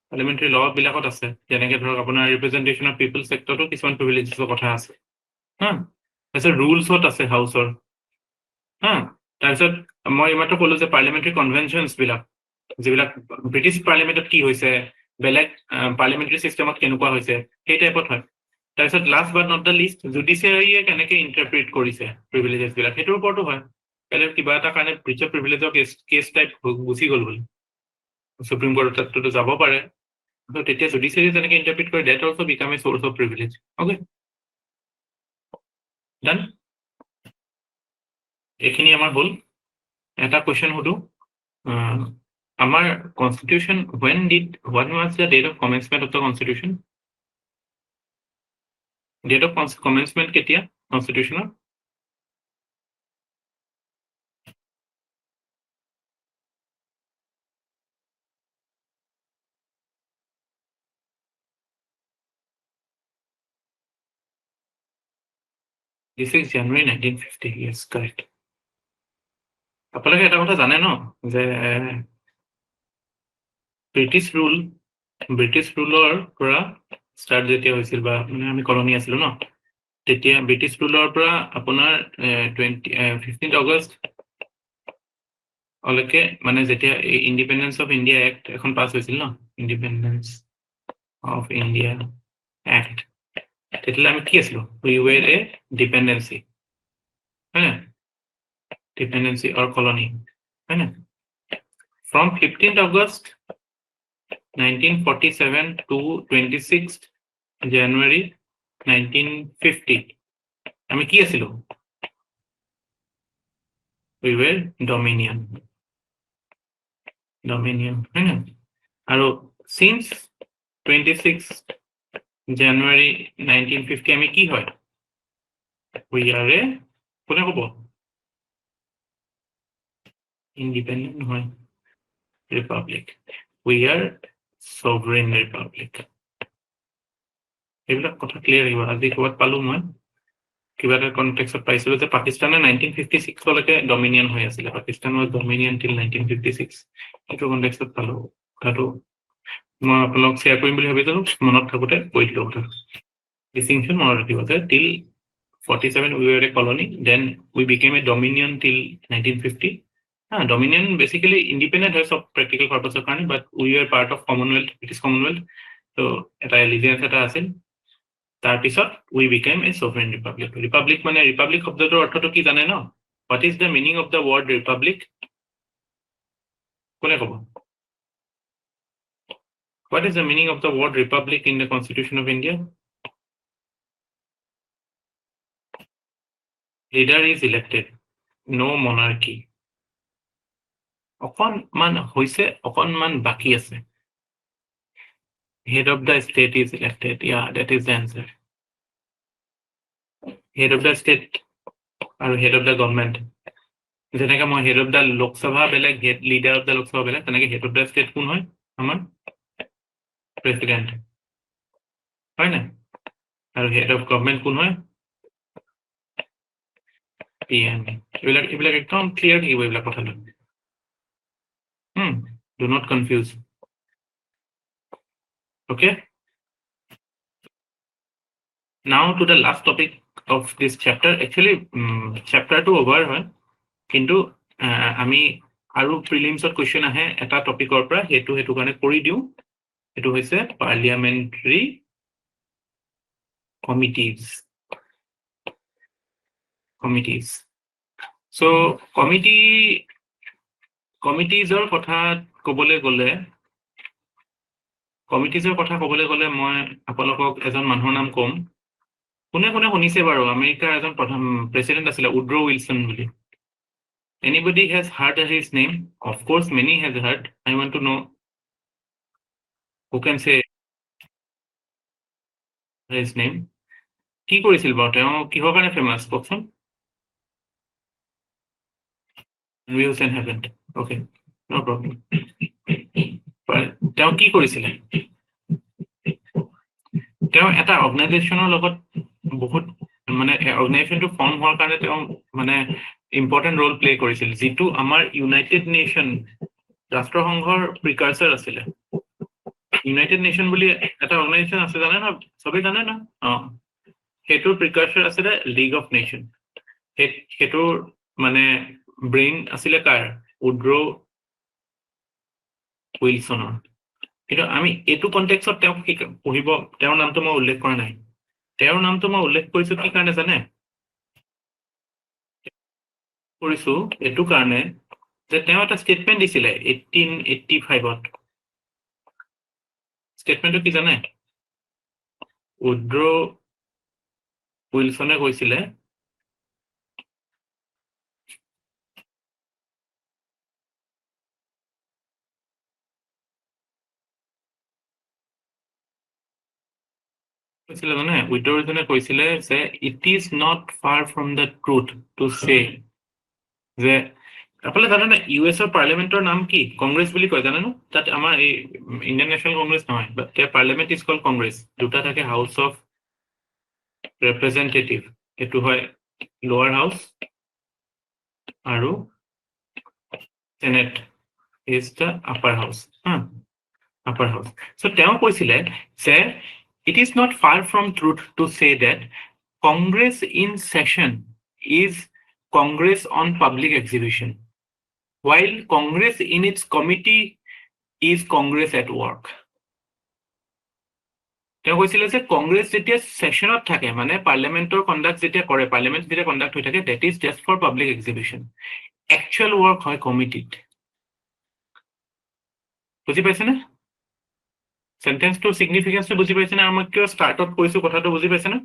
পাৰ্লিয়ামেন্টাৰী ল বিলাকত আছে যেনেকৈ ধৰক আপোনাৰ ৰিপ্ৰেজেন্টেশন অফ পিপল সেক্টৰটো কিছুমান প্ৰিভিলেজেছৰ কথা আছে তাৰপিছত ৰুলছত আছে হাউসৰ তাৰপিছত মই এইমাত্ৰ ক'লো যে পাৰ্লিয়ামেন্টাৰী কনভেনশনছ বিলাক যিবিলাক ব্ৰিটিছ পাৰ্লিয়ামেন্টত কি হৈছে বেলেগ পাৰ্লিয়ামেন্টাৰী সিস্টেমত কেনেকুৱা হৈছে সেই টাইপত হয় তাৰপিছত last but not the least জুডিচিয়াৰীয়ে কেনেকৈ ইন্টাৰপ্ৰিট কৰিছে প্ৰিভিলেজেছ বিলাক সেইটোৰ ওপৰতো হয় বেলেগ কিবা এটা কাৰণে ব্ৰিচ অফ প্ৰিভিলেজৰ কেছ টাইপ গুচি গ'ল বুলি সুপ্ৰিম কোৰ্টতো যাব পাৰে তো তেতিয়া জুডিচিয়াৰী যেনেকৈ ইন্টাৰপ্ৰিট কৰে that also become a source of privilege okay done এইখিনি আমাৰ হ'ল এটা কোৱেশ্চন হলো আমাৰ constitution what was the date of commencement of the constitution date of commencement কেতিয়া constitutional This is January 1950 yes correct আপোনালোকে এটা কথা জানে ন যে ব্ৰিটিছ ৰুলৰ পৰা ষ্টাৰ্ট যেতিয়া হৈছিল বা মানে আমি কলনি আছিলো ন তেতিয়া ব্ৰিটিছ ৰুলৰ পৰা আপোনাৰ 15 আগষ্ট অলকে মানে যেতিয়া ইন্ডিপেন্ডেন্স অফ ইণ্ডিয়া এক্ট এখন পাছ হৈছিল ন ইন্ডিপেন্ডেন্স অফ ইণ্ডিয়া এক্ট তেতিয়ালে আমি কি আছিলো we were a dependency dependency or colony from 15th August 1947 to 26th January 1950 আমি কি আছিলো we were dominion আৰু since 26th January 1950 আমি কি হয় we are a কোনে ক'ব independent হয় republic we are sovereign republic এইবিলাক কথা ক্লিয়াৰ হ'ব আজি ক'ত পালো মই কিবা এটা কনটেক্সট পাইছিলো যে পাকিস্তানে 1956 লৈকে ডমিনিয়ন হৈ আছিল পাকিস্তান was dominion till 1956 এইটো কনটেক্সট পালো কথাটো মই আপোনালোক শেয়াৰ কৰিম বুলি ভাবিছিলো মনত থাকোতে কৈ দিলো কথা distinction মনত ৰাখিব যে till 47 we were a colony then we became a dominion till 1950 Dominion basically independent হয় সব practical purpose কাৰণে, but we were part of Commonwealth, British Commonwealth. So এটা allegiance এটা আছিল। তাৰপিছত we became a sovereign republic. Republic মানে republic শব্দটোৰ অৰ্থটো কি জানে ন? What is the meaning of the word republic? কোনে ক'ব? What is the meaning of the word republic in the Constitution of India? Leader is elected, no monarchy. অকণমান হৈছে, অকণমান বাকী আছে। Head of the state is elected. Yeah, that is the answer. Head of the state আৰু head of the government. যেনেকৈ মই head of the Lok Sabha বেলেগ, leader of the Lok Sabha বেলেগ, তেনেকৈ head of the state কোন হয়? আমাৰ president। হয় না? আৰু head of government কোন হয়? PM। এইবিলাক একদম ক্লিয়াৰ থাকিব এইবিলাক কথালৈ। Do not confuse. Okay? Now to the last topic of this chapter. Actually, chapter 2 over হয়, কিন্তু আমি আৰু প্ৰিলিমছত কুৱেশ্যন আহে এটা টপিকৰ পৰা, সেইটো কাৰণে কৰি দিওঁ। সেইটো হৈছে পাৰ্লিয়ামেণ্টাৰী কমিটিজ। So কমিটিজৰ কথা ক'বলৈ গ'লে মই আপোনালোকক এজন মানুহৰ নাম ক'ম। কোনে শুনিছে বাৰু? আমেৰিকাৰ এজন প্ৰধান প্ৰেচিডেণ্ট আছিলে উড্ৰ উইলছন বুলি। Anybody has heard his name? Of course, many has heard. I want to know who can say his name. কি কৰিছিল বাৰু তেওঁ? কিহৰ কাৰণে ফেমাছ কওকচোন? Views and haven't. Okay, no problem. তেওঁ কি কৰিছিলে? তেওঁ এটা অৰ্গেনাইজেশ্যনৰ লগত বহুত মানে অৰ্গেনাইজেশ্যনটো ফৰ্ম হোৱাৰ কাৰণে তেওঁ মানে ইম্পৰ্টেণ্ট ৰোল প্লে কৰিছিল, যিটো আমাৰ ইউনাইটেড নেশ্যন ৰাষ্ট্ৰসংঘৰ প্ৰিকাৰ্চাৰ আছিলে। ইউনাইটেড নেশ্যন বুলি এটা অৰ্গেনাইজেশ্যন আছে, জানে ন? চবেই জানে ন? সেইটোৰ প্ৰিকাৰ্চাৰ আছিলে লীগ অফ নেশ্যন। সেইটোৰ মানে ব্ৰেইন আছিলে কাৰ? উড্ৰ উইলছনৰ। কিন্তু আমি এইটো কনটেক্সত তেওঁক পঢ়িব, তেওঁৰ নামটো মই উল্লেখ কৰা নাই। তেওঁৰ নামটো মই উল্লেখ কৰিছো কি কাৰণে জানে? কৰিছো এইটো কাৰণে যে তেওঁ এটা ষ্টেটমেণ্ট দিছিলে 1885-ত। ষ্টেটমেণ্টটো কি জানে? উড্ৰ উইলছনে কৈছিলে জানে? উড্ৰ উইলছনে কৈছিলে যে it is not far from the truth to say যে আপোনালোকে জানে নে ইউএছৰ পাৰ্লিয়ামেণ্টৰ নাম কি? কংগ্ৰেছ বুলি কয়, জানে ন? তাত আমাৰ এই ইণ্ডিয়ান নেশ্যনেল কংগ্ৰেছ নহয়, বাট পাৰ্লিয়ামেণ্ট ইজ কল্ড কংগ্ৰেছ। দুটা থাকে, হাউচ অফ ৰিপ্ৰেজেণ্টেটিভ, সেইটো হয় লোৱাৰ হাউচ, আৰু Senate is the upper house. Upper house. So তেওঁ কৈছিলে যে it is not far from truth to say that Congress in session is Congress on public exhibition, while Congress in its committee is Congress at work. তেওঁ কৈছিলে যে কংগ্ৰেছ যেতিয়া সেশনত থাকে, মানে পাৰ্লিয়ামেণ্টৰ conduct যেতিয়া কৰে, পাৰ্লিয়ামেণ্ট যেতিয়া কণ্ডাক্ট হৈ থাকে, that is just for public exhibition. Actual work হয় কমিটিত। বুজি পাইছেনে? সেন্টেন্সটোৰ সিগনিফিকেন্সটো বুজি পাইছেনে? আৰু মই কিয় ষ্টাৰ্টত কৈছো কথাটো বুজি পাইছেনে?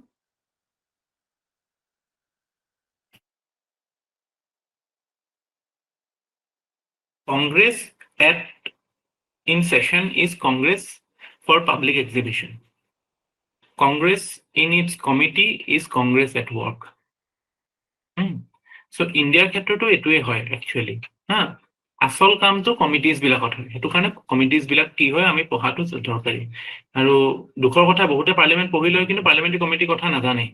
Congress in session is Congress for public exhibition. Congress in its committee is Congress at work. So Indiaৰ ক্ষেত্ৰতো এইটোৱে হয় একচুৱেলি। আচল কামটো কমিটিজ বিলাকত হয়, সেইটো কাৰণে কমিটিজ বিলাক কি হয় আমি পঢ়াটো দৰকাৰী। আৰু দুখৰ কথা, বহুতে পাৰ্লিয়ামেণ্ট পঢ়ি লয় কিন্তু পাৰ্লিয়ামেণ্টাৰী কমিটিৰ কথা নাজানে।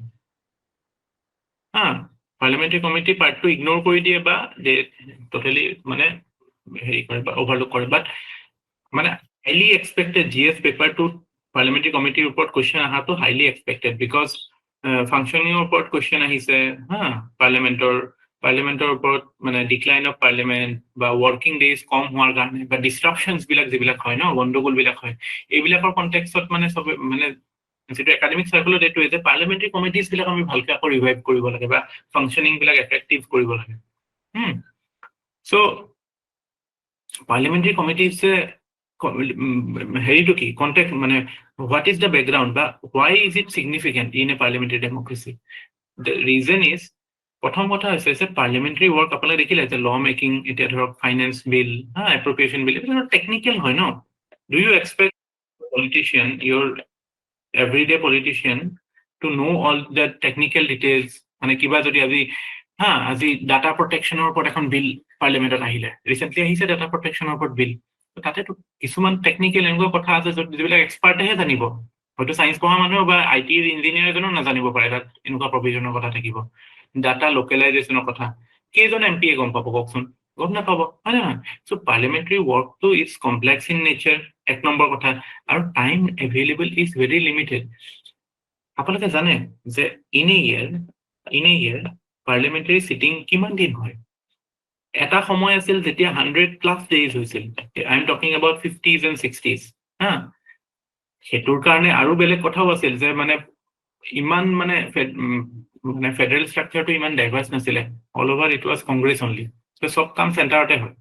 পাৰ্লিয়ামেণ্টাৰী কমিটি পাৰ্টটো ইগনোৰ কৰি দিয়ে বা টোটেলি মানে হেৰি কৰে বা অভাৰলুক কৰে। বাট মানে হাইলি এক্সপেক্টেড GS পেপাৰটো পাৰ্লিয়ামেণ্টাৰী কমিটিৰ ওপৰত কুৱেশ্যন অহাটো হাইলি এক্সপেক্টেড, বিকজ ফাংচনিঙৰ ওপৰত কুৱেশ্যন আহিছে পাৰ্লিয়ামেণ্টৰ, পাৰ্লিমেণ্টৰ ওপৰত মানে ডিক্লাইন অফ পাৰ্লিমেণ্ট বা ৱৰ্কিং ডেজ কম হোৱাৰ কাৰণে বা ডিষ্ট্ৰাকশ্যনছ বিলাক যিবিলাক হয় ন, গণ্ডগোল বিলাক হয়, এইবিলাকৰ কনটেক্সত মানে চবে মানে যিটো একাডেমিক চাৰ্কলত এইটোৱে যে পাৰ্লিমেণ্টাৰী কমিটিজ বিলাক আমি ভালকে আকৌ ৰিভাইভ কৰিব লাগে বা ফাংচনিং বিলাক এফেক্টিভ কৰিব লাগে। চ' পাৰ্লিমেণ্টাৰী কমিটিজে হেৰিটো কি কন্টেক্ট মানে হোৱাট ইজ দ্য বেকগ্ৰাউণ্ড বা why is it significant in a parliamentary democracy. The reason is, প্ৰথম কথা হৈছে যে পাৰ্লিমেণ্টাৰী ৱৰ্ক আপোনালোকে দেখিলে যে ল মেকিং, এতিয়া ধৰক ফাইনেন্স বিল, এপ্ৰপ্ৰিয়েশ্যন বিল, এইটো টেকনিকেল হয় ন। Do you expect politician, your everyday politician to know all the technical details? মানে কিবা যদি আজি ডাটা প্ৰটেকশ্যনৰ ওপৰত এখন বিল পাৰ্লিমেণ্টত আহিলে, ৰিচেণ্টলি আহিছে ডাটা প্ৰটেকশ্যনৰ ওপৰত বিল, তাতেতো কিছুমান টেকনিকেল এনেকুৱা কথা আছে যিবিলাক এক্সপাৰ্টেহে জানিব, হয়তো চায়েন্স পঢ়া মানুহ বা IT ইঞ্জিনিয়াৰ এজনো নাজানিব পাৰে তাত এনেকুৱা প্ৰভিজনৰ কথা থাকিব। ডাটা লোকেলাইজেশ্যনৰ কথা কেইজন MP গম পাব কওকচোন? গম নাপাব, হয় নহয়? চ' পাৰ্লিমেণ্টাৰী ৱৰ্কটো ইজ কমপ্লেক্স ইন নেচাৰ, এক নম্বৰ কথা, আৰু time available is very limited. আপোনালোকে জানে যে in a year parliamentary sitting কিমান দিন হয়? এটা সময় আছিল যেতিয়া 100+ days হৈছিল। I am talking about 50s and 60s। সেইটোৰ কাৰণে আৰু বেলেগ কথাও আছিল যে মানে ইমান মানে ফেডাৰেল ষ্ট্ৰাকচাৰটো ইমান ডাইভাৰ্চ নাছিলে, all over it was Congress only, চব কাম চেণ্টাৰতে হয়।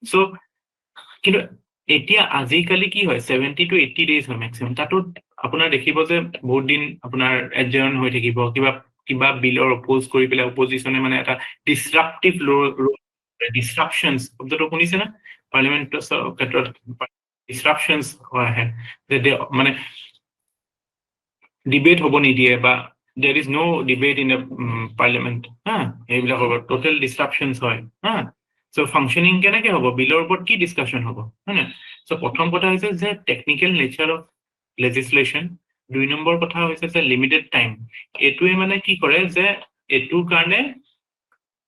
চ' কিন্তু এতিয়া আজিকালি কি হয়, 70 to 80 days হয় মেক্সিমাম। তাতো আপোনাৰ দেখিব যে বহুত দিন আপোনাৰ এডজাৰ্ণ হৈ থাকিব, কিবা বিলৰ অপ'জ কৰি পেলাই অপজিশ্যনে মানে এটা ডিছৰাপটিভ ডিছৰাপশ্যনছ শব্দটো শুনিছে না পাৰ্লিমেণ্টৰ ক্ষেত্ৰত? ডিছৰাপশ্যনছ আহে যে মানে ডিবেট হ'ব নিদিয়ে বা there is no debate in a parliament, এইবিলাকৰ ওপৰত টোটেল ডিছৰাপশ্যনছ হয়। চ' ফাংচনিং কেনেকে হ'ব, বিলৰ ওপৰত কি ডিছকাশ্যন হ'ব, হয় নাই? চ' প্ৰথম কথা হৈছে যে টেকনিকেল নেচাৰ অফ লেজিছলেশ্যন। 2 নম্বৰ কথা হৈছে যে লিমিটেড টাইম। এইটোৱে মানে কি কৰে যে এইটোৰ কাৰণে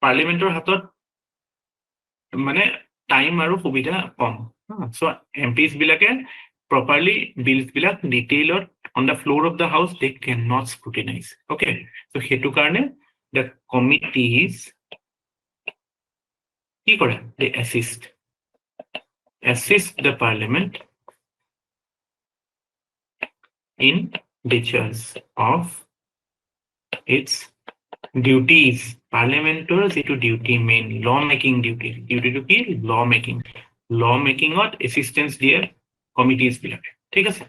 পাৰ্লিমেণ্টৰ হাতত মানে টাইম আৰু সুবিধা কম। চ' MPs বিলাকে প্ৰপাৰলি বিলছ বিলাক ডিটেইলত on the floor of the house they cannot scrutinize. Okay, so সেইটো কাৰণে the committees কি কৰে, they assist the parliament in discharge of its duties. পাৰ্লিমেণ্টৰ যিটো ডিউটি, মেইন ল মেকিং ডিউটিটো কি, ল মেকিঙত এচিষ্টেঞ্চ দিয়ে কমিটিজ বিলাকে। ঠিক আছে,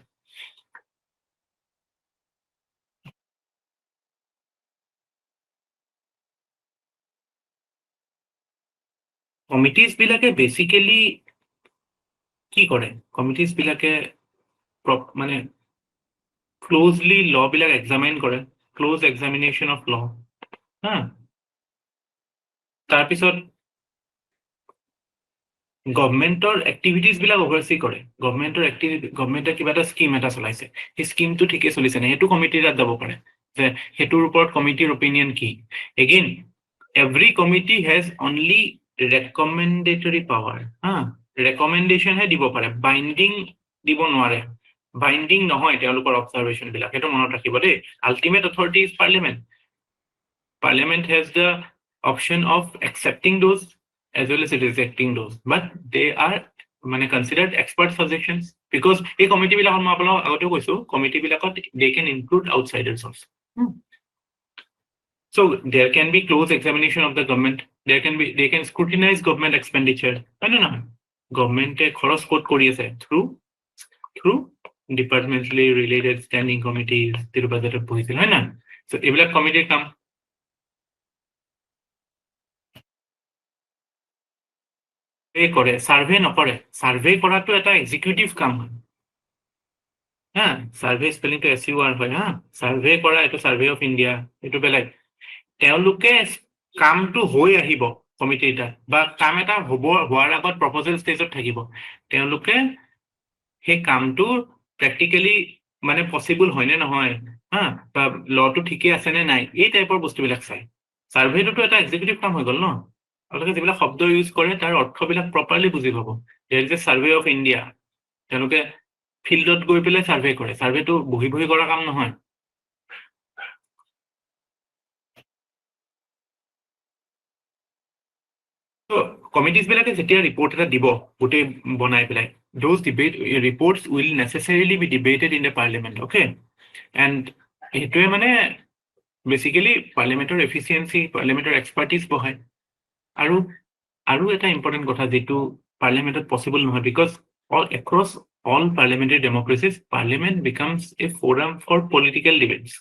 কমিটিজ বিলাকে বেচিকেলি কি কৰে, কমিটিজ বিলাকে মানে ক্লোজলি ল বিলাক এক্সামিন কৰে, ক্লোজ এক্সামিনেশ্যন অফ ল। তাৰপিছত গভমেণ্টৰ এক্টিভিটিজ বিলাক অভাৰচি কৰে। গভমেণ্টে কিবা এটা স্কিম এটা চলাইছে, সেই স্কিমটো ঠিকে চলিছে নে, সেইটো কমিটিৰ তাত যাব পাৰে যে সেইটোৰ ওপৰত কমিটিৰ অপিনিয়ন কি। Again every committee has only recommendatory power. ৰেকমেণ্ডেশ্যনহে দিব পাৰে, বাইণ্ডিং দিব নোৱাৰে। বাইণ্ডিং নহয় তেওঁলোকৰ অবজাৰভেশ্যন বিলাক, সেইটো মনত ৰাখিব দেই। Ultimate authority is parliament. Parliament has the option of accepting those as well as rejecting those, but they are মানে considered expert suggestions because এই কমিটি বিলাকত মই আপোনাক আগতেও কৈছো, কমিটি বিলাকত they can include outsiders also. So there can be close examination of the government, they can scrutinize government expenditure, হয় নে নহয়? গভৰ্ণমেণ্টে খৰচ ক'ত কৰি আছে, through departmentally related standing committees, যিটো বাজেটত বহিছিল, হয় না? So এইবিলাক কমিটিৰ কাম। কৰে, সাৰ্ভে নকৰে। সাৰ্ভে কৰাটো এটা এক্সিকিউটিভ কাম হয়। সাৰ্ভে স্পেলিংটো SUR হয়। সাৰ্ভে কৰা এইটো সাৰ্ভে অফ ইণ্ডিয়া, এইটো বেলেগ। তেওঁলোকে কামটো হৈ আহিব কমিটিৰ তাত, বা কাম এটা হোৱাৰ আগত প্ৰপ'জেল ষ্টেজত থাকিব, তেওঁলোকে সেই কামটো প্ৰেক্টিকেলি মানে পচিবল হয় নে নহয়, বা লটো ঠিকে আছে নে নাই, এই টাইপৰ বস্তুবিলাক চাই। সাৰ্ভেটোতো এটা এক্সিকিউটিভ কাম হৈ গ'ল ন। আপোনালোকে যিবিলাক শব্দ ইউজ কৰে তাৰ অৰ্থবিলাক প্ৰপাৰলি বুজি পাব। There is a survey of India, তেওঁলোকে ফিল্ডত গৈ পেলাই সাৰ্ভে কৰে, সাৰ্ভেটো বহি কৰা কাম নহয়। So committees বিলাকে যেতিয়া report এটা দিব গোটেই বনাই পেলাই, those debate reports will necessarily be debated in the parliament, okay? And এইটোৱে মানে basically parliamentar efficiency, parliamentar expertise বহাই। আৰু এটা important কথা যেটো parliament possible নহয়, because across all parliamentary democracies, parliament becomes a forum for political debates.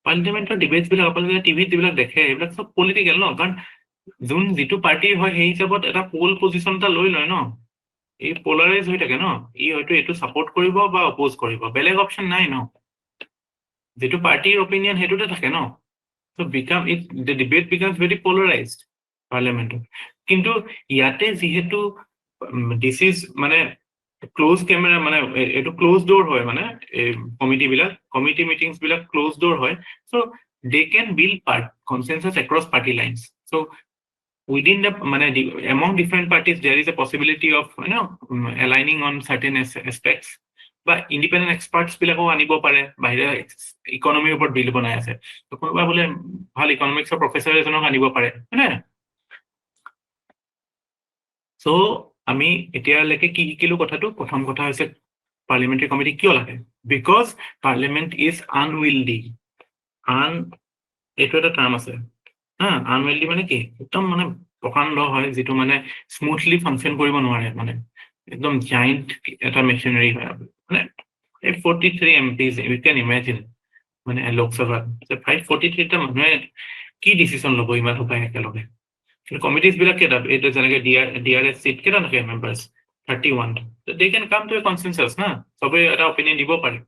Parliamentar debates বিলাক আপোনালোকে টিভিত যিবিলাক দেখে এইবিলাক সব পলিটিক্যাল ন, কাৰণ যোন যিটো পাৰ্টি হয় সেই হিচাপত এটা পোল পজিশন এটা লৈ লয় ন, এই পোলাৰাইজ হৈ থাকে ন, ই হয়তো এইটো সাপোৰ্ট কৰিব বা অপোজ কৰিব, বেলেগ অপশন নাই ন, যেটো পাৰ্টিৰ অপিনিয়ন হেতুতে থাকে ন। So the debate becomes very polarized parliament. কিন্তু ইয়াতে যেহেতু this is মানে ক্লোজ ক্যামেৰা মানে এটো ক্লোজ ডোৰ হয়, মানে কমিটি মিটিংস বিলাক ক্লোজ ডোৰ হয়, so they can build consensus across party lines. So within the among different parties there is a possibility of aligning on certain aspects, বা independent experts বিলাকও আনিব পাৰে, বাহিৰে ইকনমিৰ ওপৰত বিল বনাই আছে, তো কোনোবা বোলে ভাল ইকনমিক্সৰ প্ৰফেসৰ এজনক আনিব পাৰে, হয়নে? সো আমি এতিয়ালৈকে কি শিকিলো কথাটো, প্ৰথম কথা হৈছে পাৰ্লিমেণ্টাৰী কমিটি কিয় লাগে, বিকজ পাৰ্লিমেণ্ট ইজ আনউইল্ডি। এইটো এটা টাৰ্ম আছে, আনউইল্ডি মানে কি, একদম মানে প্ৰকাণ্ড হয়, যিটো মানে স্মুথলি ফাংচন কৰিব নোৱাৰে, মানে একদম জাইণ্ট এটা মেচিনাৰী হয়, মানে 43 MPs, you can imagine, মানে লোকসভাত 543টা মানুহে কি ডিসিশন ল'ব ইমান উপায় একেলগে। কমিটিজ বিলাক কেইটা, এইটো যেনেকে ডিআৰএছ চিট কেইটা থাকে মেম্বাৰ্স 31, they can come to a consensus না, সবে এটা অপিনিয়ন দিব পাৰে।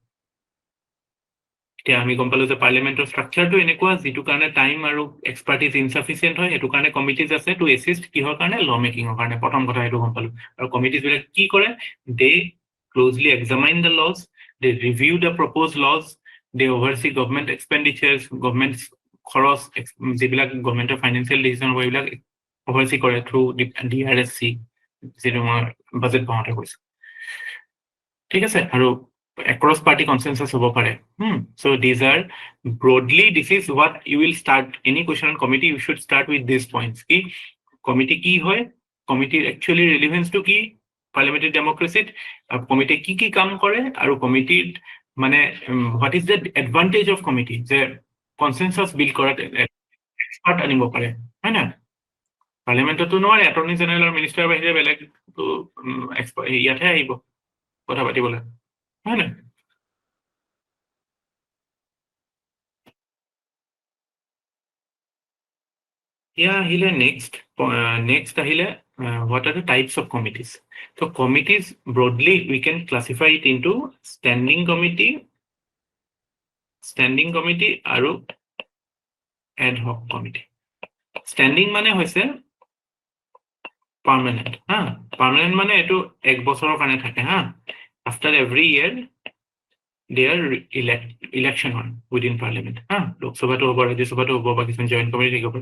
এতিয়া আমি গম পালো যে পাৰ্লিমেণ্টৰ ষ্ট্ৰাকচাৰটো এনেকুৱা, যিটো কাৰণে টাইম আৰু এক্সপাৰ্টিজ ইনসাফিচিয়েন্ট হয়, সেইটো কাৰণে কমিটিজ আছে টু এছিষ্ট কিহৰ কাৰণে, ল মেকিঙৰ কাৰণে। প্ৰথম কথা এইটো গম পালো। আৰু কমিটিজ বিলাক কি কৰে, they closely examine the laws, they review the propose laws, they oversee government expenditures, government খৰচ যিবিলাক গভৰ্ণমেণ্টৰ ফাইনেন্সিয়েল ডিচিশ্যন হ'ব এইবিলাক অভাৰসি কৰে থ্ৰু ডিআৰএছচি, যিটো মই বাজেট বনাওঁতে কৈছো, ঠিক আছে। আৰু across party consensus hobo pare. So these are broadly, this is what you will start any question on committee, you should start with these points ki committee ki hoy, committee actually relevance to ki parliamentary democracy, committee ki kaam kore, aru committee mane what is the advantage of committee, je consensus build korat expert anibo pare, hai na? Parliament to no attorney general or minister bahire beleg to expert yathe aibo কথা পাতিবলে, হয় না? Yeah, আহিলে next আহিলে what are the types of committees? So committees broadly we can classify it into standing committee আৰু ad hoc committee. Standing মানে হৈছে permanent, permanent মানে এটো এক বছৰৰ কাৰণে থাকে, after every year their election on within parliament, লোকসভাটো হ'ব, ৰাজ্যসভাটো হ'ব, বা কিছুমান জইন্ট কমিটি থাকিব।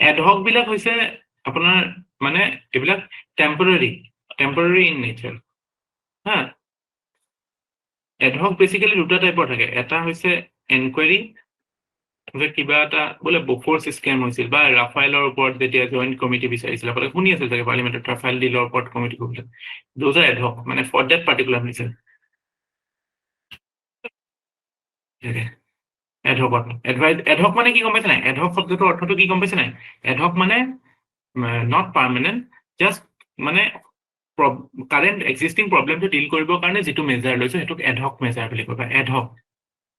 ad hoc বিলাক হৈছে আপোনাৰ মানে এইবিলাক temporary in nature, ad hoc basically দুটা টাইপৰ থাকে, এটা হৈছে এনকুৱাৰী, যে কিবা এটা বোলে বফোৰ্স স্কেম হৈছিল, বা ৰাফাইলৰ ওপৰত যেতিয়া জইন্ট কমিটি বিচাৰিছিল, আপোনালোকে শুনি আছিল চাগে পাৰ্লিমেণ্টত ৰাফাইল ডিলৰ ওপৰত কমিটি কৰিলে, those are ad hoc, মানে for that particular reason. ad hoc মানে কি গম পাইছে নাই? ad hoc শব্দটোৰ অৰ্থটো কি গম পাইছে নাই? ad hoc মানে not permanent, just মানে কারেন্ট এক্সিস্টিং প্ৰবলেমটো ডিল কৰিবৰ কাৰণে যিটো মেজাৰ লৈছো সেইটোক ad hoc মেজাৰ বুলি কয়, ad hoc।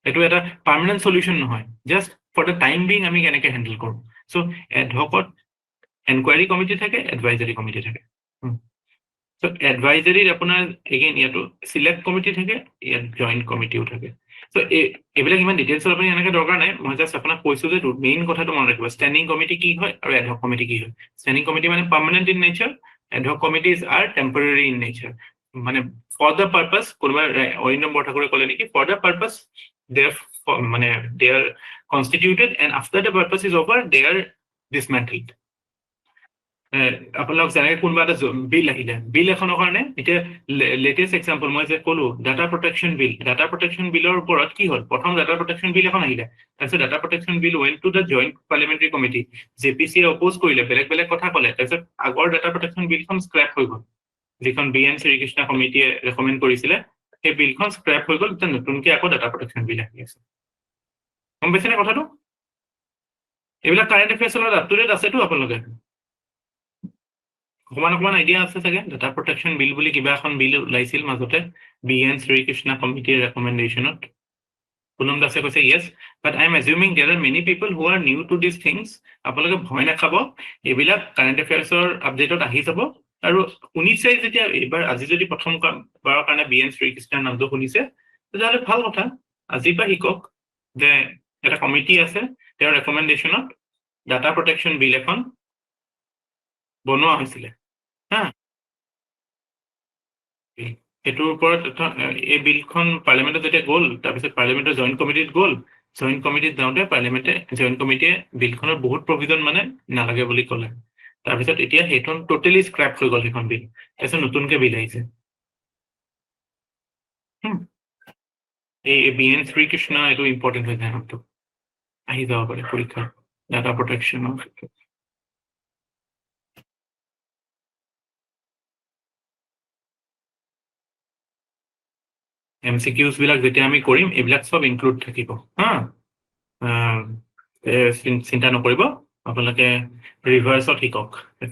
এইটো এটা পাৰ্মানেন্ট সলিউশন নহয়, just for the time being আমি কেনেকে হ্যান্ডেল কৰো। সো ad hocত এনকুৱাৰী কমিটি থাকে, এডভাইজাৰী কমিটি থাকে। সো এডভাইজাৰীত আপোনাৰ এগেইন ইয়াতো সিলেক্ট কমিটি থাকে, ইয়াত জইন্ট কমিটিও থাকে। সো এইবিলাক ইমান ডিটেইলছ আপুনি এনেকে দৰকাৰ নাই, মই জাস্ট আপোনাক কৈছো যে মেইন কথাটো মনত ৰাখিব, স্ট্যান্ডিং কমিটি কি হয় আৰু ad hoc কমিটি কি হয়। স্ট্যান্ডিং কমিটি মানে permanent in nature, ad hoc committees are temporary in nature, মানে for the purpose, কোনোবা অৰিন্দম বৰঠাকুৰে ক'লে নেকি, for the purpose they are মানে they are constituted and after the purpose is over they are dismantled, আপোনালোক যেনেকৈ কোনোবা এটা বিল আহিলে, বিল এখনৰ কাৰণে এতিয়া লেটেষ্ট এক্সাম্পল মই যে ক'লো ডাটা প্ৰটেকশ্যন বিলৰ ওপৰত কি হ'ল, প্ৰথম ডাটা প্ৰটেকশ্যন বিল এখন আহিলে, তাৰপিছত data protection bill went to the joint parliamentary committee, JPC opposed কৰিলে, বেলেগ কথা ক'লে, তাৰপিছত আগৰ ডাটা প্ৰটেকশ্যন বিলখন স্ক্ৰেপ হৈ গ'ল, যিখন BN শ্ৰীকৃষ্ণ কমিটিয়ে ৰেকমেণ্ড কৰিছিলে, সেই বিলখন স্ক্ৰেপ হৈ গ'ল, এতিয়া নতুনকৈ আকৌ ডাটা প্ৰটেকশ্যন বিল আহি আছে। গম পাইছেনে কথাটো? এইবিলাক কাৰেণ্ট এফেয়াৰ্ছৰ লগত আপ টু ডেট আছেতো আপোনালোকে? অকমান আইডিয়া আছে চাগে? ডাটা প্ৰটেকশ্যন বিল বুলি কিবা এখন বিল ওলাইছিল মাজতে BN শ্ৰীকৃষ্ণ কমিটিৰ ৰেকমেণ্ডেশ্যনত। পুনম দাসে কৈছে yes, but I am assuming there are many people who are new to this things. আপোনালোকে ভয় নাখাব, এইবিলাক কাৰেণ্ট এফেয়াৰ্ছৰ আপডেটত আহি যাব। আৰু শুনিছে যেতিয়া এইবাৰ, আজি যদি প্ৰথমবাৰৰ কাৰণে BN শ্ৰীকৃষ্ণৰ নামটো শুনিছে, তেতিয়াহ'লে ভাল কথা, আজিৰ পৰা শিকক যে এটা কমিটি আছে, তেওঁৰ ৰেকমেণ্ডেশ্যনত ডাটা প্ৰটেকশ্যন বিল এখন বনোৱা হৈছিলে। সেইটোৰ ওপৰত এই বিলখন পাৰ্লিয়ামেণ্টত যেতিয়া গ'ল, তাৰপিছত পাৰ্লিয়ামেণ্টৰ জইণ্ট কমিটিত গ'ল, জইণ্ট কমিটিত যাওঁতে জইণ্ট কমিটিয়ে বিলখনৰ বহুত প্ৰভিজন মানে নালাগে বুলি ক'লে। তাৰপিছত এতিয়া সেইখন টোটেলি স্ক্ৰেপ হৈ গ'ল সেইখন বিল, তাৰপিছত নতুনকৈ বিল আহিছে। এই BN শ্ৰীকৃষ্ণ এইটো ইম্পৰ্টেণ্ট হৈ যায়, নামটো আহি যাব পাৰে পৰীক্ষা ডাটা প্ৰটেকশ্যনৰ ক্ষেত্ৰত। MCQs বিলাক যেতিয়া আমি কৰিম, এইবিলাক চব ইনক্লুড থাকিব। চিন্তা নকৰিব, আপোনালোকে ৰিভাৰ্চত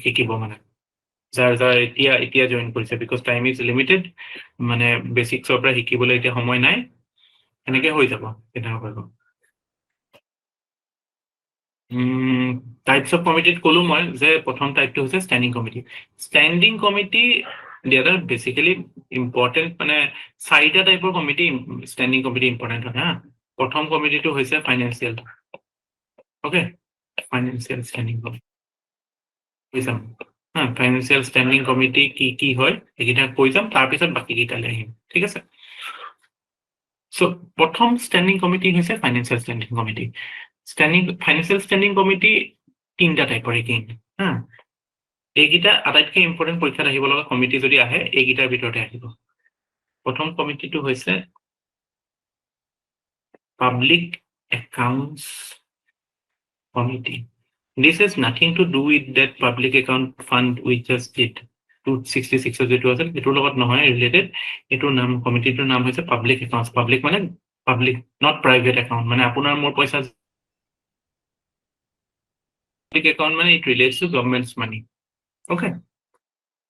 শিকিব মানে, যাৰ এতিয়া জইন কৰিছে, বিকজ টাইম ইজ লিমিটেড, মানে বেচিক্সৰ পৰা শিকিবলৈ এতিয়া সময় নাই, এনেকে হৈ যাব। চিন্তা নকৰিব। টাইপছ অফ কমিটিত ক'লো মই যে প্ৰথম টাইপটো হৈছে standing committee. Standing committee there basically important, মানে 4টা টাইপৰ কমিটি ষ্টেণ্ডিং কমিটি ইম্পৰ্টেণ্ট হয়। প্ৰথম কমিটিটো হৈছে financial. Okay, financial standing committee বুজিছাম। ফাইনেন্সিয়েল ষ্টেণ্ডিং কমিটি কি হয় সেইকেইটা কৈ যাম, তাৰপিছত বাকীকেইটালৈ আহিম, ঠিক আছে? চ' প্ৰথম ষ্টেণ্ডিং কমিটি হৈছে financial standing committee. Financial standing committee 3টা টাইপৰ। এইকেইটা আটাইতকৈ ইম্পৰ্টেণ্ট পৰীক্ষাত আহিব লগা কমিটি যদি আহে, এইকেইটাৰ ভিতৰতে আহিব। প্ৰথম কমিটিটো হৈছে public accounts committee. This has nothing to do with that public account fund we just did. 266 যেটো আছে এটোৰ লগত নহয় ৰিলেটেড। এটোৰ নাম, কমিটিটোৰ নাম হৈছে পাব্লিক একাউণ্টছ। পাব্লিক মানে পাব্লিক, নট প্ৰাইভেট একাউণ্ট, মানে আপোনাৰ মোৰ পইচা। পাব্লিক একাউণ্ট মানে ইট ৰিলেটছ টু গভৰ্ণমেণ্টছ মানি। অ'কে,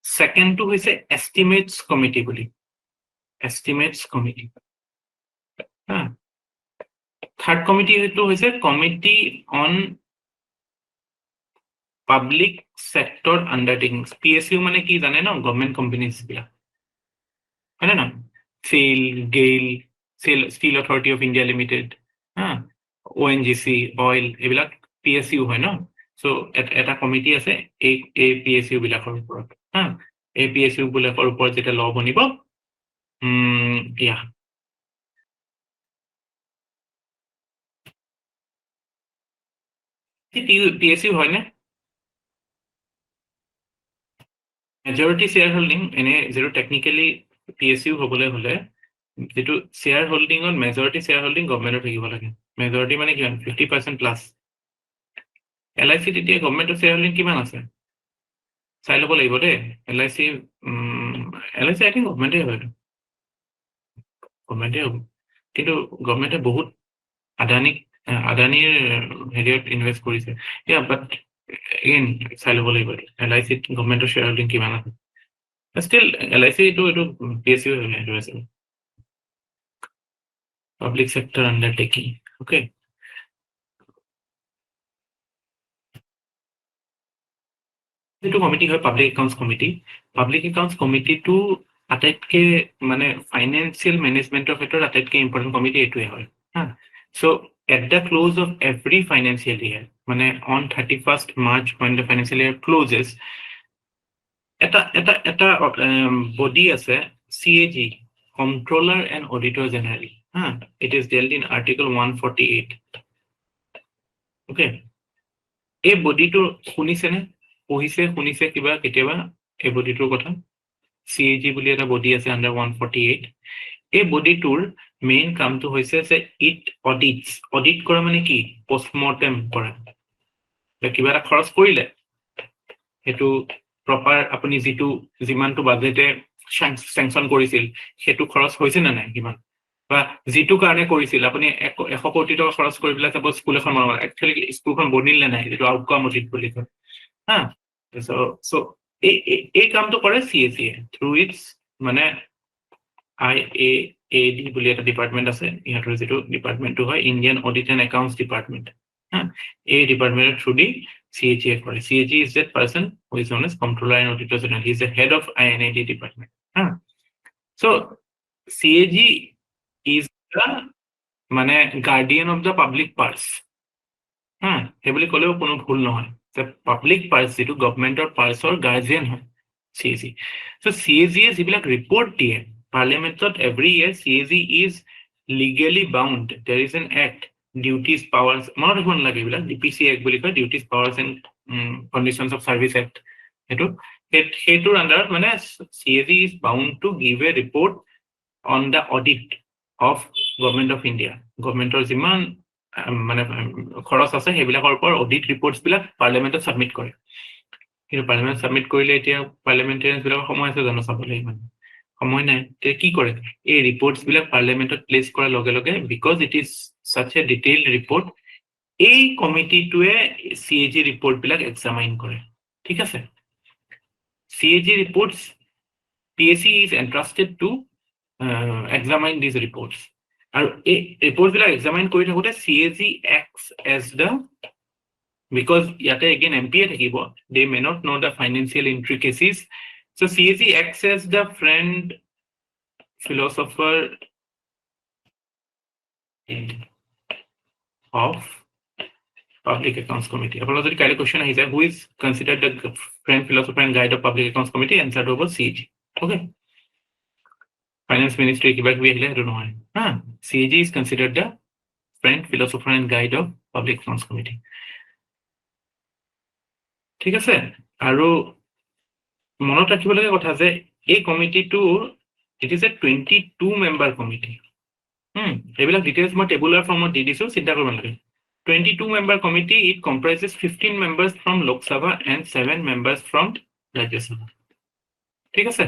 ছেকেণ্ডটো হৈছে এষ্টিমেটছ কমিটি বুলি। Estimates committee. থাৰ্ড কমিটিটো হৈছে committee on public sector undertakings. PSU মানে কি জানে ন? গভৰ্ণমেণ্ট কোম্পানীজ বিলাক, হয়নে ন? SAIL, GAIL, steel authority of India limited, ONGC, oil, এইবিলাক PSU হয় ন? চ' এটা কমিটি আছে এই PSU বিলাকৰ ওপৰত। এই PSU বিলাকৰ ওপৰত যেতিয়া ল বনিব, PSU হয়নে? মেজৰিটি শ্বেয়াৰ হোল্ডিং, এনে যিটো টেকনিকেলি PSU হ'বলৈ হ'লে যিটো শ্বেয়াৰ হোল্ডিঙত মেজৰিটি শ্বেয়াৰ হোল্ডিং গভৰ্ণমেণ্টৰ থাকিব লাগে। মেজৰিটি মানে কিমান? 50% প্লাছ। LIC তেতিয়া গভৰ্ণমেণ্টৰ শ্বেয়াৰ হোল্ডিং কিমান আছে চাই ল'ব লাগিব দেই। LIC আই থিংক গভৰ্ণমেণ্টেই হয়, গভৰ্ণমেণ্টেই হ'ব। কিন্তু গভৰ্ণমেণ্টে বহুত আদানীৰ হেৰিয়ত ইনভেষ্ট কৰিছে। বাট এগেইন চাই ল'ব লাগিব LIC গভৰ্ণমেণ্টৰ শ্বেয়াৰ হোল্ডিং কিমান আছে। ষ্টিল LIC এইটো PSU আছে, পাব্লিক সেক্টৰ আণ্ডাৰটেকিং। অ'কে, যিটো কমিটি হয় public accounts committee. Public accounts কমিটিটো আটাইতকৈ মানে ফাইনেন্সিয়েল মেনেজমেণ্টৰ ক্ষেত্ৰত আটাইতকৈ ইম্পৰ্টেণ্ট কমিটি এইটোৱে হয়। So' at the close of every financial year, মানে অন 31st March when the financial year closes, এটা বডি আছে CAG, Comptroller and Auditor General. It is dealt in Article 148. Okay, এই বডিটো শুনিছেনে? পঢ়িছে শুনিছে কিবা কেতিয়াবা এই বডিটোৰ কথা CAG বুলি এটা বডি আছে আন্ডাৰ 148 এই বডিটোৰ মেইন কামটো হৈছে যে ইট অডিট কৰা মানে কি পোষ্টমৰ্টেম কৰা কিবা এটা খৰচ কৰিলে সেইটো প্ৰপাৰ আপুনি যিটো যিমানটো বাজেটে চেংচন কৰিছিল সেইটো খৰচ হৈছে নে নাই কিমান বা যিটো কাৰণে কৰিছিল আপুনি 100 কোটি টকা খৰচ কৰি পেলাই চাপোজ স্কুল এখন বনাব একচুৱেলি স্কুলখন বনিলে নাই যিটো আউটকাম অডিট বুলি কয় হা চ' এই কামটো কৰে CAG থ্ৰু ইটছ মানে IAAD বুলি এটা ডিপাৰ্টমেণ্ট আছে ইহঁতৰ যিটো ডিপাৰ্টমেণ্টটো হয় Indian audit and accounts department এই ডিপাৰ্টমেণ্টৰ থ্ৰু দি CAG কৰে CAG is that person who is known as Comptroller and Auditor General. He is the head of INAD department. So CAG is the মানে guardian of the public purse. সেইবুলি ক'লেও কোনো ভুল নহয় যে পাব্লিক পাৰ্চ যিটো গভৰ্ণমেণ্টৰ পাৰ্চৰ গাৰ্জিয়ান হয় CAG. So CAG যিবিলাক ৰিপৰ্ট দিয়ে পাৰ্লিয়ামেণ্টত every year CAG is legally bound. There is an act duties powers মনত ৰাখিব নালাগে এইবিলাক DPC Act বুলি কয় duties powers and conditions of service act সেইটোৰ আন্ডাৰত মানে CAG is bound to give a report on the audit of government of India গভৰ্ণমেণ্টৰ যিমান মানে খৰচ আছে সেইবিলাকৰ ওপৰত অডিট ৰিপৰ্টছ বিলাক পাৰ্লিয়ামেণ্টত সাবমিট কৰে কিন্তু পাৰ্লিয়ামেণ্ট সাবমিট কৰিলে এতিয়া পাৰ্লিয়ামেণ্টেৰিয়ানছ বিলাকৰ সময় আছে জানো চাবলৈ ইমান সময় নাই তে কি কৰে এই ৰিপৰ্টছ বিলাক পাৰ্লিয়ামেণ্টত প্লেচ কৰাৰ লগে লগে because it is such a detailed report এই কমিটিটোৱে CAG ৰিপৰ্ট বিলাক এক্সামাইন কৰে ঠিক আছে CAG reports PSC is entrusted to examine these reports আৰু এই ৰিপৰ্ট বিলাক এক্সামাইন কৰি থাকোতে CAG acts as the because ইয়াতে again MPA থাকিব they may not know the financial intricacies so CAG acts as the friend philosopher of Public Accounts Committee. Apology যদি কাইলৈ question আহিছে who is considered the friend philosopher and guide of Public Accounts Committee answered over CAG. Okay. Finance Ministry কিবা কিবি আহিলে সেইটো নহয় CAG is considered the friend philosopher and guide of Public Accounts Committee. ঠিক আছে আৰু মনত ৰাখিবলগীয়া কথা যে এই কমিটিটো it is a 22 member committee এইবিলাক ডিটেইলছ মই টেবুলাৰ ফৰ্মত দি দিছো চিন্তা কৰিব নালাগে 22 member committee it comprises 15 members from Lok Sabha and 7 members from Rajya Sabha ঠিক আছে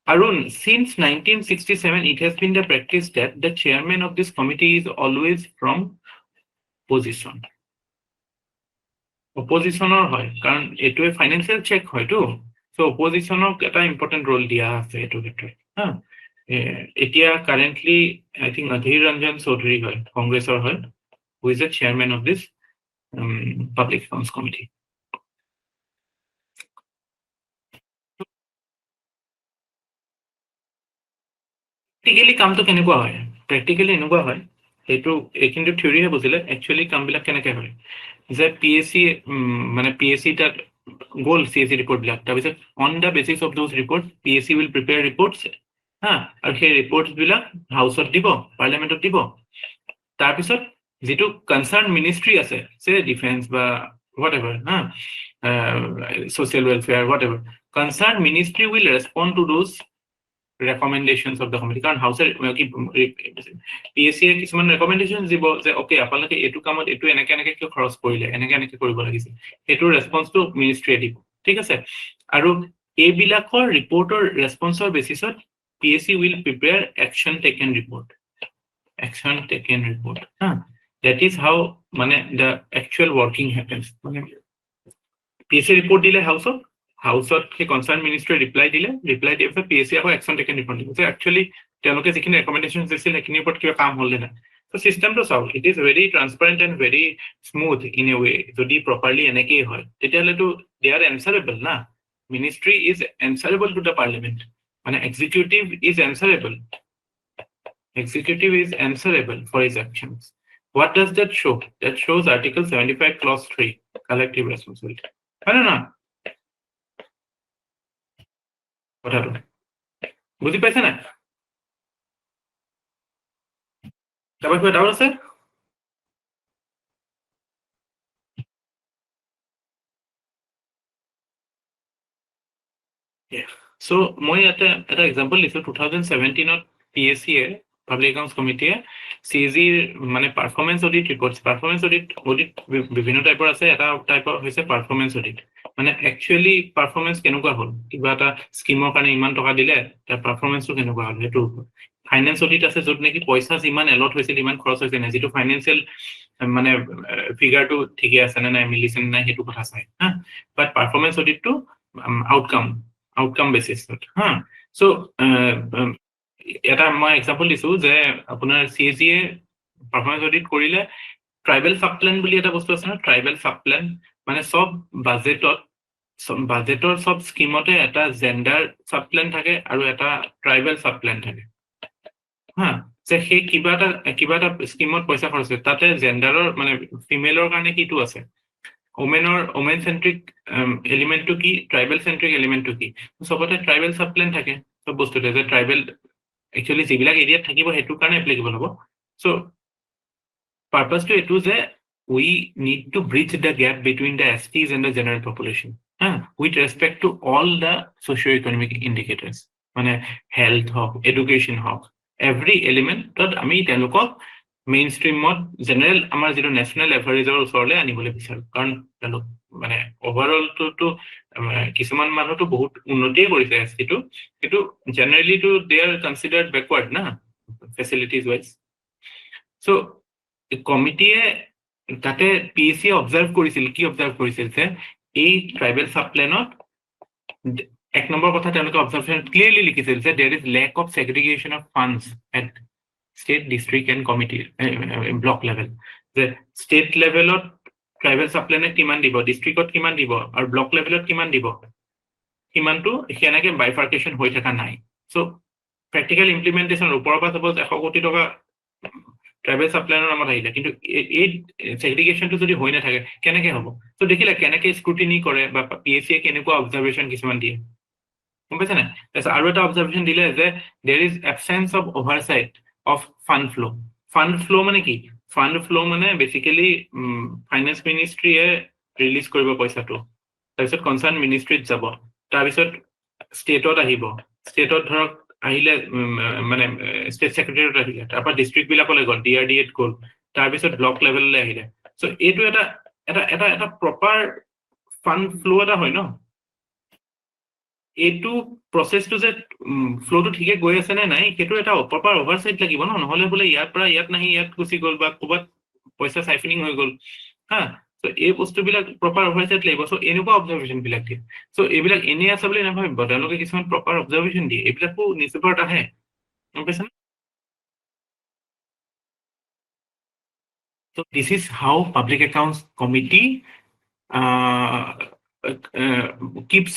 Arun, since 1967 it has been the practice that the chairman of this committee is always from oppositioner হয় কাৰণ এটোৱে ফাইনান্সিয়াল চেক হয়তো so oppositionক এটা important roll দিয়া আছে এটো ক্ষেত্ৰত এতিয়া কাৰেন্টলি I think Adhir Ranjan Chaudhary হয় কংগ্ৰেছৰ হয় who is the chairman of this Public Accounts Committee. Practically কামটো কেনেকুৱা হয় প্ৰ্যাকটিক্যালি এনেকুৱা হয় সেইটো কিন্তু থিওৰিহে বুজিলে একচুয়ালি কামবিলাক কেনেকৈ হয় যে PSC মানে PSC তাত গোল CAG ৰিপৰ্ট বিলাক তাৰপিছত on the basis of those reports PSC will prepare reports আৰু সেই ৰিপৰ্টছ বিলাক হাউসত দিব পাৰ্লিয়ামেন্টত দিব তাৰপিছত যেটো কনসার্ন মিনিষ্ট্রি আছে সে ডিফেন্স বা whatever social welfare whatever concerned ministry will respond to those recommendations of the committee কাৰণ হাউসৰ PSC কিছুমান recommendations দিব যে ওকে আপোনালোকে এটো কামত এটো এনেকে এনেকে কি খৰচ কৰিলে এনেকে এনেকে কৰিব লাগিছে এটো ৰেসপন্স টু মিনিষ্ট্ৰি দিব ঠিক আছে আৰু এই বিলাকৰ ৰিপৰ্টৰ ৰেসপন্সৰ বেসিছত PSC will prepare action taken report that is how মানে the actual working happens মানে PSC report দিলে হাউসত কি কনসার্ন মিনিষ্ট্রি রিপ্লাই দিয়াৰ পিছত PSC আকৌ action taken report দিব যে actually তেওঁলোকে যিখিনি recommendations দিছিল সেইখিনিৰ ওপৰত কিবা কাম হ'ল না so system to solve it is very transparent and very smooth in a way যদি properly এনেকেই হয় তেতিয়ালে তো they are answerable না ministry is answerable to the parliament মানে executive is answerable for his actions. What does that show? That shows Article 75 Clause 3 collective responsibility. I don't know. What happened? বুঝি পাইছে না কাবাৰ কিবা ডাউট আছে so মই এটা এক্সাম্পল দিছো 2017 PSC পাব্লিক একাউন্টস কমিটিয়ে CAG মানে performance audit reports performance audit বিভিন্ন টাইপৰ আছে এটা টাইপৰ হৈছে পাৰফৰমেন্স অডিট মানে একচুয়ালি পাৰফৰমেন্স কেনেকুৱা হ'ল কিবা এটা স্কিমৰ কাৰণে ইমান টকা দিলে তাৰ পাৰফৰমেন্সটো কেনেকুৱা হ'ল সেইটো ফাইনেন্স অডিট আছে য'ত নেকি পইচা যিমান এলট হৈছিল ইমান খৰচ হৈছে নাই যেটো ফাইনান্সিয়াল মানে ফিগাৰটো ঠিকে আছে নে নাই মিলিছে নে নাই সেইটো কথা চাই হা বাট পারফরমেন্স অডিটটো আউটকাম বেসিস হা সো এটা মই এক্সাম্পল দিছো যে আপোনাৰ CAG পাৰফৰমেন্স অডিট কৰিলে ট্ৰাইবেল সাবপ্ল্যান বুলি এটা বস্তু আছে না ট্ৰাইবেল সাবপ্ল্যান মানে সব বাজেটৰ সব স্কিমতে এটা জেন্ডাৰ সাবপ্ল্যান থাকে আৰু এটা ট্ৰাইবেল সাবপ্ল্যান থাকে হা যে সেই কিবা এটা স্কিমত পইচা খৰচ হৈছে তাতে জেন্ডাৰৰ মানে ফিমেলৰ কাৰণে কিটো আছে ওমেন সেন্ট্রিক এলিমেন্টটো কি ট্রাইবেল সেন্ট্রিক এলিমেন্টটো কি সবতে ট্রাইবেল সাবপ্ল্যান থাকে সব বস্তুতে যে ট্রাইবেল একচুয়ালি যিবিলাক এৰিয়াত থাকিব হেতু কাৰণে এপ্লিকেবল হ'ব so purpose to it is that we need to bridge the gap between the STs and the general population with respect to all the socio-economic indicators মানে health hawk education hawk every element that আমি তেওঁলোকক mainstreamত general আমাৰ যেটো national averageৰ ওচৰলৈ আনিবলৈ বিচাৰো কাৰণ তেওঁলোক মানে overall to কিছুমান মানুহটো বহুত উন্নতি কৰিছে ST টো কিন্তু generally to they are considered backward না facilities wise so কমিটিয়ে তাতে PSC অবজার্ভ কৰিছিল কি অবজাৰ্ভ কৰিছিল যে এই ট্ৰাইবেল সাবপ্ল্যানত এক নম্বৰ কথা তেওঁলোকে অবজারভেশন ক্লিয়ারলি লিখিছিল যে there is lack of segregation of funds at state district and committee block level যে স্টেট লেভেলত ট্রাইবেল সাবপ্ল্যানে কিমান দিব ডিস্ট্রিক্টত কিমান দিব আৰু ব্লক লেভেলত কিমান দিব কিমানটো সেনেকে বাইফাৰ্কেশন হৈ থকা নাই সো প্ৰ্যাকটিক্যাল ইমপ্লিমেন্টেশন ওপৰৰ পৰা সাপোজ 100 কোটি টকা ট্ৰাইবেল সাপ্লাইনৰ নামত আহিলে কিন্তু এই সেগ্রিগেশনটো যদি হৈ না থাকে কেনেকে হ'ব তো দেখিলা কেনেকে স্ক্ৰুটিনি কৰে বা PSC কেনেকুৱা অবজাৰভেশন কিছুমান দিয়ে গম পাইছা না আৰু এটা অবজারভেশন দিলে যে there is absence of oversight of fund flow মানে কি ফান্ড ফ্লো মানে বেসিক্যালি ফাইনান্স মিনিষ্ট্ৰীয়ে ৰিলিজ কৰিব পইচাটো তাৰপিছত কনসাৰ্ন মিনিষ্ট্ৰীত যাব তাৰপিছত ষ্টেটত আহিব ষ্টেটত ধৰক আহিলে মানে স্টেট সেক্ৰেটাৰিয়েট আহিলে তাৰপৰ ডিস্ট্ৰিক্ট বিলাকলৈ গল DRDA গল তাৰপিছত ব্লক লেভেললৈ আহিলে সো এইটো এটা প্ৰপাৰ ফান্ড ফ্লো এটা হয় ন এইটো প্ৰসেসটো যে ফ্লোটো ঠিকে গৈ আছে নে নাই সেইটো এটা প্ৰপাৰ ওভাৰসাইট লাগিব ন নহলে বোলে ইয়াৰ পৰা ইয়াত নাহি ইয়াত গুচি গল বা ক'বাত পইচা সাইফিনিং হৈ গল হা সো এই বস্তুবিলাক প্ৰপাৰ ওভাৰসাইট লাগিব সো এনেকুৱা অবজারভেশন বিলাক দিয়ে সো এইবিলাক এনে আছে বুলি নাভাবিব তেওঁলোকে কিছুমান প্ৰপাৰ অবজাৰভেশন দিয়ে এইবিলাকো নিউজপেপাৰত আহে গম পাইছা So this is how Public Accounts Committee keeps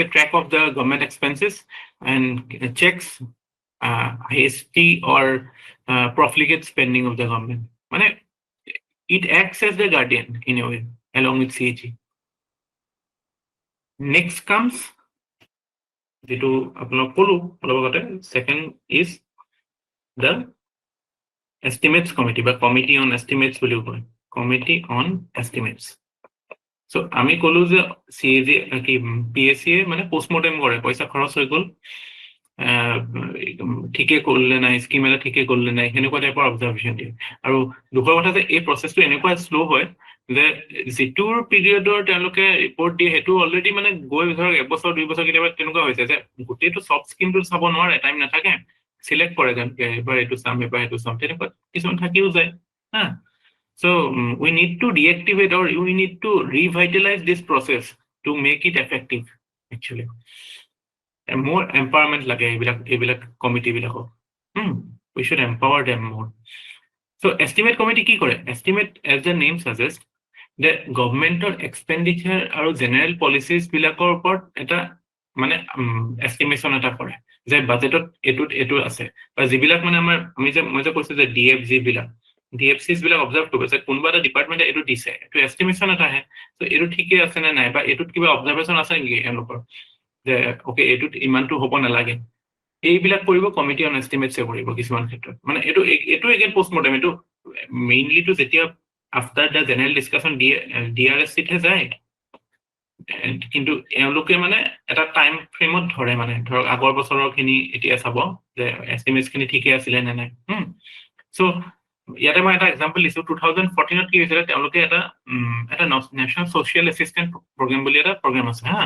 a track of the government expenses and checks hasty or profligate spending of the government. It acts as the guardian in a way along with CAG. Next comes second is the Estimates Committee বা Committee on Estimates বুলিও কয় Committee on Estimates so আমি কলো যে CAG কি PSC মানে postmortem কৰে পইচা খৰচ হৈ গল ঠিকে কৰলে নাই স্কিম এটা ঠিকে কৰলে নাই সেনেকুৱা টাইপৰ অবজাৰভেশন দিয়ে আৰু দুখৰ কথা যে এই প্ৰসেসটো এনেকুৱা স্লো হয় যে যিটোৰ পিৰিয়ডৰ তেওঁলোকে ৰিপৰ্ট দিয়ে হেতু অলৰেডি মানে গৈ ধৰক এক বছৰ দুই বছৰ কেতিয়াবা তেনেকুৱা হৈছে যে গোটেইটো সব স্কিমটো চাব নোৱাৰে টাইম নাথাকে সিলেক্ট কৰে যেন এবাৰ এটো সাম এবাৰ এটো সাম তেনেকুৱা কিছুমান থাকিও যায় হা so we need to deactivate or we need to revitalize this process to make it effective actually and more empowerment lage ebilak committee bilako we should empower them more so estimate committee ki kore estimate as the name suggests the governmental expenditure aru general policies bilakor upor eta মানে estimation এটা কৰে যে বাজেটত এটো আছে বা যিবিলাক মানে আমাৰ মই যে কৈছো যে DFG বিলাক DFCs বিলাক অবজাৰ্ভ কৰিব যে কোনবা এটা ডিপার্টমেন্টে এটো দিছে এটো এস্টিমেশন এটা আহে তো এটো ঠিকে আছে নে নাই বা এটোত কিবা অবজারভেশন আছে নেকি এলোকৰ যে ওকে এটোত ইমানটো হ'ব না লাগে এইবিলাক কৰিব কমিটি অন এস্টিমেটছে কৰিব কিছুমান ক্ষেত্ৰত মানে এটো এগেইন পোস্টমর্টেম এটো মেইনলি তো যেতিয়া after the general discussion DRSC তে যায় কিন্তু এওঁলোকে মানে এটা টাইম ফ্ৰেমত ধৰে মানে ধৰক আগৰ বছৰৰখিনি এতিয়া চাব যে এষ্টিমেটছ খিনি ঠিকে আছিলে নে নাই চ' ইয়াতে মই এটা এক্সাম্পল দিছো 2014ত কি হৈছিলে তেওঁলোকে এটা নেশ্যনেল ছ'চিয়েল এছিষ্টেণ্ট প্ৰগ্ৰেম বুলি এটা প্ৰগ্ৰেম আছে হা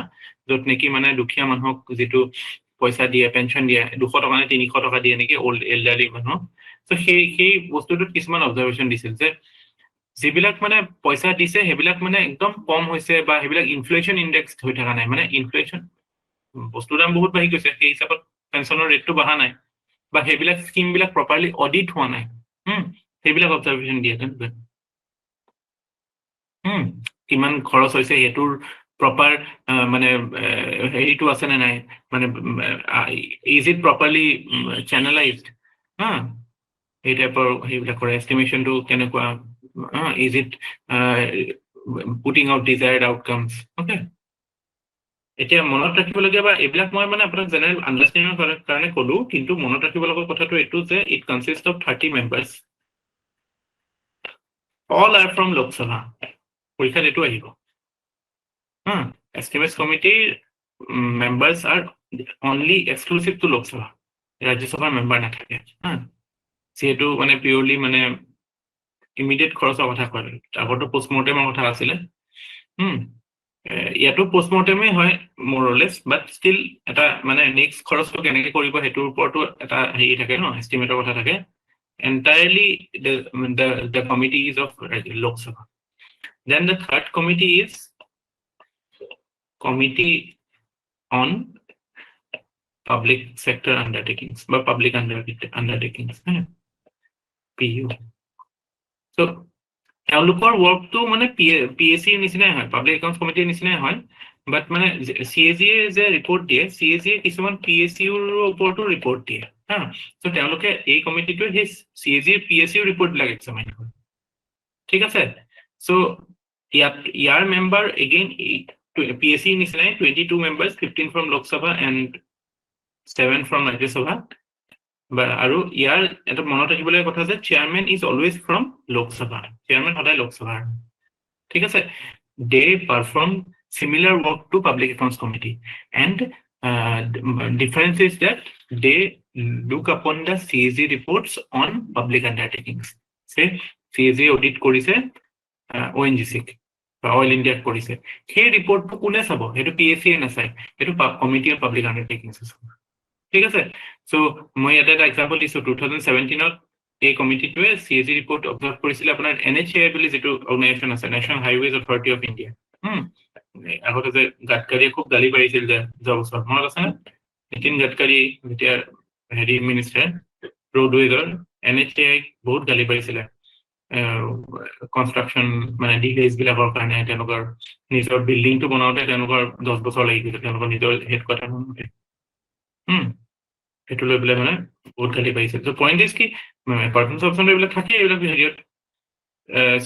য'ত নেকি মানে দুখীয়া মানুহক যিটো পইচা দিয়ে পেঞ্চন দিয়ে 200 টকা নে 300 টকা দিয়ে নেকি অল্ড এল্ডাৰলি মানুহক চ' সেই বস্তুটোত কিছুমান অবজাৰভেশ্যন দিছিল যে যিবিলাক মানে পইচা দিছে সেইবিলাক মানে একদম কম হৈছে বা সেইবিলাক ইনফ্লেশ্যন ইণ্ডেক্স হৈ থকা নাই মানে ইনফ্লেশ্যন বস্তুৰ দাম বহুত বাঢ়ি গৈছে সেই হিচাপত পেঞ্চনৰ ৰেটটো বঢ়া নাই বা সেইবিলাক স্কিমবিলাক প্ৰপাৰলি অডিট হোৱা নাই সেইবিলাক অবজাৰভেশ্যন দিয়ে তেনেকৈ কিমান খৰচ হৈছে সেইটোৰ প্ৰপাৰ মানে হেৰিটো আছে নে নাই মানে ইজ ইট প্ৰপাৰলি চেনেলাইজড সেই টাইপৰ সেইবিলাক কৰে এষ্টিমেশ্যনটো কেনেকুৱা is it putting out desired outcomes okay এতিয়া মনত ৰাখিবলগীয়া বা এইবিলাক মই মানে আপোনাক জেনেৰেল আণ্ডাৰষ্টেণ্ডিঙৰ কাৰণে ক'লো কিন্তু মনত ৰাখিব লগা কথাটো এইটো যে it consist of 30 members all are from Lok Sabha পৰীক্ষাত এইটো আহিব এষ্টিমেটছ কমিটিৰ members are only exclusive to Lok Sabha ৰাজ্যসভাৰ মেম্বাৰ নাথাকে যিহেতু মানে পিয়ৰলি মানে ইমিডিয়েট খৰচৰ কথা কয় আগতো পষ্টমৰ্টেমৰ কথা আছিলে ইয়াতো পষ্টমৰ্টেমেই হয় মৰলেছ বাট ষ্টিল এটা মানে নেক্সট খৰচটো কেনেকৈ কৰিব সেইটোৰ ওপৰতো এটা হেৰি থাকে ন এষ্টিমেটৰ কথা থাকে entirely the committee is of Lok Sabha. Then the third committee is Committee on Public Sector Undertakings বা Public Undertakings PU. So তেওঁলোকৰ ৱৰ্কটো মানে PACৰ নিচিনাই হয় পাব্লিক একাউণ্টছ কমিটিৰ নিচিনাই হয় বাট মানে CAG-এ যে ৰিপৰ্ট দিয়ে CAG-এ কিছুমান PACৰ ওপৰতো ৰিপৰ্ট দিয়ে চ' তেওঁলোকে এই কমিটিটোৱে সেই CAG-ৰ PACৰ ৰিপৰ্টবিলাক এক্সামাইন কৰে ঠিক আছে চ' ইয়াৰ মেম্বাৰ এগেইন PACৰ নিচিনাই 22 members 15 from Lok Sabha and 7 from Rajya Sabha আৰু ইয়াৰ এটা মনত ৰাখিবলগীয়া কথা যে chairman is always from Lok Sabha chairman সদায় লোকসভাৰ ঠিক আছে দে perform similar work to Public Accounts Committee and difference is that they look upon the CAG reports on public undertakings say CAG audit কৰিছে ONGC বা অইল ইণ্ডিয়াত কৰিছে সেই ৰিপৰ্টটো কোনে চাব সেইটো PAC-এ নাচায় সেইটো কমিটি অন পাব্লিক আণ্ডাৰটেকিংছ ঠিক আছে চ' মই ইয়াতে এটা এক্সাম্পল দিছোঁ 2017ত এই কমিটিটোৱে CAG ৰিপৰ্ট অবজাৰ্ভ কৰিছিলে আপোনাৰ NHAI বুলি যিটো অৰ্গেনাইজেশ্যন আছে national highways authority of India আগতে যে গাডকাৰীয়ে খুব গালি পাৰিছিল যে যোৱা বছৰ মনত আছে নীতিন গাডকাৰী যেতিয়া হেৰি মিনিষ্টাৰ ৰোডৱেজৰ NHAI বহুত গালি পাৰিছিলে কনষ্ট্ৰাকশ্যন মানে ডিলেজ বিলাকৰ কাৰণে তেওঁলোকৰ নিজৰ বিল্ডিংটো বনাওঁতে তেওঁলোকৰ 10 বছৰ লাগি গৈছে তেওঁলোকৰ নিজৰ হেডকোৱাৰ্টাৰ বনাওঁতে সেইটো লৈ পেলাই মানে বহুত গালি পাৰিছিল চ' পইণ্ট ইজ কি পাৰ্চনছ অপশ্যন এইবিলাক থাকে এইবিলাক হেৰিয়ত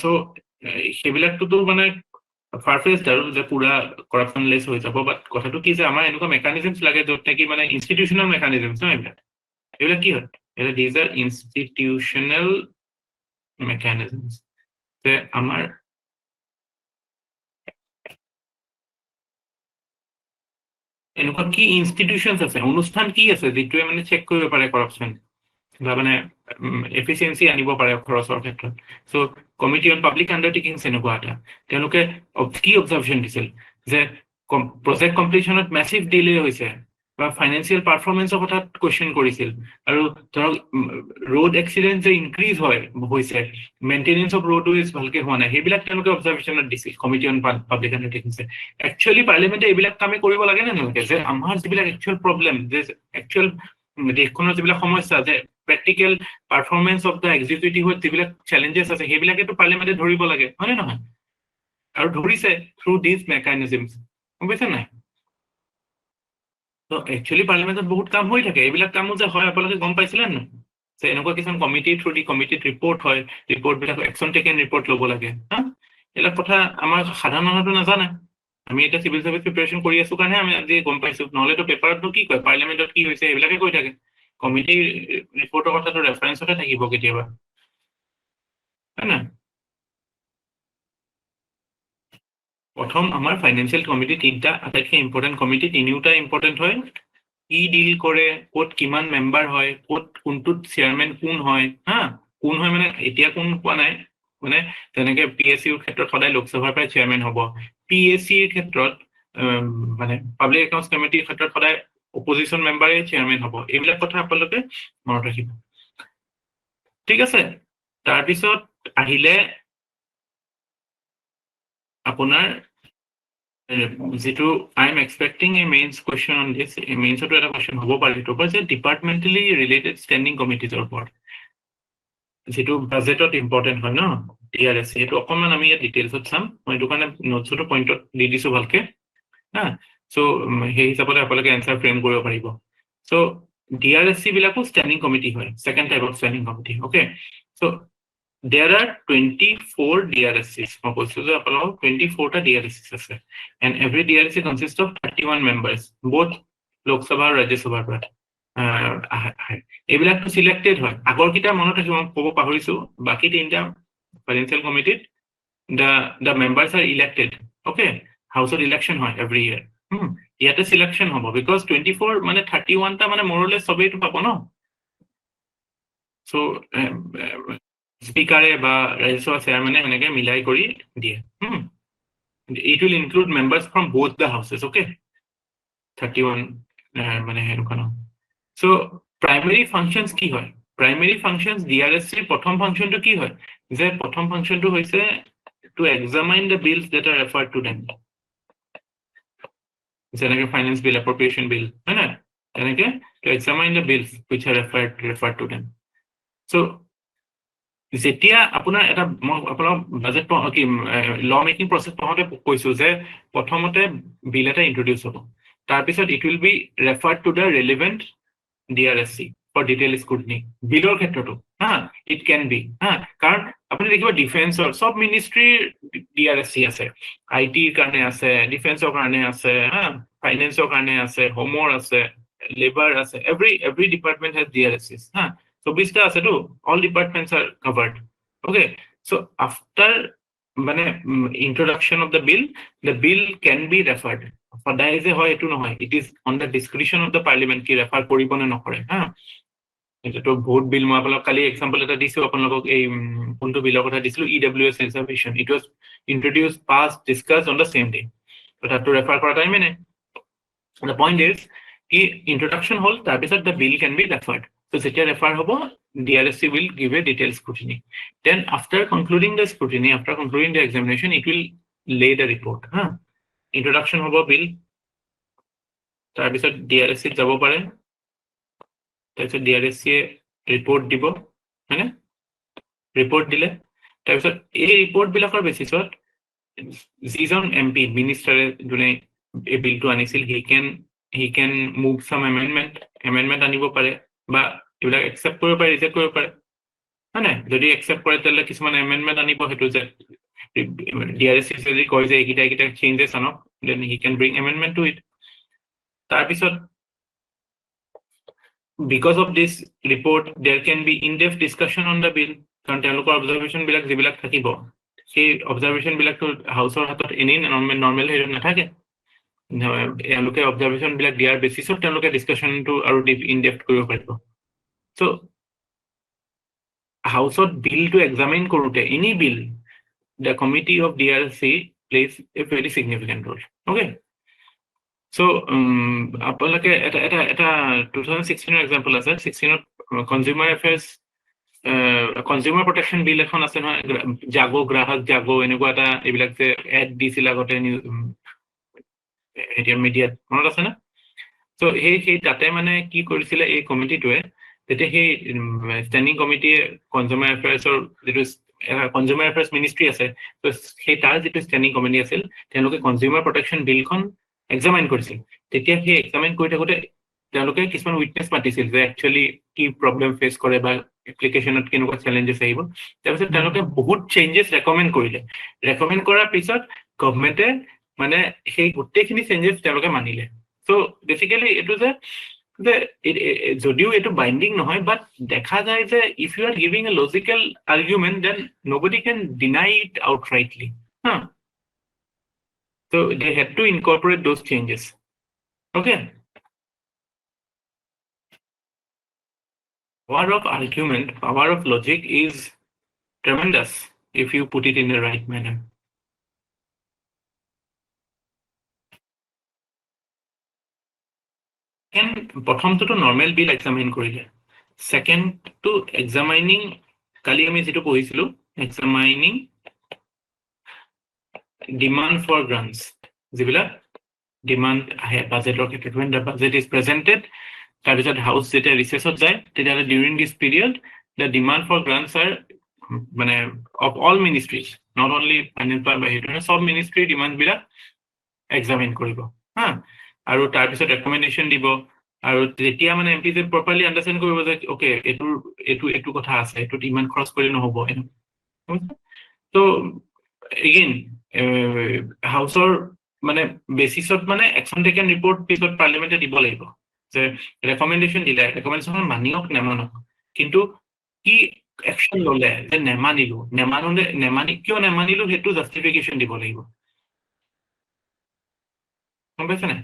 চ' সেইবিলাকটোতো মানে ফাৰফেষ্ট আৰু যে পুৰা কৰাপশ্যনলেছ হৈ যাব বাট কথাটো কি যে আমাৰ এনেকুৱা মেকানিজমছ লাগে য'ত নেকি মানে ইনষ্টিটিউচনেল মেকানিজমছ ন এইবিলাক কি হয় দিজ আৰ ইনষ্টিটিউচনেল মেকানিজমছ যে আমাৰ এনেকুৱা কি ইনষ্টিটিউচনছ আছে অনুষ্ঠান কি আছে যিটোৱে মানে চেক কৰিব পাৰে কৰাপশ্যন বা মানে এফিচিয়েঞ্চি আনিব পাৰে খৰচৰ ক্ষেত্ৰত চ' কমিটি অন পাব্লিক আণ্ডাৰটেকিংছ এনেকুৱা এটা তেওঁলোকে কি অবজাৰ্ভেশ্যন দিছিল যে প্ৰজেক্ট কমপ্লিশ্যনত মেছিভ ডিলে হৈছে বা ফাইনেন্সিয়েল পাৰফৰ্মেঞ্চৰ কথা কুৱেশ্যন কৰিছিল আৰু ধৰক ৰোড এক্সিডেণ্ট যে ইনক্ৰিজ হৈছে মেইনটেনেঞ্চ অফ ৰোডৱেজ ভালকে হোৱা নাই সেইবিলাক তেওঁলোকে অবজাৰ্ভেশ্যনত দিছিল কমিটি অন পাব্লিক আণ্ডাৰটেকিংছে একচুৱেলি পাৰ্লিয়ামেণ্টে এইবিলাক কামে কৰিব লাগে নে নালাগে যে আমাৰ যিবিলাক একচুৱেল প্ৰব্লেম যে একচুৱেল দেশখনৰ যিবিলাক সমস্যা যে প্ৰেক্টিকেল পাৰফৰ্মেঞ্চ অফ দ্য এক্সিকিউটিভত যিবিলাক চেলেঞ্জেছ আছে সেইবিলাকেতো পাৰ্লিয়ামেণ্টে ধৰিব লাগে হয়নে নহয় আৰু ধৰিছে থ্ৰু দিজ মেকানিজমছ গম পাইছে নাই ত' একচুৱেলি পাৰ্লিয়ামেণ্টত বহুত কাম হৈ থাকে এইবিলাক কামো যে হয় আপোনালোকে গম পাইছিলে নে যে এনেকুৱা কিছুমান কমিটি থ্ৰু দি কমিটিত ৰিপৰ্ট হয় ৰিপৰ্টবিলাক একশ্যন টেকেন ৰিপৰ্ট ল'ব লাগে এইবিলাক কথা আমাৰ সাধাৰণ মানুহেতো নাজানে আমি এতিয়া চিভিল চাৰ্ভিচ প্ৰিপেৰেশ্যন কৰি আছো কাৰণে আমি আজি গম পাইছো নহ'লেতো পেপাৰতনো কি কয় পাৰ্লিয়ামেণ্টত কি হৈছে এইবিলাকে কৈ থাকে কমিটিৰ ৰিপৰ্টৰ কথাটো ৰেফাৰেঞ্চতে থাকিব কেতিয়াবা হয় না প্ৰথম আমাৰ ফাইনেন্সিয়েল কমিটি তিনিটা আটাইতকৈ ইম্পৰ্টেণ্ট কমিটি, তিনিওটা ইম্পৰ্টেণ্ট হয়। কি ডিল কৰে, ক'ত কিমান মেম্বাৰ হয়, ক'ত কোনটোত চেয়াৰমেন কোন হয়, কোন হয় মানে এতিয়া কোন কোৱা নাই, মানে যেনেকে PSCৰ ক্ষেত্ৰত সদায় লোকসভাৰ পৰাই চেয়াৰমেন হ'ব, PSCৰ ক্ষেত্ৰত মানে পাব্লিক একাউণ্টছ কমিটিৰ ক্ষেত্ৰত সদায় অপজিশ্যন মেম্বাৰে চেয়াৰমেন হ'ব। এইবিলাক কথা আপোনালোকে মনত ৰাখিব, ঠিক আছে। তাৰপিছত আহিলে আপোনাৰ যিটো I am expecting a mains question on this, মেইনছতো এটা কুৱেশ্যন হ'ব পাৰে সেইটো ওপৰত, যে ডিপাৰ্টমেণ্টেলি ৰিলেটেড ষ্টেণ্ডিং কমিটিজৰ ওপৰত, যিটো বাজেটত ইম্পৰ্টেণ্ট হয় ন, DRSC, সেইটো অকণমান আমি ইয়াত ডিটেইলছত চাম। মই সেইটো কাৰণে নোটছতো পইণ্টত দি দিছোঁ ভালকে, চ' সেই হিচাপতে আপোনালোকে এনচাৰ ফ্ৰেম কৰিব পাৰিব। চ' DRSC বিলাকো ষ্টেণ্ডিং কমিটি হয়, second type of standing committee, okay. So' there are 24 DRSCs. মই কৈছোঁ যে আপোনালোকক 24টা DRSCs আছে, and every DRSC consists of 31 members, both Lok Sabha আৰু ৰাজ্যসভাৰ পৰা এইবিলাকতো চিলেক্টেড হয়। আগৰকেইটা মনত ৰাখিব, মই ক'ব পাহৰিছোঁ, বাকী তিনিটা ফাইনেন্সিয়েল কমিটিত the members are elected, okay, হাউচত ইলেকশ্যন হয় এভৰি ইয়াৰ। ইয়াতে চিলেকশ্যন হ'ব, বিকজ 24 মানে 31টা মানে মৰলে চবেইটো পাব ন। চ' স্পীকাৰে বা ৰাজ্যসভা চেয়াৰমেনে এনেকে মিলাই কৰি দিয়ে। It will include members from both the houses, okay, 31 মানে সেনেকুৱা ন। চ' প্ৰাইমেৰী ফাংচনছ কি হয়? প্ৰাইমেৰী ফাংচনছ DRSCৰ প্ৰথম ফাংচনটো কি হয়? যে প্ৰথম ফাংচনটো হৈছে to examine the bills that are referred to them, যেনেকে ফাইনেন্স বিল, এপ্ৰপ্ৰিয়েশ্যন বিল, হয় না, তেনেকে to examine the bills which are referred to them. So' যেতিয়া আপোনাৰ এটা, মই আপোনাক বাজেট কি ল মেকিং প্ৰচেছ পঢ়াওঁতে কৈছোঁ যে প্ৰথমতে বিল এটা ইন্ট্ৰডিউচ হ'ব, তাৰপিছত it will be referred to the relevant DRSC for detail scrutiny. বিলৰ ক্ষেত্ৰতো ইট কেন বি, কাৰণ আপুনি দেখিব ডিফেন্সৰ চব মিনিষ্ট্ৰীৰ DRSC আছে, IT-ৰ কাৰণে আছে, ডিফেন্সৰ কাৰণে আছে, ফাইনেন্সৰ কাৰণে আছে, হোমৰ আছে, লেবাৰ আছে, এভৰি ডিপাৰ্টমেণ্ট হেজ DRSCs, 24টা আছেতো, all departments are covered, okay. So' after মানে introduction of the bill can be referred. সদায় যে হয় এইটো নহয়, it is on the discretion of the parliament কি ৰেফাৰ কৰিব নে নকৰে। এতিয়াতো ভোট বিল, মই আপোনালোক কালি এক্সাম্পল এটা দিছোঁ আপোনালোকক, এই কোনটো বিলৰ কথা দিছিলোঁ, EWS reservation, it was introduce, pass, discuss on the same day, তাতো ৰেফাৰ কৰা টাইমে নাই। দ্য পইণ্ট ইজ কি ইন্ট্ৰডাকশ্যন হ'ল, তাৰপিছত the bill can be referred. ত' যেতিয়া ৰেফাৰ হ'ব, DRSC will give a detailed scrutiny. Then after concluding the scrutiny, after concluding the examination, it will lay the report. Introduction হ'ব bill, তাৰপিছত DRSC যাব পাৰে, তাৰপিছত DRSC ৰিপৰ্ট দিব, হয়নে? ৰিপৰ্ট দিলে তাৰপিছত এই ৰিপৰ্টবিলাকৰ বেচিছত যিজন MP মিনিষ্টাৰে যোনে এই বিলটো আনিছিল, he can move some amendment আনিব পাৰে, বা এইবিলাক একচেপ্ট কৰিব পাৰে, ৰিজেক্ট কৰিব পাৰে, হয় নাই? যদি একচেপ্ট কৰে তেতিয়াহ'লে কিছুমান এমেণ্ডমেণ্ট আনিব, সেইটো যে DRSC যদি কয় যে এইকেইটা চেঞ্জেছ আনক, then he can bring amendment to it. তাৰপিছত because of this report there can be in depth discussion on the bill, কাৰণ তেওঁলোকৰ অবজাৰভেশ্যনবিলাক যিবিলাক থাকিব, সেই অবজাৰভেশ্যনবিলাকতো হাউচৰ হাতত এনেই নৰ্মেল হেৰি নাথাকে, তেওঁলোকে অবজাৰভেশ্যনবিলাক দিয়াৰ বেচিছত তেওঁলোকে ডিছকাশ্যনটো আৰু ইন ডেপথ কৰিব পাৰিব। চ' হাউচত বিলটো এক্সামিন কৰোঁতে, any bill, the committee of DRSC plays a very significant role, okay? চ' আপোনালোকে এটা 2016ৰ এক্সাম্পল আছে, 16ত কনজিউমাৰ এফেয়াৰ্ছ, কনজিউমাৰ প্ৰটেকশ্যন বিল এখন আছে নহয়, গ্ৰাহক জাগো, এনেকুৱা এটা, এইবিলাক যে এড দিছিল আগতে এতিয়া মিডিয়াত, মনত আছে না? চ' সেই তাতে মানে কি কৰিছিলে এই কমিটিটোৱে, তেতিয়া সেই ষ্টেণ্ডিং কমিটিয়ে কনজিউমাৰ এফেয়াৰ্ছৰ যিটো কনজিউমাৰ এফেয়াৰ্ছ মিনিষ্ট্ৰী আছে, ত' সেই তাৰ যিটো ষ্টেণ্ডিং কমিটি আছিল, তেওঁলোকে কনজিউমাৰ প্ৰটেকশ্যন বিলখন এক্সামাইন কৰিছিল। তেতিয়া সেই এক্সামাইন কৰি থাকোঁতে তেওঁলোকে কিছুমান উইটনেছ মাতিছিল যে একচুৱেলি কি প্ৰব্লেম ফেচ কৰে বা এপ্লিকেশ্যনত কেনেকুৱা চেলেঞ্জেছ আহিব। তাৰপিছত তেওঁলোকে বহুত চেঞ্জেছ ৰেকমেণ্ড কৰিলে। ৰেকমেণ্ড কৰাৰ পিছত গভমেণ্টে মানে সেই গোটেইখিনি চেঞ্জেছ তেওঁলোকে মানিলে। চ' বেচিকেলি এইটো যে যদিও এইটো বাইণ্ডিং নহয়, বাট দেখা যায় যে if you are giving a logical argument, then nobody can deny it outrightly. So they had to incorporate those changes. Okay. Power of argument, power of logic is tremendous if you put it in the right manner. And প্ৰথমটো normal বিল examine কৰিলে, সেকেন্ডটো examining কালি আমি যেটো পঢ়িছিলো examining demand for গ্ৰান্টস, যিবিলাক demand আহে বাজেটৰ ক্ষেত্ৰত, when the budget is presented, তাৰপিছত হাউস যেতিয়া ৰিসেছত যায় তেতিয়াহ'লে during this period the demand for grants are মানে of all ministries, not only finance বা হেইটো সব ministry demand বিলাক এক্সামিন কৰিব হা, আৰু তাৰপিছত ৰেকমেন্ডেশন দিব, আৰু যেতিয়া মানে এমপি যে প্ৰপাৰলি আন্ডাৰস্ট্যান্ড কৰিব যে ওকে এটো কথা আছে, এটো ইমান খৰচ কৰি নহব। তো এগেইন হাউসৰ মানে বেসিছত মানে একশন টেকেন ৰিপোৰ্ট পিছত পার্লামেন্টে দিব লাগিব যে রেকমেন্ডেশন দিলে, রেকমেন্ডেশন মানিওক নেমানক, কিন্তু কি একশন ললে যে নেমানি কিয় নেমানিলো হেতু জাস্টিফিকেশন দিব লাগিব। গম পাইছে নাই?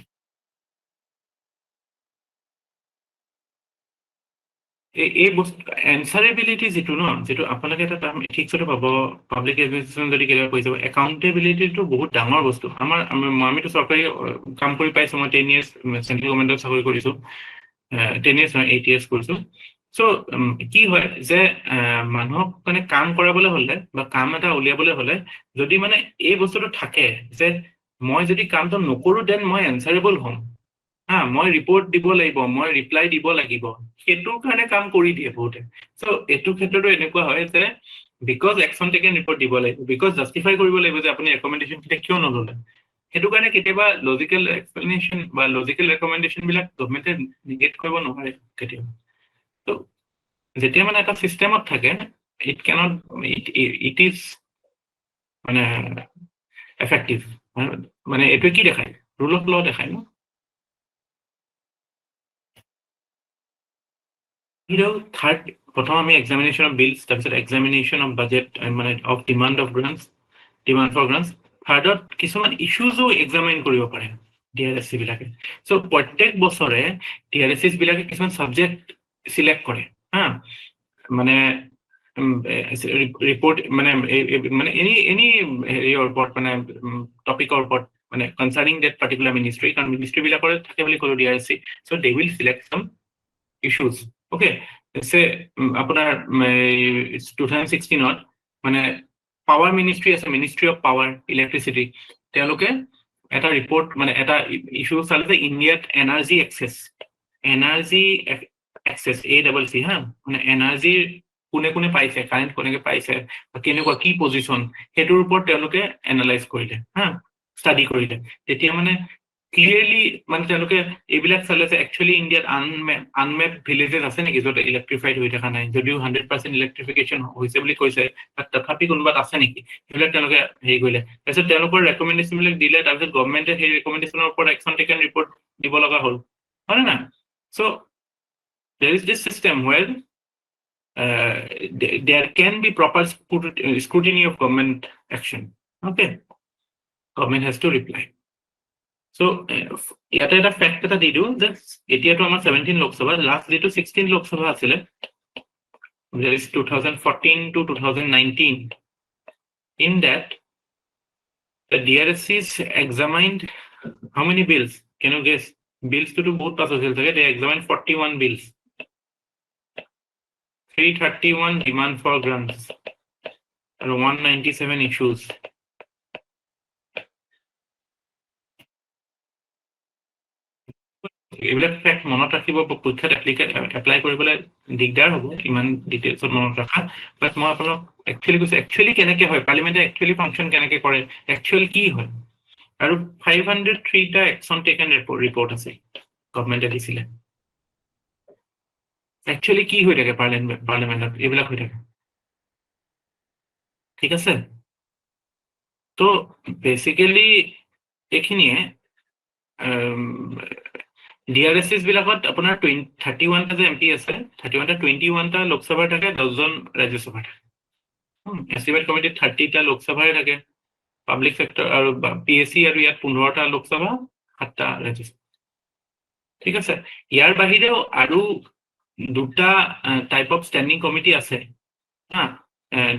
এই বস্তু এনসারেবিলিটি যেটো ন, যেটো আপোনালোকে এটা টার্ম এথিক্সটো পাব, পাব্লিক এডমিনিষ্ট্ৰেশ্যন যদি কেতিয়াবা কৈ যাব, একাউণ্টেবিলিটিটো বহুত ডাঙৰ বস্তু। আমিতো চৰকাৰী কাম কৰি পাইছো, মই 10 years চেন্ট্ৰেল গভৰ্ণমেণ্টত চাকৰি কৰিছো, 10 years নহয় 8 years কৰিছো। চ' কি হয় যে মানুহক মানে কাম কৰাবলৈ হলে বা কাম এটা উলিয়াবলৈ হলে যদি মানে এই বস্তুটো থাকে যে মই যদি কামটো নকৰো দেন মই এনসাৰেবল হম, হা মই ৰিপোৰ্ট দিব লাগিব, মই ৰিপ্লাই দিব লাগিব, সেইটোৰ কাৰণে কাম কৰি দিয়ে বহুতে। চ' এইটো ক্ষেত্ৰতো এনেকুৱা হয় যে বিকজ একশন টেকেন ৰিপোৰ্ট দিব লাগিব, বিকজ জাষ্টিফাই কৰিব লাগিব যে আপুনি ৰেকমেন্ডেশন কিয় নললে, সেইটো কাৰণে কেতিয়াবা লজিকেল এক্সপ্লেনেশ্যন বা লজিকেল ৰেকমেন্ডেশন বিলাক গভৰ্ণমেণ্টে নিগেট কৰিব নোৱাৰে কেতিয়াবা। তো যেতিয়া মানে এটা চিষ্টেমত থাকে, ইট কেনট ইট ইজ মানে এফেক্টিভ, মানে এইটো কি দেখায়, ৰুল অফ ল দেখায় ন। থাৰ্ড প্ৰথম আমি এক্সামিনেশন অফ বিলস, তাৰপিছত এক্সামিনেশন অফ বাজেট মানে of demand of grants, demand for grants, থাৰ্ডত কিছুমান ইস্যুজও এক্সামিন কৰিব পাৰে ডিআৰএসসি বিলাকে। চ' প্ৰত্যেক বছৰে ডিআৰএসসি বিলাকে কিছুমান সাবজেক্ট সিলেক্ট কৰে হা, মানে ৰিপোৰ্ট মানে মানে এনি হেৰিৰ ওপৰত মানে টপিকৰ ওপৰত মানে কনসাৰ্নিং ডেট পাৰ্টিকুলাৰ মিনিষ্ট্ৰি, কাৰণ মিনিষ্ট্ৰি বিলাকৰ থাকে বুলি ক'লো DRSC. So' they will select some issues. Okay, say আপোনাৰ 2016ত মানে পাৱাৰ মিনিষ্ট্ৰি আছে, মিনিষ্ট্ৰি অফ পাৱাৰ ইলেক্ট্ৰিচিটি, তেওঁলোকে এটা ৰিপোৰ্ট মানে এটা ইস্যু চালে যে ইণ্ডিয়াত এনাৰ্জি এক্সেছ ACC হা, মানে এনাৰ্জিৰ কোনে কোনে পাইছে, কাৰেণ্ট কোনেকে পাইছে, কেনেকুৱা কি পজিশন, সেইটোৰ ওপৰত তেওঁলোকে এনালাইজ কৰিলে হা, ষ্টাডি কৰিলে। তেতিয়া মানে ক্লিয়াৰলি মানে তেওঁলোকে এইবিলাক চালে যে একচুৱেলি ইণ্ডিয়াত আনমেপ ভিলেজেছ আছে নেকি য'ত ইলেক্ট্ৰিফাইড হৈ থকা নাই, যদিও 100% ইলেক্ট্ৰিফিকেশ্যন হৈছে বুলি কৈছে, তাত তথাপি কোনোবাত আছে নেকি, সেইবিলাক তেওঁলোকে হেৰি কৰিলে। তাৰপিছত তেওঁলোকৰ ৰেকমেন্ডেশ্যন বিলাক দিলে, তাৰপিছত গভৰ্ণমেণ্টে সেই ৰেকমেন্ডেশ্যনৰ ওপৰত একশন টেকেন ৰিপোৰ্ট দিব লগা হ'ল, হয় না? চ' there is this system where there can be proper scrutiny of government action. Okay, government has to reply. So ইয়াতে এটা ফ্যাক্ট এটা দি দিওঁ যে এতিয়াতো আমাৰ 17 লোকসভা, লাষ্ট যেটো 16 লোকসভা আছিলে, there is 2014 to 2019. In that the DRSCs examined how many bills? Can you guess? Bills to বহুত পাছ হৈছিল থাকে, they examined 41 bills, 331 demand for grants, and 197 issues. এইবিলাক ফ্যাক্ট মনত ৰাখিব, পৰীক্ষাত এপ্লাই কৰিবলৈ দিগদাৰ হ'ব ইমান ডিটেইলছত মনত ৰাখা, বাট মই আপোনাক একচুৱেলি কৈছো একচুৱেলি কেনেকে হয়, পাৰ্লিমেণ্টে একচুৱেলি ফাংচন কেনেকে কৰে, একচুৱেল কি হয়। আৰু 503টা একশন টেকেন ৰিপোৰ্ট আছে গভৰ্ণমেণ্টে দিছিলে। একচুৱেলি কি হৈ থাকে পাৰ্লিমেণ্টত, এইবিলাক হৈ থাকে, ঠিক আছে। তো বেসিক্যালি এইখিনিয়ে ডিআৰএসএস বিলাকত আপোনাৰ 31টা যে এমপি আছে, 21টা লোকসভাৰ থাকে, 10জন ৰাজ্যসভাৰ থাকে। এস্টিমেট কমিটিত 30টা লোকসভাৰ থাকে, পাব্লিক সেক্টৰ আৰু PSC আৰু ইয়াত 15টা লোকসভা 7টা ৰাজ্যসভা ঠিক আছে ইয়াৰ বাহিৰেও আৰু দুটা টাইপ অফ ষ্টেণ্ডিং কমিটি আছে হা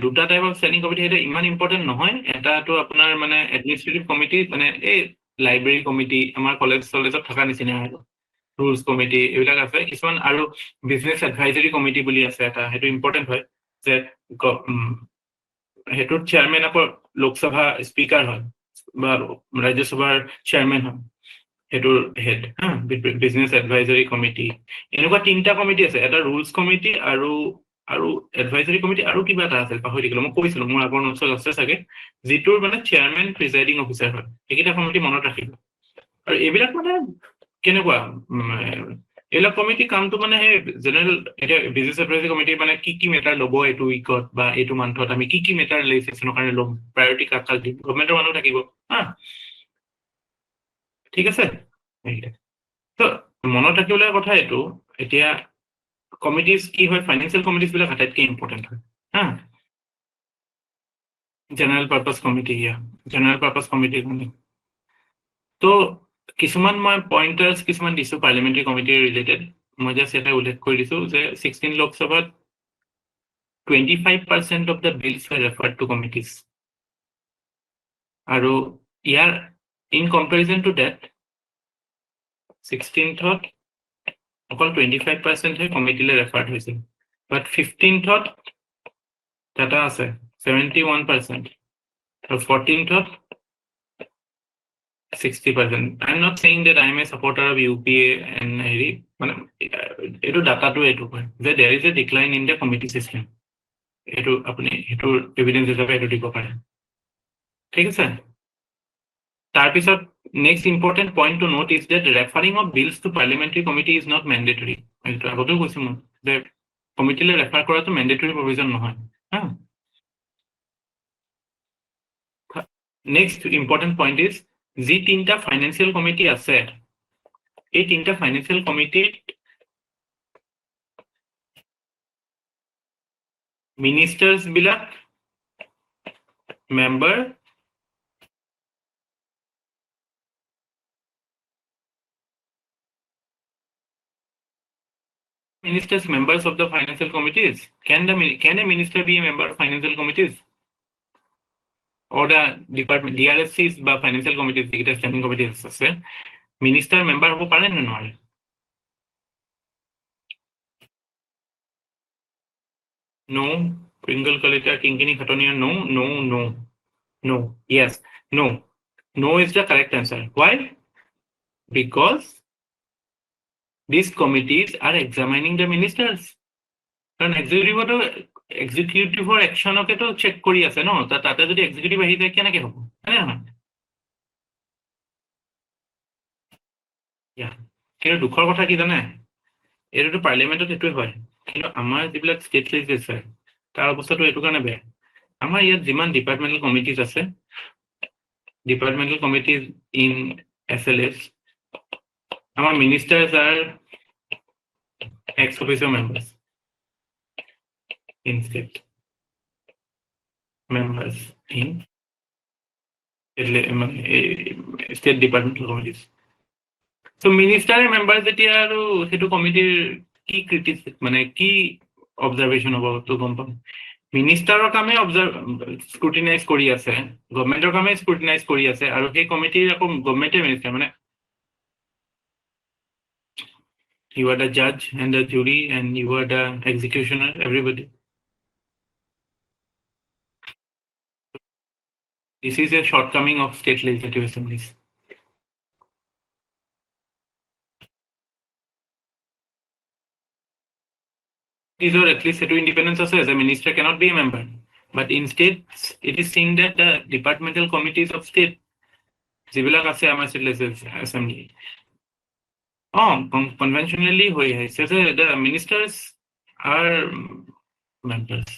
দুটা টাইপ অফ ষ্টেণ্ডিং কমিটি এটা ইমান ইম্পৰ্টেণ্ট নহয় এটাটো আপোনাৰ মানে এডমিনিষ্ট্ৰেটিভ কমিটি মানে এই লাইব্ৰেৰী কমিটি আমাৰ কলেজত থকা নিচিনা আৰু ৰুলছ কমিটি এইবিলাক আছে কিছুমান আৰু বিজনেছ এডভাইজৰী কমিটি বুলি আছে এটা সেইটো ইম্পৰ্টেণ্ট হয় যে সেইটোৰ চেয়াৰমেন আকৌ লোকসভা স্পীকাৰ হয় বা ৰাজ্যসভাৰ চেয়াৰমেন হয় সেইটোৰ হেড হা বিজনেছ এডভাইজৰী কমিটি এনেকুৱা 3টা কমিটি আছে এটা ৰুলছ কমিটি আৰু এডভাইজৰী কমিটি আৰু কিবা এটা আছিল পাহৰি থাকিলো মই কৈছিলো মোৰ আগৰ নোটছত আছে চাগে যিটোৰ মানে চেয়াৰমেন প্ৰিজাইডিং অফিচাৰ হয় এইকেইটা কমিটি মনত ৰাখিব আৰু এইবিলাক মানে কেনেকুৱা এইবিলাক কমিটি কামটো মানে সেই জেনেৰেল এতিয়া বিজনেছ এডভাইজৰী কমিটি মানে কি মেটাৰ ল'ব এইটো উইকত বা এইটো মান্থত আমি কি মেটাৰ লেজিছলেশ্যনৰ কাৰণে ল'ম প্ৰায়ৰিটি কাক দিম গভৰ্ণমেণ্টৰ মানুহ থাকিব হা ঠিক আছে তো মনত ৰাখিবলৈ কথা এইটো এতিয়া কমিটিজ কি হয় ফাইনেন্সিয়েল কমিটিজ বিলাক আটাইতকৈ ইম্পৰ্টেণ্ট হয় হা general purpose committee general purpose committee তো কিছুমান মই পইণ্টাৰ্ছ কিছুমান দিছোঁ পাৰ্লিমেণ্টাৰী কমিটিৰ ৰিলেটেড মই জাষ্ট এটা উল্লেখ কৰি দিছোঁ যে 16 লোকসভাত 25% of the bills were referred to committees আৰু ইয়াৰ in comparison to that 16th অকল 25% হে কমিটিলৈ ৰেফাৰ্ড হৈছিল বাট 15th ডাটা আছে 71% আৰু 14th 60%. I'm not saying that I'm a supporter of UPA and হেৰি মানে এইটো ডাটাটো এইটো কয় যে there is a decline in the committee system এইটো আপুনি এইটোৰ এভিডেন্স হিচাপে এইটো দিব পাৰে ঠিক আছে তাৰপিছত next important point to note is that referring of bills to parliamentary committee is not mandatory এইটো আগতেও কৈছোঁ মই যে কমিটিলৈ ৰেফাৰ কৰাটো mandatory provision নহয় হা next important point is যি 3টা ফাইনেন্সিয়েল কমিটি আছে এই 3টা ফাইনেন্সিয়েল কমিটিৰ মিনিষ্টাৰ্ছ বিলাক member ministers members of the financial committees can a minister be a member of financial committees or the department DRSCs বা financial committees যেটা standing committees আছে minister member হ'ব পাৰে নে নোৱাৰে no Pringle Kalita Kinkini Khatoniya no yes no is the correct answer why because these committees are examining the ministers কাৰণ এক্সিকিউটিভৰ একশ্যনকেতো check কৰি আছে ন তাতে যদি এক্সিকিউটিভ আহি যায় কেনেকৈ হ'ব হয়নে নহয় কিন্তু দুখৰ কথা কি জানে এইটোতো পাৰ্লিয়ামেণ্টত এইটোৱে হয় কিন্তু আমাৰ যিবিলাক ষ্টেট লেজিছলেচাৰ তাৰ অৱস্থাটো এইটো কাৰণে বেয়া আমাৰ ইয়াত যিমান ডিপাৰ্টমেণ্টেল কমিটিজ আছে ডিপাৰ্টমেণ্টেল কমিটিজ ইন SLS আমাৰ ministers R ex officio members in state members in state departmental committees so minister members যেতিয়া আৰু সেইটো কমিটিৰ কি ক্ৰিটিসিজম মানে কি অবজাৰভেশন হ'ব তো গম পাম মিনিষ্টাৰৰ কামে স্ক্ৰুটিনাইজ কৰি আছে গভৰ্ণমেণ্টৰ কামে স্ক্ৰুটিনাইজ কৰি আছে আৰু সেই কমিটিৰ আকৌ গভৰ্ণমেণ্টে মিনিষ্টাৰ মানে you are the judge and the jury and you are the executioner everybody this is a shortcoming of state legislative assemblies or at least to independence also as a minister cannot be a member but in states it is seen that the departmental committees of state যিবিলাক আছে আমাৰ state legislative assembly conventionally hoy hai so the ministers are members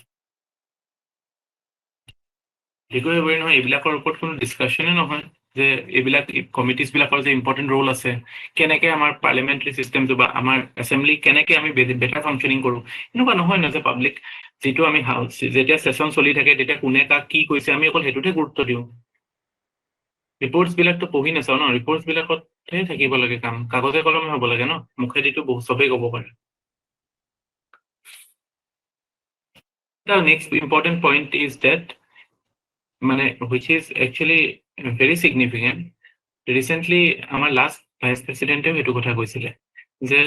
দেখো এবাৰ নহয় এইবিলাকৰ ওপৰত কোনো ডিসকাশনে নহয় যে এইবিলাক কমিটিজ বিলাকৰ যে ইম্পৰ্টেন্ট ৰোল আছে কেনেকৈ আমাৰ পাৰ্লিয়ামেণ্টাৰী সিস্টেমটো বা আমাৰ এসেম্বলি কেনেকৈ আমি বেটাৰ ফাংশনিং কৰো এনেকুৱা নহয় না যে পাব্লিক যেটো আমি হাউস যেতিয়া সেশন চলি থাকে তেতিয়া কোনে কাক কি কৈছে আমি অকল হেতুতে গুৰুত্ব দিওঁ ৰিপৰ্টছ বিলাকতো পঢ়ি নাচাও ন, ৰিপৰ্টছ বিলাকতহে থাকিব লাগে কাম, কাগজে কলমে হ'ব লাগে ন, মুখেদিতো বহুত চবেই ক'ব পাৰে। The next important point is that মানে which is actually very significant. Recently আমাৰ লাষ্ট ভাইচ প্ৰেচিডেণ্টেও সেইটো কথা কৈছিলে যে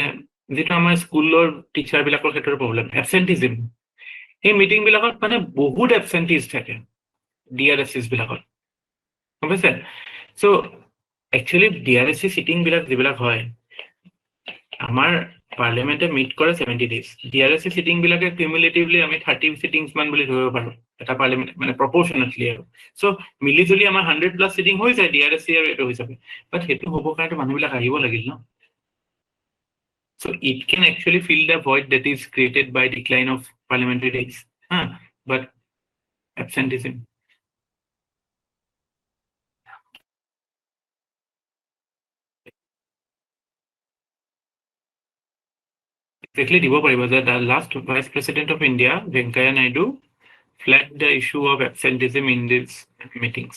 যিটো আমাৰ স্কুলৰ টিচাৰ বিলাকৰ ক্ষেত্ৰত প্ৰব্লেম এবচেণ্টিজিম, সেই মিটিং বিলাকত মানে বহুত এবচেণ্টিজ থাকে DRSCs বিলাকত, গম পাইছে? চ' একচুৱেলি DRSC চিটিং বিলাক যিবিলাক হয় আমাৰ পাৰ্লিয়ামেণ্টে মিট কৰে 70 days, DRSC চিটিং বিলাকে কিউমুলেটিভলি আমি 30 চিটিংছ মান বুলি ধৰিব পাৰো এটা পাৰ্লিয়ামেণ্ট মানে প্ৰপৰ্চনেটলি আৰু। চ' মিলি জুলি আমাৰ 100+ চিটিং হৈ যায় DRSC আৰু এইটো হিচাপে, বাট সেইটো হ'ব কাৰণে মানুহবিলাক আহিব লাগিল ন। So it can actually fill the void that is created by decline of parliamentary days, but absenteeism. Exactly, দিব পাৰিব যে the last Vice President of India, Venkaiah Naidu, flagged the issue of absenteeism in these meetings.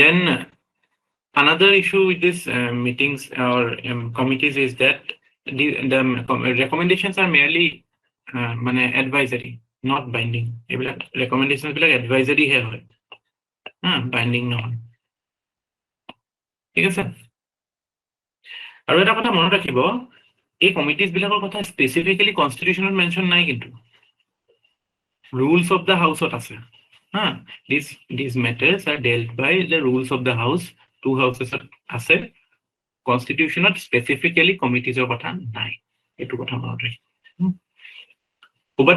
Then another issue with these meetings or committees is that the recommendations are merely advisory, not binding. Recommendations বিলাক advisory হে হয়, binding নহয়, ঠিক আছে? আৰু এটা কথা মনত ৰাখিব, এই কমিটিজ বিলাকৰ কথা স্পেচিফিকেলি কনষ্টিটিউশ্যনত মেনশ্যন নাই, কিন্তু rules of the house আছে। These matters are dealt by the rules of the house, two houses আছে, কনষ্টিটিউশ্যনত স্পেচিফিকেলি কমিটিজৰ কথা নাই, এইটো কথা মনত ৰাখিব।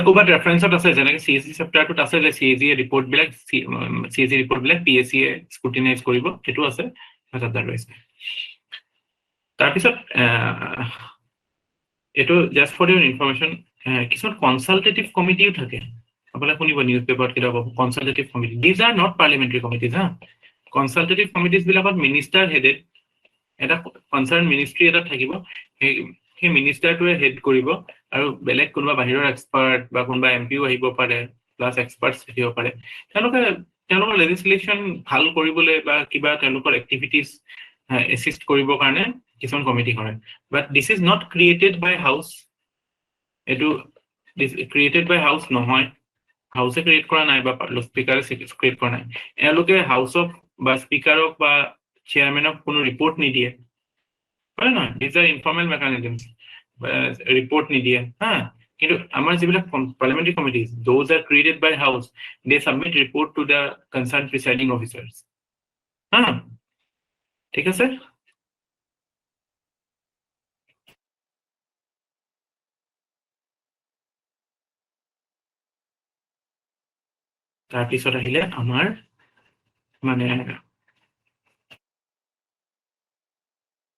ক'ৰবাত ৰেফাৰেঞ্চত আছে, যেনেকে CAG চেপ্টাৰটোত আছে যে CAG ৰিপৰ্ট বিলাক PSC এ স্ক্ৰুটিনাইজ কৰিব, সেইটো আছে। তাৰপিছত এইটো জাষ্ট ফৰ ইউৰ ইনফৰমেশ্যন, কিছুমান কনচালটেটিভ কমিটিও থাকে, আপোনালোকে শুনিব নিউজ পেপাৰত কেতিয়াবা consultative committee, these are not parliamentary committees. Consultative committees বিলাকত মিনিষ্টাৰ হেডেড, এটা কনচাৰ্ণ মিনিষ্ট্ৰী এটা থাকিব, সেই মিনিষ্টাৰটোৱে হেড কৰিব, আৰু বেলেগ কোনোবা বাহিৰৰ এক্সপাৰ্ট বা কোনোবা MPও আহিব পাৰে, প্লাছ এক্সপাৰ্টছ থাকিব পাৰে, তেওঁলোকৰ লেজিছলেশ্যন ভাল কৰিবলৈ বা কিবা তেওঁলোকৰ এক্টিভিটিজ এছিষ্ট কৰিবৰ কাৰণে কিছুমান কমিটি কৰে। But this is not created by house, এইটো ক্ৰিয়েটেড বাই হাউচ নহয়, হাউচে ক্ৰিয়েট কৰা নাই বা স্পীকাৰে ক্ৰিয়েট কৰা নাই, এওঁলোকে হাউচক বা স্পীকাৰক বা চেয়াৰমেনক কোনো ৰিপৰ্ট নিদিয়ে, হয় নহয়? These are informal mechanisms, report নিদিয়ে। কিন্তু আমাৰ যিবিলাক parliamentary committees, those are created by house, they submit report to the concern presiding officers. ঠিক আছে? তাৰপিছত আহিলে আমাৰ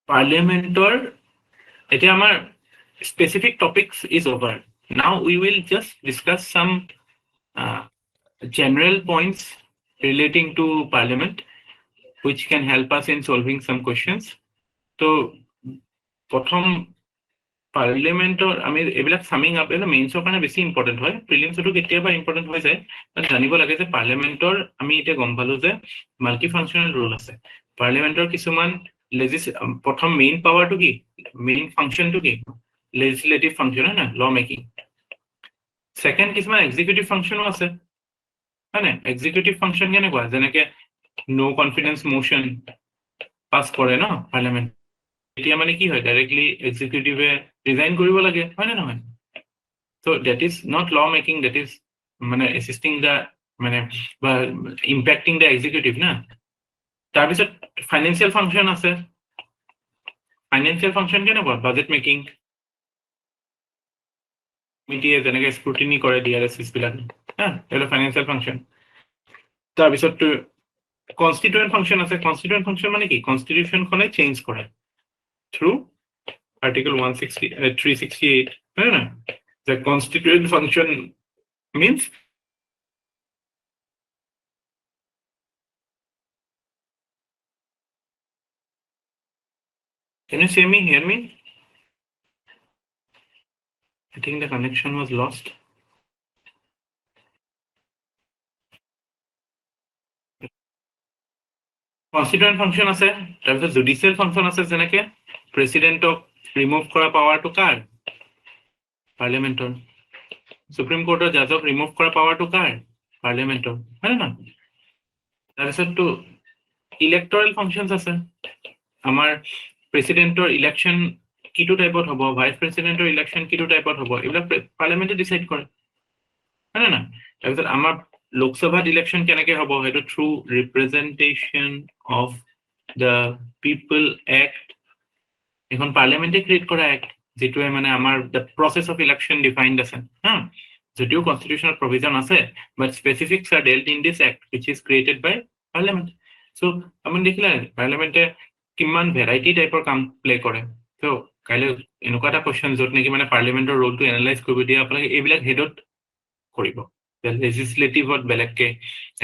পাৰ্লিয়ামেণ্টৰ, এতিয়া আমাৰ specific topics is over. Now we will just discuss some general points relating to Parliament, which can help us in solving some questions. So, প্ৰথম পাৰ্লিয়ামেণ্টৰ আমি এইবিলাক চামিং আপ, এইবিলাক মেইনছৰ কাৰণে বেছি ইম্পৰ্টেণ্ট হয়, প্ৰিলিমছতো কেতিয়াবা ইম্পৰ্টেণ্ট হৈ যায়, জানিব লাগে যে পাৰ্লিয়ামেণ্টৰ আমি এতিয়া গম পালো যে মাল্টি ফাংচনেল ৰুল আছে। পাৰ্লিয়ামেণ্টৰ কিছুমান প্ৰথম মেইন পাৱাৰটো কি, মেইন ফাংচনটো কি, legislative function, হয় না, law making. Second কিছুমান executive functionও আছে, হয় না? executive function কেনেকুৱা, যেনেকে no confidence motion পাছ কৰে ন পাৰ্লিয়ামেণ্ট, এতিয়া মানে কি হয়, ডাইৰেক্টলি এক্সিকিউটিভে ৰিজাইন কৰিব লাগে, হয় নে নহয়? So that is not law making, that is assisting the বা impacting the executive না। তাৰপিছত ফাইনেন্সিয়েল ফাংচন আছে, ফাইনেন্সিয়েল ফাংচন কেনেকুৱা, বাজেট মেকিং, কমিটিয়ে যেনেকে স্ক্ৰুটিনি কৰে DRSCs বিলাক, এইটো ফাইনেন্সিয়েল ফাংচন। তাৰপিছত কনষ্টিটুৱেণ্ট ফাংচন আছে, কনষ্টিটুৱেণ্ট ফাংচন মানে কি, কনষ্টিটিউশ্যনখনে চেঞ্জ কৰে থ্ৰু Article 368, হয় না? The constituent function means can you hear me? I think the connection was lost. Constituent function আছে, তাৰপিছত জুডিচিয়েল ফাংচন আছে, যেনেকে প্ৰেচিডেণ্টক ৰিমুভ কৰা পাৱাৰটো কাৰ? পাৰ্লিয়ামেণ্টৰ। সুপ্ৰিম কোৰ্টৰ জাজক ৰিমুভ কৰা পাৱাৰটো কাৰ? পাৰ্লিয়ামেণ্টৰ, হয় না? তাৰপিছততো ইলেক্টৰেল ফাংচনছ আছে, আমাৰ প্ৰেচিডেণ্টৰ ইলেকশ্যন কিটো টাইপত হ'ব, ভাইচ প্ৰেচিডেণ্টৰ ইলেকশ্যন কিটো টাইপত হ'ব, এইবিলাক পাৰ্লিয়ামেণ্টে ডিচাইড কৰে, হয় না? তাৰপিছত আমাৰ লোকসভাত ইলেকশ্যন কেনেকে হ'ব, সেইটো through representation of the people act, এখন পাৰ্লিয়ামেণ্টে ক্ৰিয়েট কৰা এক্ট, যিটোৱে মানে আমাৰ the process of election defined আছে, হা? যদিও কনষ্টিটিউশ্যনত প্ৰভিজন আছে, but specifics are dealt in this act which is created by parliament. So' আপুনি দেখিলে পাৰ্লিয়ামেণ্টে কিমান ভেৰাইটি টাইপৰ কাম প্লে কৰে। চ' কাইলৈ এনেকুৱা এটা কুৱেশ্যন য'ত নেকি মানে পাৰ্লিয়ামেণ্টৰ ৰোলটো এনালাইজ কৰিব দিয়ে, আপোনালোকে এইবিলাক হেডত কৰিব। লেজিছলেটিভত বেলেগকে,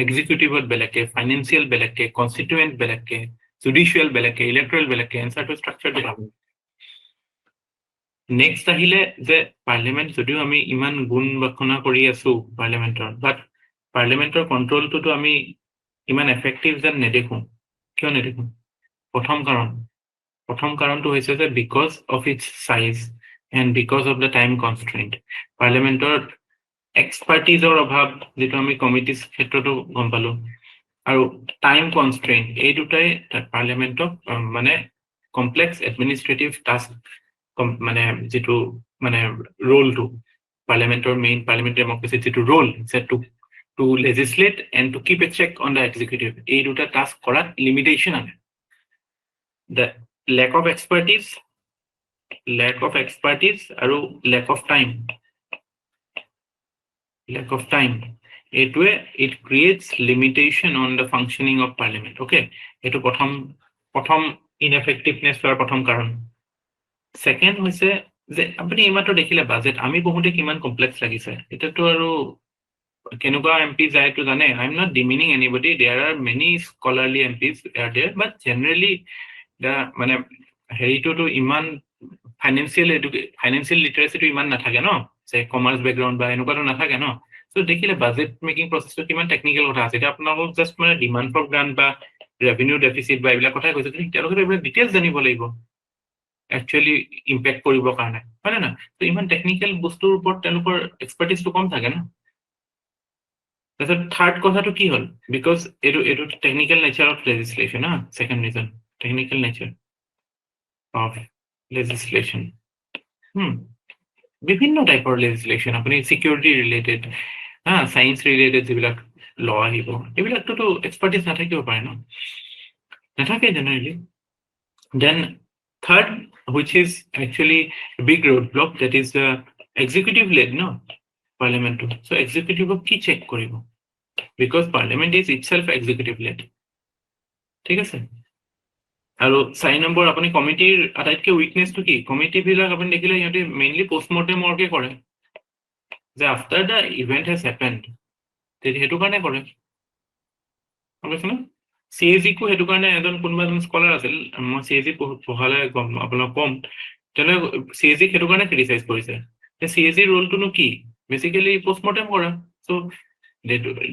এক্সিকিউটিভত বেলেগকে, ফাইনেন্সিয়েল বেলেগকে, কনষ্টিটুৱেণ্ট বেলেগকে, জুডিচিয়েল বেলেগকে, ইলেক্টৰেল বেলেগকে, এনচাৰটো ষ্ট্ৰাকচাৰটো পাব। নেক্সট আহিলে যে পাৰ্লিয়ামেণ্ট যদিও আমি ইমান গুণ বাখনা কৰি আছো পাৰ্লিয়ামেণ্টৰ, বাট পাৰ্লিয়ামেণ্টৰ কণ্ট্ৰলটোতো আমি ইমান এফেক্টিভ যেন নেদেখোঁ। কিয় নেদেখোঁ? প্ৰথম কাৰণটো হৈছে যে because of its size and because of the time constraint. পাৰ্লিয়ামেণ্টৰ এক্সপাৰ্টিজৰ অভাৱ, যিটো আমি কমিটিজ ক্ষেত্ৰতো গম পালো, আৰু টাইম কনষ্ট্ৰেইণ্ট, এই দুটাই পাৰ্লিয়ামেণ্টক মানে কমপ্লেক্স এডমিনিষ্ট্ৰেটিভ টাস্ক, মানে যিটো মানে ৰোলটো পাৰ্লিয়ামেণ্টৰ মেইন পাৰ্লিয়ামেণ্ট ডেমক্ৰেচিৰ যিটো role to legislate and to keep a check on the executive, এই দুটা টাস্ক কৰাত লিমিটেশ্যন আনে। দ্য লেক অফ এক্সপাৰ্টিজ আৰু লেক অফ টাইম, এইটোৱে it creates limitation on the functioning of parliament. Okay, এইটো প্ৰথম ইনএফেক্টিভনেছ হোৱাৰ প্ৰথম কাৰণ। ছেকেণ্ড হৈছে যে আপুনি এইমাত্ৰ দেখিলে বাজেট আমি বহুতে কিমান কমপ্লেক্স লাগিছে। এতিয়াতো আৰু কেনেকুৱা এম পি যায়তো জানে, I am not demeaning anybody, there are many scholarly M Ps are there, but generally মানে হেৰিটোতো ইমান ফাইনেন্সিয়েল লিটাৰেচিটো ইমান নাথাকে ন, যে কমাৰ্চ বেকগ্ৰাউণ্ড বা এনেকুৱাতো নাথাকে ন। চ' দেখিলে বাজেট মেকিং প্ৰচেছটো কিমান টেকনিকেল কথা আছে। এতিয়া আপোনালোকক জাষ্ট মানে ডিমাণ্ড ফৰ গ্ৰাণ্ট বা ৰেভিনিউ ডেফিচিট বা এইবিলাক কথাই কৈছে, কিন্তু তেওঁলোকে এইবিলাক ডিটেইলছ জানিব লাগিব একচুৱেলি ইম্পেক্ট কৰিবৰ কাৰণে, হয় নে নহয়? ত' ইমান টেকনিকেল বস্তুৰ ওপৰত তেওঁলোকৰ এক্সপাৰ্টিজটো কম থাকে ন। তাৰপিছত থাৰ্ড কথাটো কি হ'ল, বিকজ এইটো টেকনিকেল নেচাৰ অফ লেজিছলেশ্যন, হা। Second reason, technical nature of legislation. বিভিন্ন টাইপৰ লেজিছলেশ্যন, আপুনি চিকিউৰিটি ৰিলেটেড, হা, চায়েন্স ৰিলেটেড যিবিলাক ল আহিব, এইবিলাকটোতো এক্সপাৰ্টিজ নাথাকিব পাৰে ন, নাথাকে generally. Then third, which is actually a big roadblock, that is the executive led, no, parliament. So executive কি check কৰিব, because parliament is itself executive led, ঠিক আছে। আৰু 4 নম্বৰ, আপুনি কমিটিৰ আটাইতকৈ উইকনেছটো কি? কমিটি বিলাক আপুনি দেখিলে সিহঁতে মেইনলি পোষ্টমৰ্টেম ৱৰ্কে কৰে, যে after the event has happened, সেইটো কাৰণে কৰে, গম পাইছেনে? CAG-কো সেইটো কাৰণে কোনোবা এজন স্কলাৰ আছিল, মই CAG পঢ়ালে আপোনাক কম, তেওঁলোকে CAG সেইটো কাৰণে ক্ৰিটিচাইজ কৰিছে যে CAG ৰোলটোনো কি, বেচিকেলি পোষ্টমৰ্টেম কৰা। চ'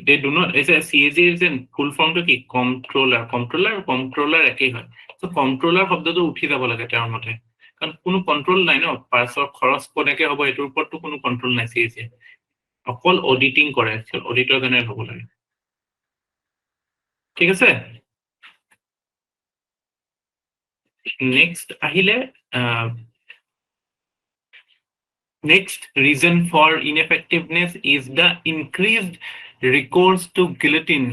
they do not, CAG যে ফুল ফৰ্মটো কি? কণ্ট্ৰলাৰ একেই হয়। চ' কণ্ট্ৰলাৰ শব্দটো উঠি যাব লাগে তেওঁৰ মতে, কাৰণ কোনো কণ্ট্ৰল নাই ন, পাৰ্চৰ খৰচ কেনেকে হ'ব এইটোৰ ওপৰততো কোনো কণ্ট্ৰল নাই। CAG অকল অডিটিং কৰে, অডিটৰ জেনেৰেল হ'ব লাগে, ঠিক আছে। নেক্সট আহিলে next reason for ineffectiveness is the increased recourse to guillotine.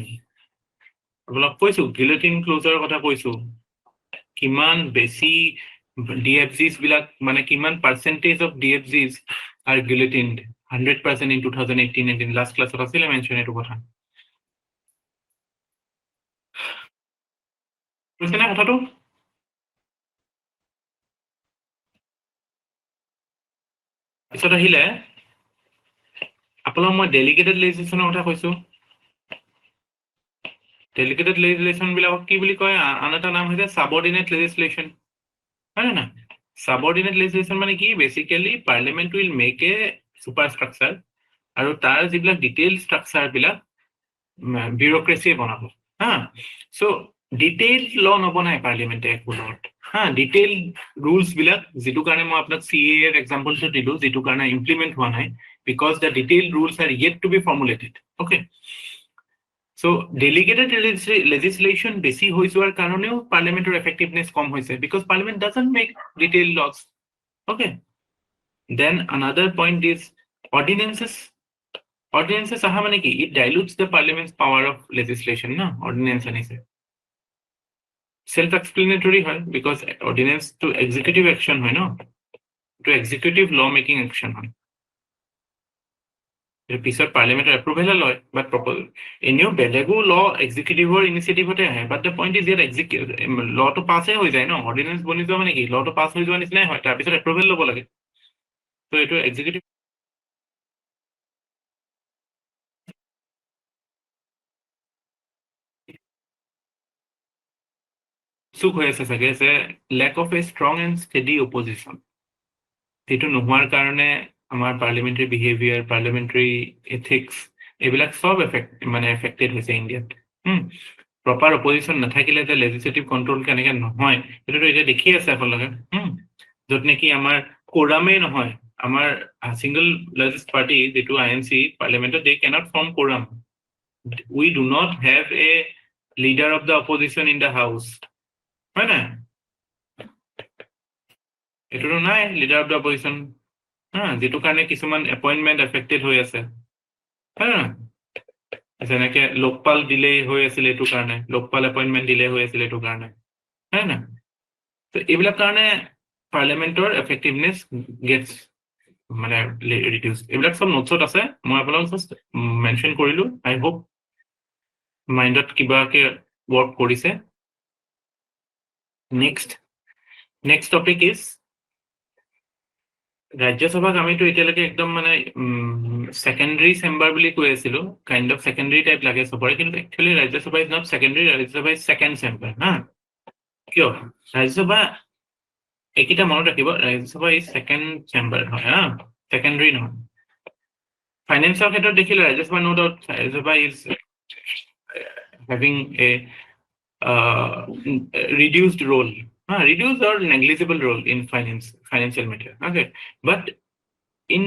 আপোনাক কৈছো guillotine closure কথা কৈছো, কিমান বেছি DFGs বিলাক, মানে কিমান percentage of DFGs are guillotined, 100% in 2018-19, last class আছিলে মেনশন এইটো কথা, কৈছে না কথাটো। পিছত আহিলে আপোনাক মই ডেলিগেটেড লেজিছলেশ্যনৰ কথা কৈছো। ডেলিগেটেড লেজিছলেশ্যন বিলাকক কি বুলি কয়? আন এটা নাম হৈছে সাবঅৰ্ডিনেট লেজিছলেশ্যন, হয় না? সাবঅৰ্ডিনেট লেজিছলেশ্যন মানে কি? Basically parliament will make a super structure, আৰু তাৰ যিবিলাক ডিটেইল ষ্ট্ৰাকচাৰ বিলাক বিউৰক্ৰেচিয়ে বনাব, হা। চ' ডিটেইলড ল নবনায় পাৰ্লিমেণ্টে একোলত হা ডিটেইলড ৰুলছ বিলাক যেটো কাৰণে মই আপোনাক CA এৰ এক্সাম্পলটো দিলো যেটো কাৰণে ইমপ্লিমেন্ট হোৱা নাই because the detailed rules are yet to be formulated okay so delegated legislation বেছি হৈ যোৱাৰ কাৰণেও পাৰ্লিমেন্টৰ এফেক্টিভনেস কম হৈছে because parliament doesn't make detailed laws okay then another point is ordinances aha মানে কি it dilutes the parliament's power of legislation na ordinance anise self explanatory হয় because ordinance to executive action হয় no to executive law making action হয় পিছত পাৰ্লিমেন্টৰ approval লয় বাট propose এনেও বেলেগো ল এক্সিকিউটিভৰ ইনিচিয়েটিভতে আহে বাট দ্য পইণ্ট ইজ ইয়াত লটো পাছহে হৈ যায় ন অৰ্ডিনেন্স বনি যোৱা মানে কি লটো পাছ হৈ যোৱা নিচিনাই হয় তাৰপিছত এপ্ৰুভেল ল'ব লাগে ত' এইটো এক্সিকিউটিভ চুক হৈ আছে চাগে যে lake of A strong and steady opposition সেইটো নোহোৱাৰ কাৰণে আমাৰ পাৰ্লিমেণ্টাৰী বিহেভিয়াৰ পাৰ্লিমেণ্টাৰী এথিক্স এইবিলাক সব এফেক্টেড হৈছে ইণ্ডিয়াত প্ৰপাৰ অপজিশ্যন নাথাকিলে যে লেজিসলেটিভ কন্ট্ৰোল কেনেকৈ নহয় সেইটোতো এতিয়া দেখি আছে আপোনালোকে য'ত নেকি আমাৰ কোৰামেই নহয় আমাৰ সিংগল লাৰ্জেষ্ট পাৰ্টি যেটো INC পাৰ্লিমেণ্টত they cannot form quorum we do not have a leader of the opposition in the house হয় না এটোতো নাই লিডাৰ অফ দ্য অপজিশ্যন যেটো কাৰণে কিছুমান এপইণ্টমেণ্ট এফেক্টেড হৈ আছে হয় না যেনেকে লোকপাল ডিলে হৈ আছিল এইটো কাৰণে লোকপাল এপইণ্টমেণ্ট ডিলে হৈ আছিল এইটো কাৰণে হয় না তো এইবিলাক কাৰণে পাৰ্লিমেণ্টৰ এফেক্টিভনেছ গেটছ মানে ৰিডিউচ এইবিলাক সব নোটছত আছে মই আপোনালোকক জাষ্ট মেনশ্যন কৰিলো আই হোপ মাইণ্ডত কিবাকে ৱৰ্ক কৰিছে নেক্সট টপিক ইজ ৰাজ্যসভাক আমিতো এতিয়ালৈকে একদম মানে সেকেন্ডাৰী চেম্বাৰ বুলি কৈ আছিলো কাইন্ড অফ সেকেন্ডাৰী টাইপ লাগে সবৰে কিন্তু actually Rajya Sabha is not secondary Rajya Sabha is second chamber হা কিয় ৰাজ্যসভা এইকেইটা মনত ৰাখিব ৰাজ্যসভা ইজ সেকেন্ড চেম্বাৰ হয় হা সেকেন্ডাৰী নহয় ফাইনেন্সৰ ক্ষেত্ৰত দেখিলে Rajya Sabha no doubt Rajya Sabha is having a reduced role reduced or negligible role in financial matter okay but in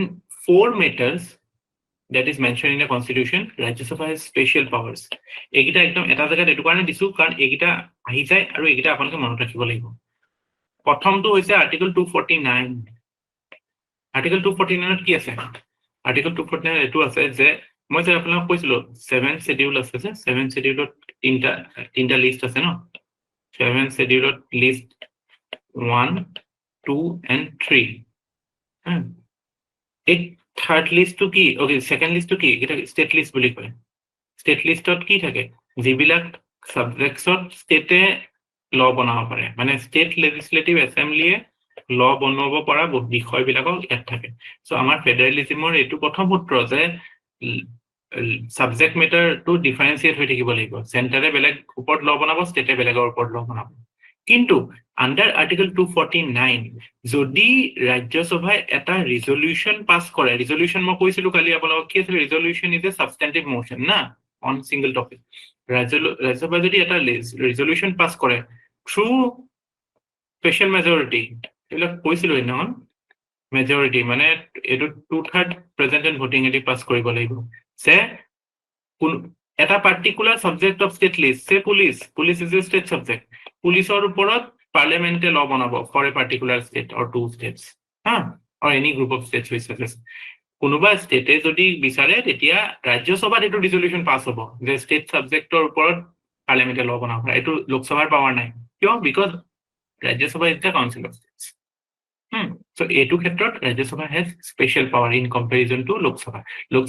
4 matters that is mentioned in the constitution Rajya Sabha has special powers egita ekdom eta jagat etu karone disu karon egita ahi jay aru egita aponke monot rakhibo lagibo prothom to hoise article 249 article 249 ত কি আছে article 249 etu আছে je মই যে আপোনাক কৈছিলো 7th schedule আছে যে 7th schedule তিনটা লিস্ট আছে ন 7th schedule লিস্ট 1 2 and 3 এই থার্ড লিস্ট টু কি ওকে সেকেন্ড লিস্ট টু কি এটা স্টেট লিস্ট বুলি কয় স্টেট লিষ্টত কি থাকে যিবিলাক সাবজেক্টছত ষ্টেটে ল বনাব পাৰে মানে ষ্টেট লেজিসলেটিভ এসেম্বলিয়ে ল বনাব পৰা বিষয়বিলাকক ইয়াত থাকে সো আমাৰ ফেডাৰেলিজমৰ এইটো প্ৰথম সূত্ৰ যে সাবজেক্ট মেটাৰ টু ডিফাৰেন্সিয়েট হৈ থাকিব লাগিব সেন্টাৰে বেলেগ ওপৰত ল বনাব ষ্টেটে বেলেগৰ ওপৰত ল বনাব কিন্তু আন্ডাৰ আৰ্টিকল 249 যদি ৰাজ্যসভাই এটা ৰিজলিউশন পাস কৰে ৰিজলিউশন মই কৈছিলো কালি আপোনালোকক কি আছিল ৰিজলিউশন ইজ এ সাবস্টেন্টিভ মোশন না অন সিঙ্গল টপিক ৰাজ্যসভা যদি এটা ৰিজলিউশন পাস কৰে থ্ৰু স্পেশাল মেজৰিটি এইবিলাক কৈছিলো নহয় মেজৰিটি মানে এটো 2/3 প্ৰেজেন্ট এণ্ড ভোটিং এটি পাস কৰিব লাগিব সে কোন এটা particular subject of state list সে police is a state subject পুলিশৰ ওপৰত পাৰ্লিমেন্টে ল বনাব for a particular state or two states or any group of states wish suggest কোনোবা স্টেটে যদি বিচাৰে তেতিয়া ৰাজ্যসভাত এটো ৰিজলিউশন পাস হ'ব যে স্টেট সাবজেক্টৰ ওপৰত পাৰ্লিমেন্টে ল বনাব এটো লোকসভাৰ পাৱাৰ নাই কিয় because Rajya Sabha is the council of states so এটো ক্ষেত্ৰত Rajya Sabha has special power in comparison to Lok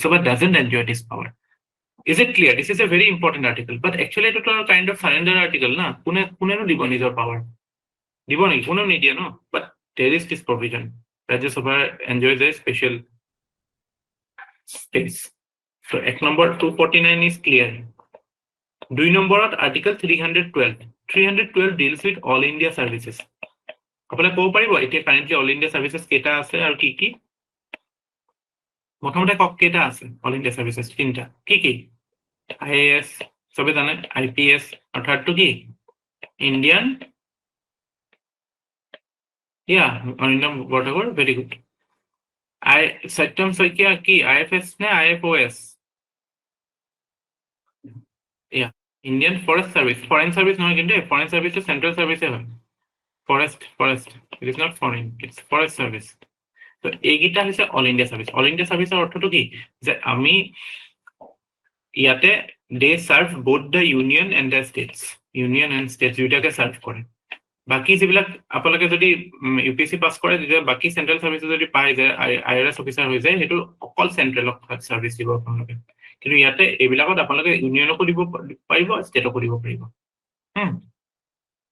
Sabha doesn't enjoy this power. Is it clear? This is a very important article, but actually it is a kind of surrender article na kune no dibo nijor power dibo ni kune nidiye no but there is this provision Rajya Sabha enjoys a special space so ek number 249 is clear 2 number article 312 deals with all India services apne ko paribo etia currently all India services keta ase aru ki প্রথমতে কক কেটা আছে all India services তিনটা কি IAS সবে জানে IPS আর third two কি Indian, yeah, Arindam Bordagor, very good. Satyam Soikia ki IFS ne IFOS? Yeah, Indian Forest Service. Foreign service no, foreign service is central service. Forest. It is not foreign. It's forest service. So এইগিটা হৈছে all India service. All India সার্ভিসের অর্থটো কি যে আমি ইয়াতে they serve both the union and the states. Union and states দুইটাকে serve কৰে। বাকি যিবিলাক আপোনালোকে যদি ইউপিএসসি পাস কৰে তেতিয়া বাকি সেন্ট্রাল সার্ভিসে যদি পায় যে আইআরএস অফিসার হৈ যায় সেইটো অকল সেন্ট্রালক সার্ভিস দিব আপোনালোকে। কিন্তু ইয়াতে এইবিলাকত আপোনালোকে ইউনিয়নকো দিব পাৰিব স্টেটকো দিব পাৰিব।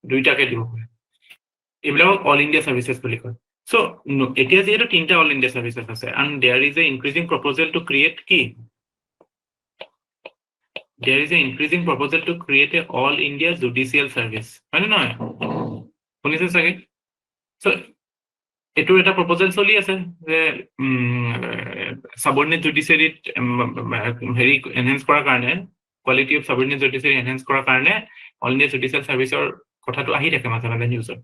দুইটাকে দিব পাৰে। এইবিলাকক অল ইণ্ডিয়া সার্ভিসেস বুলি কয়। So এতিয়া যেহেতু তিনটা অল ইণ্ডিয়া সার্ভিসেস আছে and there is a increasing proposal to create কি there is a increasing proposal to create a all India judicial service হয় না শুনিছে চাগে। So এটো এটা proposal চলি আছে যে subordinate judiciary হেৰি enhance কৰাৰ কাৰণে quality of subordinate judiciary enhance কৰাৰ কাৰণে all India judicial serviceৰ কথাটো আহি থাকে মাজে মাজে নিউজত।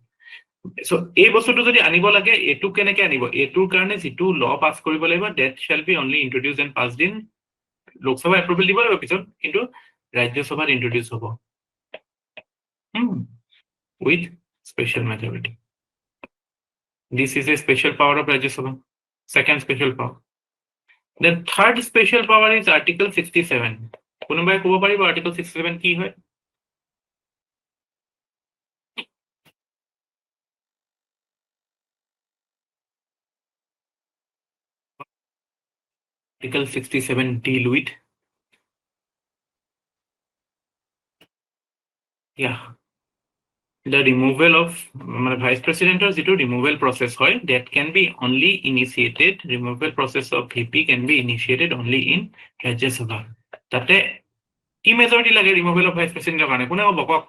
So এই বস্তুটো যদি আনিব লাগে এটু কেনেকে আনিব এটুৰ কাৰণে যেটো ল পাস কৰিব লাগিব that shall be only introduced and passed in Lok Sabha approval দিব লাগিব পিছত কিন্তু ৰাজ্যসভাত ইন্ট্রোডিউস হ'ব with special majority. This is a special power of Rajya Sabha. Second special power. The third special power is Article 67. কোনোবাই ক'ব পাৰিব Article 67 কি হয়? Article 67 deal with the removal of vice president or যেটো removal process হয় that can be only initiated removal process of VP can be initiated only in Rajya Sabha. তাতে কি majority লাগে removal of vice president কাৰণে কোনে বকক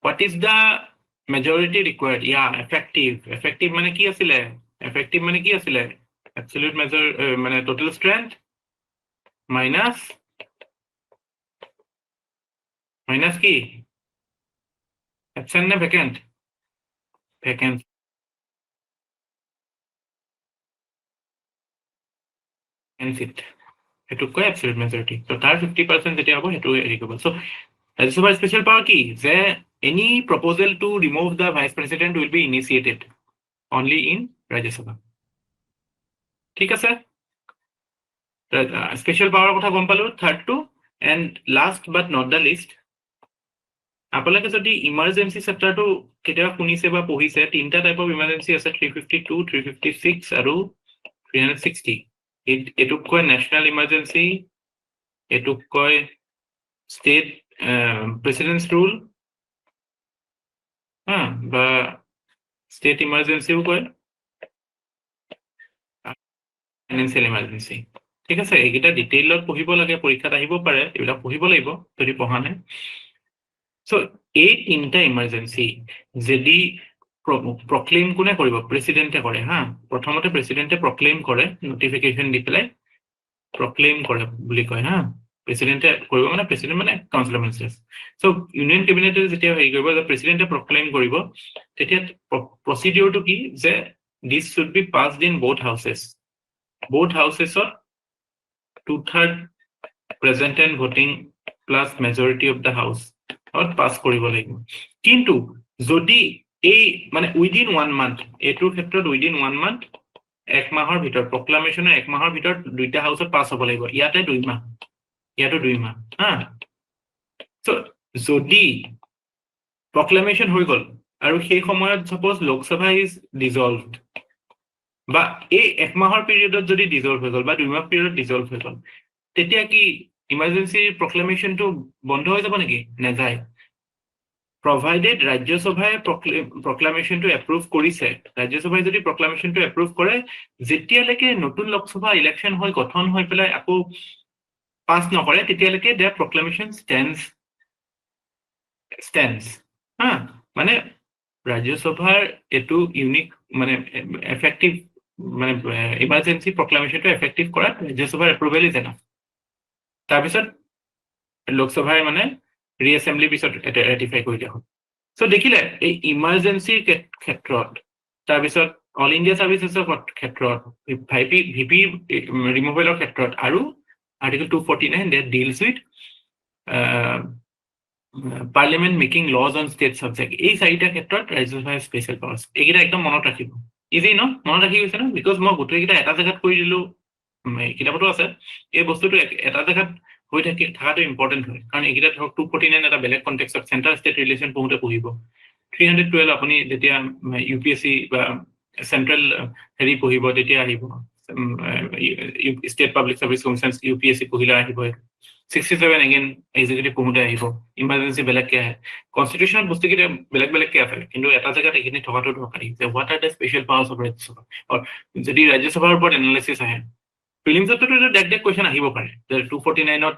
what is the majority required? effective মানে কি আছিল absolute measure মানে total strength minus কি absent না vacant seat এটু কয় absolute majority so তার 50% যেটা হ'ব হেতু হেৰি কৰিব so Rajya Sabha special power কি যে any proposal to remove the vice president will be initiated only in Rajya Sabha ঠিক আছে special power কথা গম পালো third to and last but not the least আপোনালোকে যদি ইমার্জেন্সি সেক্টৰটো কেতিয়াবা শুনিছে বা পঢ়িছে তিনটা টাইপ অফ ইমাৰ্জেন্সি আছে 352 356 আৰু 360 এটুক কয় ন্যাশনাল ইমার্জেন্সি এটুক কয় স্টেট প্রেসিডেন্টস রুল বা স্টেট ইমার্জেন্সিও কয় ফাইনান্সিয়াল ইমার্জেন্সি ঠিক আছে এইকেইটা ডিটেইলত পঢ়িব লাগে পৰীক্ষাত আহিব পাৰে এইবিলাক পঢ়িব লাগিব যদি পঢ়া নাই So, এই তিনটা ইমাৰ্জেন্সি যদি প্ৰক্লেম কোনে কৰিব প্ৰেসিডেন্টে কৰে প্ৰথমতে প্ৰেসিডেন্টে প্ৰক্লেম কৰে নোটিফিকেশন দি পেলাই প্ৰক্লেম কৰে বুলি কয় প্ৰেসিডেন্টে কৰিব মানে প্ৰেসিডেন্ট মানে কাউন্সিল অফ মিনিষ্টাৰ্স সো ইউনিয়ন ক্যাবিনেটে যেতিয়া হেৰি কৰিব যে প্ৰেসিডেন্টে প্ৰক্লেম কৰিব তেতিয়া প্ৰসিডিউৰটো কি যে this should be passed in both houses of 2/3 present and voting plus majority of the house pass কৰিব লাগিব কিন্তু যদি এই মানে উইদিন 1 মান্থ এটোৰ ক্ষেত্ৰত উইদিন 1 মান্থ এক মাহৰ ভিতৰত প্ৰক্লামেশনৰ এক মাহৰ ভিতৰত দুইটা হাউসত পাস হ'ব লাগিব ইয়াতে 2 মাহ ইয়াতো 2 মাহ সো যদি প্ৰক্লামেশন হৈ গল আৰু সেই সময়ত সাপোজ লোকসভা ইজ ডিজলভড বা এই এক মাহৰ পিৰিয়ডত যদি ডিজলভ হৈ গল বা 2 মাহ পিৰিয়ডত ডিজলভ হৈ গল তেতিয়া কি ইমার্জেন্সি প্রক্লেমেশনটো বন্ধ হৈ যাব নেকি নাযায় provided Rajya Sabhaয় proclamation to approve কৰিছে Rajya Sabhaয় যদি proclamation to approve কৰে যেতিয়ালৈকে নতুন লোকসভা ইলেকশন হৈ গঠন হৈ পেলাই আকৌ পাস নকৰে তেতিয়ালৈকে their proclamation stands মানে Rajya Sabhaৰ এটো ইউনিক মানে effective মানে emergency proclamation to effective কৰাত Rajya Sabhaৰ approval is enough তাৰপিছত লোকসভায় মানে ৰিএছেম্বলি পিছত ৰেটিফাই কৰি দিয়া হ'ল সো দেখিলে এই ইমাৰ্জেন্সিৰ ক্ষেত্ৰত তাৰপিছত অল ইণ্ডিয়া সাৰ্ভিসেছৰ ক্ষেত্ৰত ভিপি ৰিমুভেলৰ ক্ষেত্ৰত আৰু article 249 that deals with parliament making laws on state subject এই চাৰিটা ক্ষেত্ৰত ৰাজ্যসভাৰ স্পেচিয়েল পাৱাৰ্ছ এইকেইটা একদম মনত ৰাখিব ইজি ন মনত ৰাখি গৈছে ন বিকজ মই গোটেইকেইটা এটা জেগাত কৰি দিলো কিতাপতো আছে এই বস্তুটো এটা জেগাত হৈ থকাটো ইম্পৰ্টেণ্ট হয় কাৰণ এইকেইটা ধৰক 249 এটা বেলেগ কনটেক্সট চেণ্ট্ৰেল ষ্টেট ৰিলেশ্যন পঢ়োতে পঢ়িব 312 আপুনি যেতিয়া UPSC বা চেণ্ট্ৰেল হেৰি পঢ়িব তেতিয়া আহিব state public service commission UPSC পঢ়িলে আহিব 67 এগেইন এক্সিকিউটিভ পঢ়োতে আহিব ইমাৰ্জেন্সি বেলেগকে আহে কনষ্টিটিউশ্যনত বস্তুকেইটা বেলেগ বেলেগকে আছে কিন্তু এটা জেগাত এইখিনি থকাটো দৰকাৰী যে what are the special powers of Rajya Sabha যদি ৰাজ্যসভাৰ ওপৰত এনালাইচিছ আহে প্ৰিলিমছতো ডেক কুৱেশ্যন আহিব পাৰে যে 249ত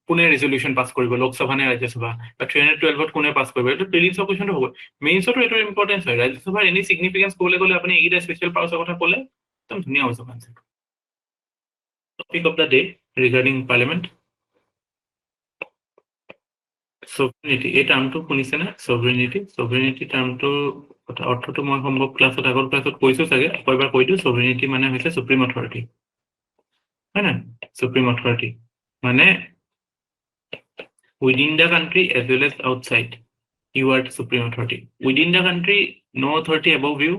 কোনে ৰেজলিউশ্যন পাছ কৰিব লোকসভা নে ৰাজ্যসভা বা 312ত কোনে পাছ কৰিব এইটো প্ৰিলিমছৰ কুৱেশ্যনটো হ'ব মেইনছতো এইটো ইম্পৰ্টেঞ্চ হয় ৰাজ্যসভাৰ এনি চিগনিফিকেঞ্চ ক'বলৈ গ'লে আপুনি এইকেইটা স্পেচিয়েল পাৱাৰ্ছৰ কথা ক'লে একদম ধুনীয়া হৈ যাব আনচাৰ topic of the day regarding parliament sovereignty এই টাৰ্মটো শুনিছেনে সভৰেনিটি টাৰ্মটো অৰ্থটো মই সম্ভৱ ক্লাছত আগৰ ক্লাছত কৈছো চাগে আকৌ এবাৰ কৈ দিওঁ সভৰেনিটি মানে হৈছে সুপ্ৰিম অথৰিটি হয় না সুপ্ৰিম অথৰিটি মানে within the country as well as outside you are the supreme authority within the country no authority above you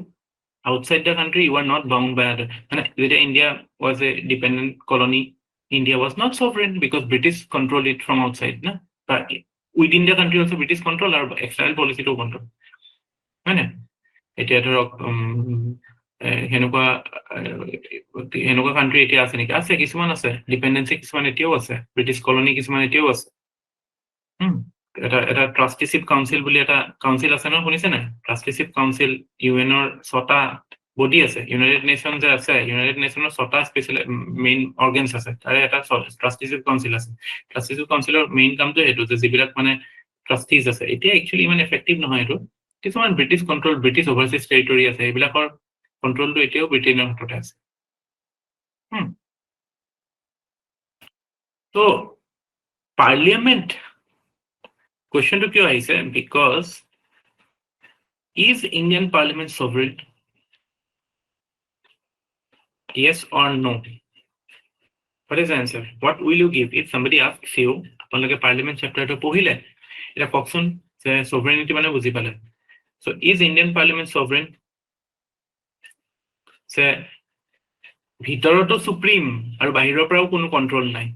outside the country you are not bound by other মানে যেতিয়া India was a dependent colony India was not sovereign because British controlled it from outside na but within the country also British control or external policy to control হয় না এতিয়া ধৰক হেনেকুৱা country এতিয়া আছে নেকি আছে কিছুমান আছে ডিপেন্ডেন্সি কিছুমান এতিয়াও আছে ব্ৰিটিছ কলনি কিছুমান এতিয়াও আছে এটা ট্ৰাষ্টিশ্বিপ কাউন্সিল বুলি এটা কাউন্সিল আছে ন শুনিছে নাই ট্ৰাষ্টিশ্বিপ কাউন্সিল ইউএনৰ 6টা বডি আছে ইউনাইটেড নেশ্যন যে আছে ইউনাইটেড নেশ্যনৰ 6টা স্পেচিয়েল মেইন অৰ্গেনছ আছে তাৰে এটা ট্ৰাষ্টিশ্বিপ কাউন্সিল আছে ট্ৰাষ্টিশ্বিপ কাউন্সিলৰ মেইন কামটো সেইটো যে যিবিলাক মানে ট্ৰাষ্টিজ আছে এতিয়া একচুৱেলি ইমান এফেক্টিভ নহয় এইটো কিছুমান British control British overseas territory আছে এইবিলাকৰ কণ্ট্ৰলটো এতিয়াও ব্ৰিটেইনৰ হাততে আছে তো পাৰ্লিয়ামেণ্ট কুৱেশ্যনটো কিয় আহিছে because is Indian Parliament sovereign? Yes or no? What is the answer? What will you give if somebody asks you আপোনালোকে পাৰ্লিয়ামেণ্ট চেপ্টাৰটো পঢ়িলে এটা কওকচোন যে sovereignty মানে বুজি পালে so is Indian Parliament sovereign? যে ভিতৰতো সুপ্ৰিম আৰু বাহিৰৰ পৰাও কোনো কন্ট্ৰল নাই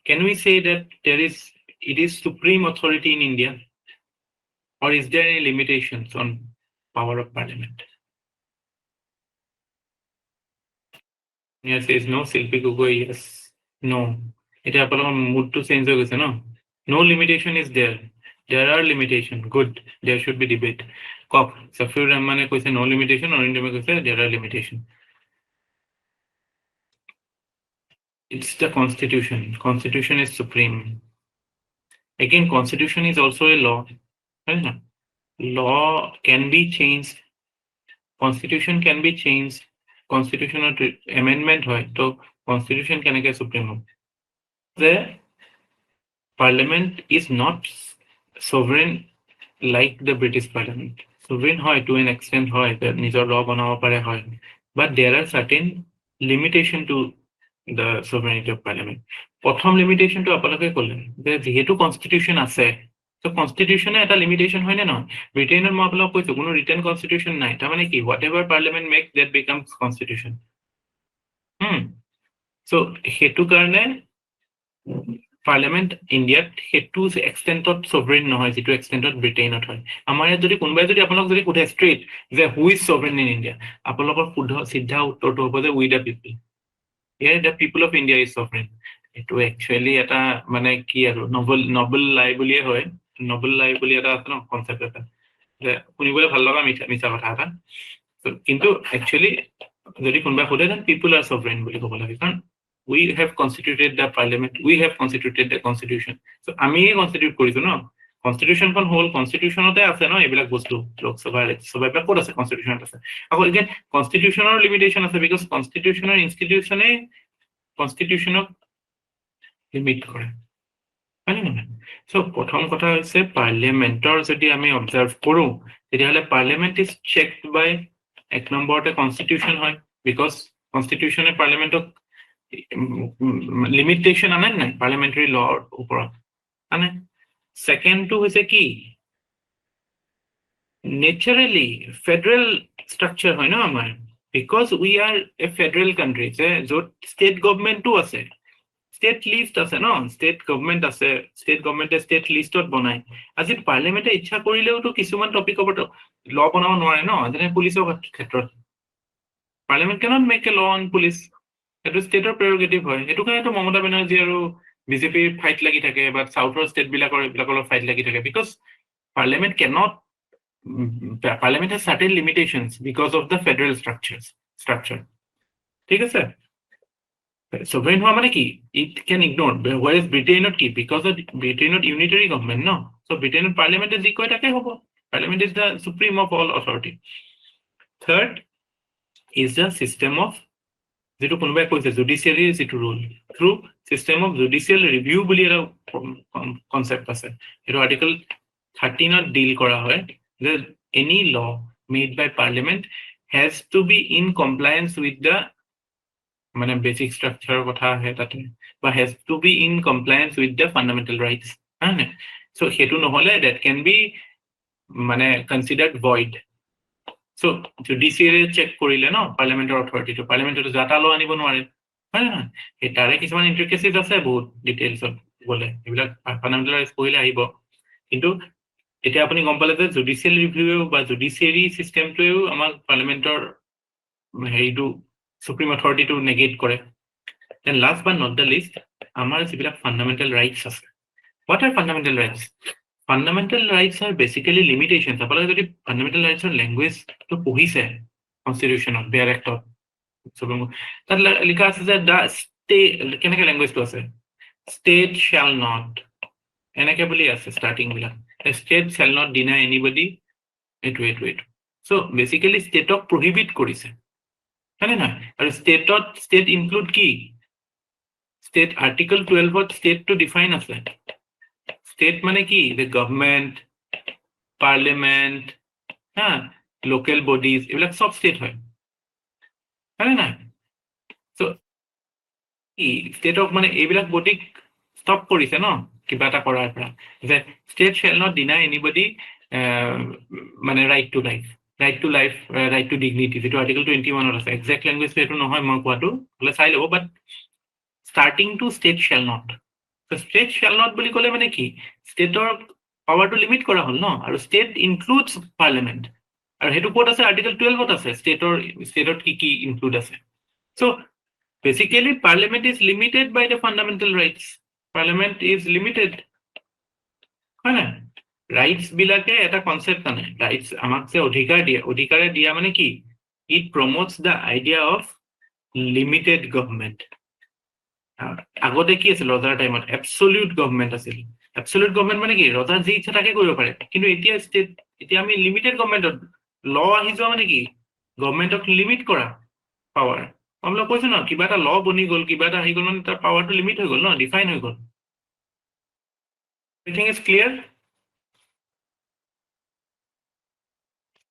can we say that it is supreme authority in India or is there any limitations on power of parliament? Yes is no Silpi Gugoi yes no এটা আপোনালোকৰ মুডটো change হৈ গৈছে ন no limitation is there are limitation good there should be debate কক সফিউৰ ৰহমানে কৈছে no limitation অৰিন্দমে কৈছে there are limitation it's the constitution is supreme again constitution is also a law right now law can be changed constitution can be changed constitutional amendment hoy to constitution can get supreme the parliament is not sovereign like the British parliament sovereign hoy to an extent hoy that nijor law banaba pare hoy but there are certain limitation to the sovereignty of parliament prothom limitation to apaloke kolle je jehetu constitution ase so constitution e eta limitation hoy na no britain er ma apalok koisu kono written constitution nai ta mane ki whatever parliament makes that becomes constitution so hetu karone parliament india hetu extent of sovereign no hoy jitu extent of britain ot hoy amar jodi kunbai jodi apalok jodi kuthe straight je who is sovereign in India apalokor sidha uttor to hobo je we the people here the people of India is sovereign eto actually eta mane ki aru novel lie buliye hoy novel lie buli eta ase no concept eta je kunibole bhal laga micha kotha eta so kintu actually jodi kunba khode then people are sovereign buli kobo lage karon we have constituted the parliament we have constituted the constitution so ami constitute korisu no constitution kon whole constitution ote ase no ebilak bostu lok sabha ba kod ase constitution ase ako again constitutional limitation ase because constitutional institution e constitution of limit kore হয় নে নহয়? So প্ৰথম কথা হৈছে পাৰ্লিয়ামেন্টৰ যদি আমি observe কৰো তেতিয়াহ'লে পাৰ্লিয়ামেন্ট ইজ চেকড বাই এক নম্বৰতে কনষ্টিটিউশ্যন হয় বিকজ কনষ্টিটিউশ্যনে পাৰ্লিয়ামেন্টক লিমিটেশ্যন আনে নাই পাৰ্লিয়ামেণ্টাৰী লৰ ওপৰত আনে ছেকেণ্ডটো হৈছে কি নেচাৰেলি ফেডাৰেল ষ্ট্ৰাকচাৰ হয় ন আমাৰ because we are A federal country যে য'ত ষ্টেট গভমেণ্টটো আছে ষ্টেট লিষ্ট আছে ন ষ্টেট গভমেণ্ট আছে ষ্টেট গভমেণ্টে ষ্টেট লিষ্টত বনায় আজি পাৰ্লিয়ামেণ্টে ইচ্ছা কৰিলেওতো কিছুমান টপিকৰ ওপৰত ল বনাব নোৱাৰে ন যেনে পুলিচৰ ক্ষেত্ৰত parliament cannot make a law on police সেইটো ষ্টেটৰ প্ৰেৰগেটিভ হয় সেইটো কাৰণেতো মমতা বেনাৰ্জী আৰু বিজেপিৰ ফাইট লাগি থাকে বা চাউথৰ ষ্টেটবিলাকৰ এইবিলাকৰ ফাইট লাগি থাকে because parliament cannot parliament has certain limitations because of the federal structure ঠিক আছে sovereign হোৱা মানে কি it can ignore whereas ব্ৰিটেইনত কি because of ব্ৰিটেইনত unitary government ন so ব্ৰিটেইনত পাৰ্লিয়ামেণ্টে যি কয় তাকে হ'ব parliament is the supreme of all authority third is the system of যেটো কোনোবাই কৈছে জুডিচিয়াৰীৰ যেটো rule through system of judicial review বুলি এটা কনসেপ্ট আছে এটো আৰ্টিকল 13 ত ডিল কৰা হয় যে any law made by parliament has to be in compliance with the মানে বেসিক স্ট্ৰাকচাৰৰ কথা আহে তাতে বা has to be in compliance with the fundamental rights হয়নে সো হেতু নহলে দ্যাট ক্যান বি মানে considered void so judiciary check কৰিলে ন পাৰ্লিয়ামেন্টৰ অথৰিটিটো পাৰ্লিয়ামেন্টটো জাতা ল আনিব নোৱাৰে হয় না এই তাৰে কিছুমান ইন্ট্ৰিকেচিজ আছে বহুত ডিটেইলছত গলে এইবিলাক ফান্ডামেন্টাল ৰাইটস পঢ়িলে আহিব কিন্তু এতিয়া আপুনি গম পালে যে জুডিচিয়াল ৰিভিউ বা জুডিচিয়াৰী সিস্টেমটোও আমাৰ পাৰ্লিয়ামেন্টৰ হেৰিটো সুপ্ৰিম অথৰিটিটো নেগেট কৰে then last but not the least আমাৰ যিবিলাক ফান্ডামেন্টাল ৰাইটস আছে what are fundamental rights fundamental rights are basically limitations আপোনালোকে যদি fundamental rights ৰ ল্যাঙ্গুৱেজ তো পঢ়িছে কনস্টিটিউশনত বেয়াৰ এক্টত তাত লিখা আছে যে দা ষ্টেট কেনেকে ল্যাঙ্গুৱেজটো আছে state shall not এনেকে বুলি আছে স্টাৰ্টিং বিলাক state shall not deny anybody wait so basically ষ্টেটক prohibit কৰিছে হয়নে নহয় আৰু ষ্টেট ইনক্লুড কি state article 12 to state to define আছে state মানে কি the government parliament local bodies এইবিলাক সব state হয় না so state of মানে এইবিলাক বডিক stop কৰিছে ন কিবা এটা কৰাৰ পৰা যে state shall not deny anybody মানে right to life right to dignity যেটো আৰ্টিকল 21 ত আছে এক্সাক্ট ল্যাঙ্গুৱেজ এটো নহয় মই কোৱাটো হলে চাই লব বাট starting to state shall not so state shall not বুলি ক'লে মানে কি ষ্টেটৰ পাৱাৰটো লিমিট কৰা হ'ল ন আৰু ষ্টেট ইনক্লুডস পাৰ্লিয়ামেন্ট আৰু হেতু কোড আছে আৰ্টিকল 12 ত আছে ষ্টেটৰ কি ইনক্লুড আছে so basically parliament is limited by the fundamental rights parliament is limited হয় না রাইটস বিলাকে এটা কনসেপ্ট আনে রাইটস আমাক যে অধিকাৰে দিয়া মানে কি it promotes the idea of limited government আগতে কি আছিল ৰজাৰ টাইমত এবসলিউট গভৰ্নমেন্ট আছিল এবসলিউট গভৰ্নমেন্ট মানে কি ৰজাৰ যি ইচ্ছা তাকে কৰিব পাৰে কিন্তু এতিয়া আমি লিমিটেড গভৰ্নমেন্টত ল আহি যোৱা মানে কি গভৰ্নমেন্টক লিমিট কৰা পাৱাৰ আমরা কৈছো না কিবা এটা ল বনি গল কিবা এটা আহি গল মানে তাৰ পাৱাৰটো লিমিট হৈ গল ন ডিফাইন হৈ গল everything is clear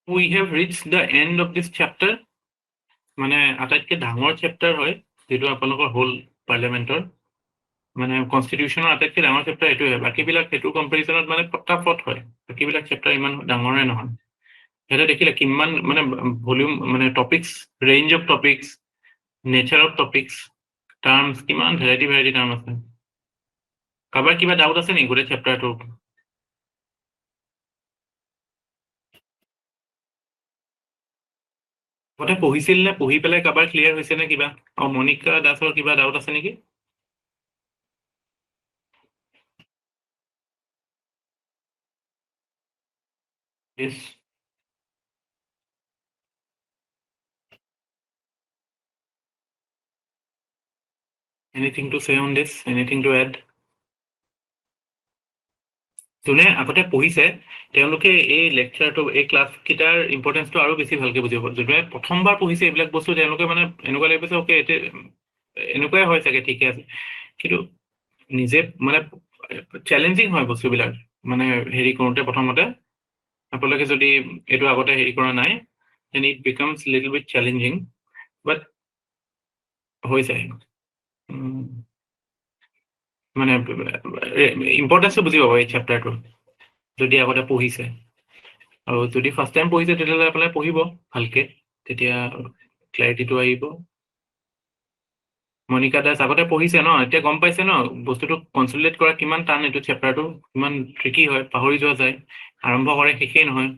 we have reached the end of this chapter মানে আটাইতকৈ ডাঙৰ চেপ্টাৰ হয় যেটো আপোনালোকৰ হোল পাৰ্লিয়ামেন্টৰ মানে কনস্টিটিউশনৰ আটাইতকৈ ডাঙৰ চেপ্টাৰ এটো হয় বাকিবিলাক হেতু কম্পাৰিজনত মানে ফটাফট হয় বাকিবিলাক চেপ্টাৰ ইমান ডাঙৰে নহয় এটা দেখিলে কিমান মানে ভলিউম মানে topics range of topics nature of topics terms কিমান ভেৰাইটি টাৰ্ম আছে কাবাৰ কিবা ডাউট আছে নেকি গোটেই চেপ্টাৰটো গতে পঢ়িছিল নে পঢ়ি পেলাই কাবাৰ ক্লিয়াৰ হৈছে নে কিবা মনিকা দাসৰ কিবা ডাউট আছে নেকি Yes. Anything to say on this? Anything to add? যোনে আগতে পঢ়িছে তেওঁলোকে এই লেকচাৰটো এই ক্লাছ কিটাৰ ইম্পৰ্টেন্সটো আৰু বেছি ভালকে বুজিব যোনে প্ৰথমবাৰ পঢ়িছে এইবিলাক বস্তু তেওঁলোকে মানে এনেকুৱা লাগিছে ওকে এনেকুৱাই হয় চাগে ঠিকে আছে কিন্তু নিজে মানে চ্যালেঞ্জিং হয় বস্তুবিলাক মানে হেৰি কৰোঁতে প্ৰথমতে আপোনালোকে যদি এইটো আগতে হেৰি কৰা নাই then it becomes little bit challenging but হৈ যায় মানে ইম্পৰ্টেন্সটো বুজি পাব এই চেপ্টাৰটো যদি আগতে পঢ়িছে আৰু যদি ফাৰ্ষ্ট টাইম পঢ়িছে তেতিয়াহ'লে আপোনালোকে পঢ়িব ভালকে তেতিয়া ক্লাৰিটিটো আহিব মনিকা দাস আগতে পঢ়িছে ন এতিয়া গম পাইছে ন বস্তুটো কনচলিডেট কৰা কিমান টান এইটো চেপ্টাৰটো কিমান ট্ৰিকি হয় পাহৰি যোৱা যায় আৰম্ভ কৰে শেষেই নহয়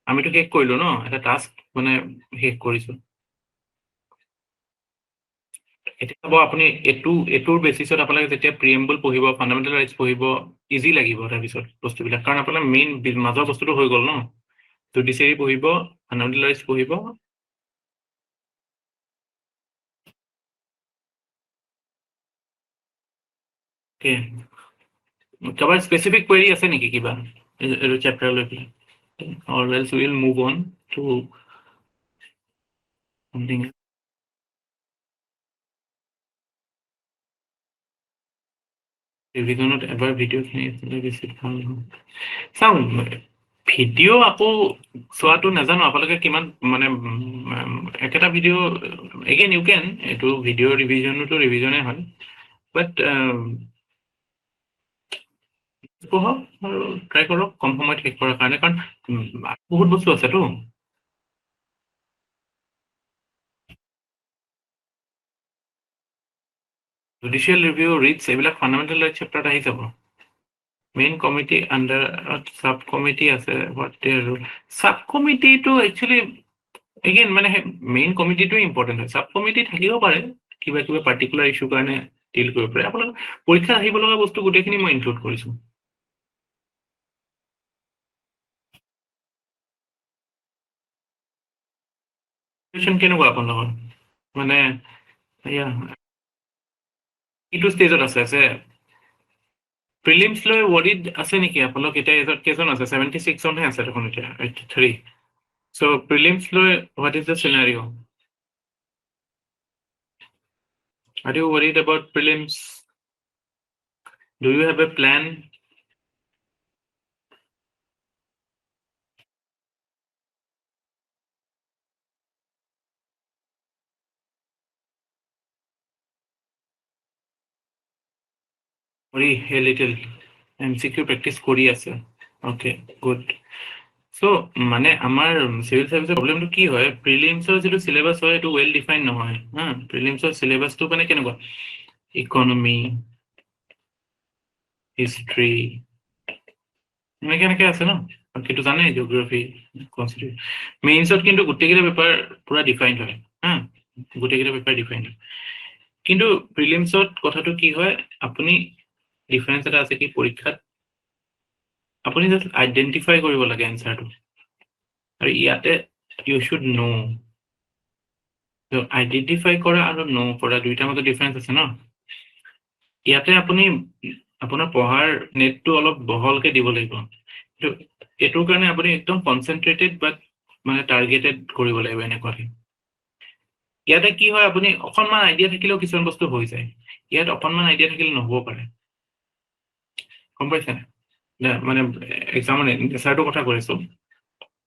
আমিতো শেষ কৰিলো ন এটা টাস্ক মানে শেষ কৰিছো এতিয়া চাব আপুনি এইটোৰ বেচিছত আপোনালোকে যেতিয়া প্ৰিএম্বল পঢ়িব ফাণ্ডামেণ্টেল ৰাইটছ পঢ়িব ইজি লাগিব তাৰপিছত বস্তুবিলাক কাৰণ আপোনাৰ মেইন মাজৰ বস্তুটো হৈ গ'ল ন জুডিচিয়াৰী পঢ়িব ফাণ্ডামেণ্টেল ৰাইটছ পঢ়িব কাৰোবাৰ স্পেচিফিক কুৱেৰি আছে নেকি কিবা এইটো চেপ্টাৰ লৈ পেলাই or else we will move on to something ৰিভিজনত এবাৰ ভিডিঅ'খিনি বেছি ভাল চাওঁ ভিডিঅ' আকৌ চোৱাটো নাজানো আপোনালোকে কিমান মানে একেটা ভিডিঅ' এগেইন ইউ কেন এইটো ভিডিঅ' ৰিভিজনতো ৰিভিজনে হয় বাট পঢ়ক আৰু ট্ৰাই কৰক কম সময়ত শেষ কৰাৰ কাৰণে কাৰণ বহুত বস্তু আছেতো জুডিচিয়েল ৰিভিউ ৰিটছ এইবিলাক ফাণ্ডামেণ্টেল ৰাইটছ চেপ্টাৰত আহি যাব মেইন কমিটি আণ্ডাৰ চাব কমিটি আছে চাব কমিটিটো একচুৱেলি এগেইন মানে মেইন কমিটিটোৱে ইম্পৰ্টেণ্ট হয় চাব কমিটি থাকিব পাৰে কিবা কিবা পাৰ্টিকুলাৰ ইছ্যুৰ কাৰণে ডিল কৰিব পাৰে আপোনালোক পৰীক্ষাত আহিব লগা বস্তু গোটেইখিনি মই ইনক্লুড কৰিছোঁ কেনেকুৱা আপোনালোকৰ মানে এইটো ষ্টেজত আছে প্ৰিলিমছ লৈ ৱৰিড আছে নেকি আপোনালোক এতিয়া এজত কেইজন আছে 76 জনহে আছে দেখোন এতিয়া 83 চ' প্ৰিলিমছ লৈ what is the scenario Are you worried about prelims? Do you have a plan? Worry a little. MCQ practice কৰি আছে okay good so মানে আমাৰ সিভিল সাৰ্ভিসেৰ প্ৰবলেমটো কি হয় প্ৰিলিমসৰ যেটো সিলেবাস হয় এটো ওয়েল ডিফাইন নহয় হা প্ৰিলিমসৰ সিলেবাসটো মানে কেনেকুৱা ইকোনমি হিস্ট্ৰি এনেকে আছে ন কিন্তু জানে জিওগ্ৰাফি কনস্টিটিউশন মেইনছত কিন্তু গোটেইকেইটা পেপাৰ পুৰা ডিফাইন্ড হয় হা গোটেইকেইটা পেপাৰ ডিফাইন্ড হয় কিন্তু প্ৰিলিমসত কথাটো কি হয় আপুনি ডিফাৰেন্স এটা আছে কি পৰীক্ষাত আপুনি জাস্ট আইডেন্টিফাই কৰিব লাগে এনসাৰটো আৰু ইয়াতে ইউ শুড নো তো আইডেন্টিফাই কৰা আৰু নো কৰা দুইটাৰ মাজত ডিফাৰেন্স আছে ন ইয়াতে আপুনি আপোনাৰ পঢ়াৰ নেটটো অলপ বহলকে দিব লাগিব তো এটোৰ কাৰণে আপুনি একদম কনসেন্ট্ৰেটেড বাট মানে টাৰ্গেটেড কৰিব লাগিব এনেকুৱাকে ইয়াতে কি হয় আপুনি অকণমান আইডিয়া থাকিলেও কিছুমান বস্তু হৈ যায় ইয়াত অকণমান আইডিয়া থাকিলে নহ'ব পাৰে গম পাইছে মানে এক্সামৰ নেচাৰটো কথা কৈছো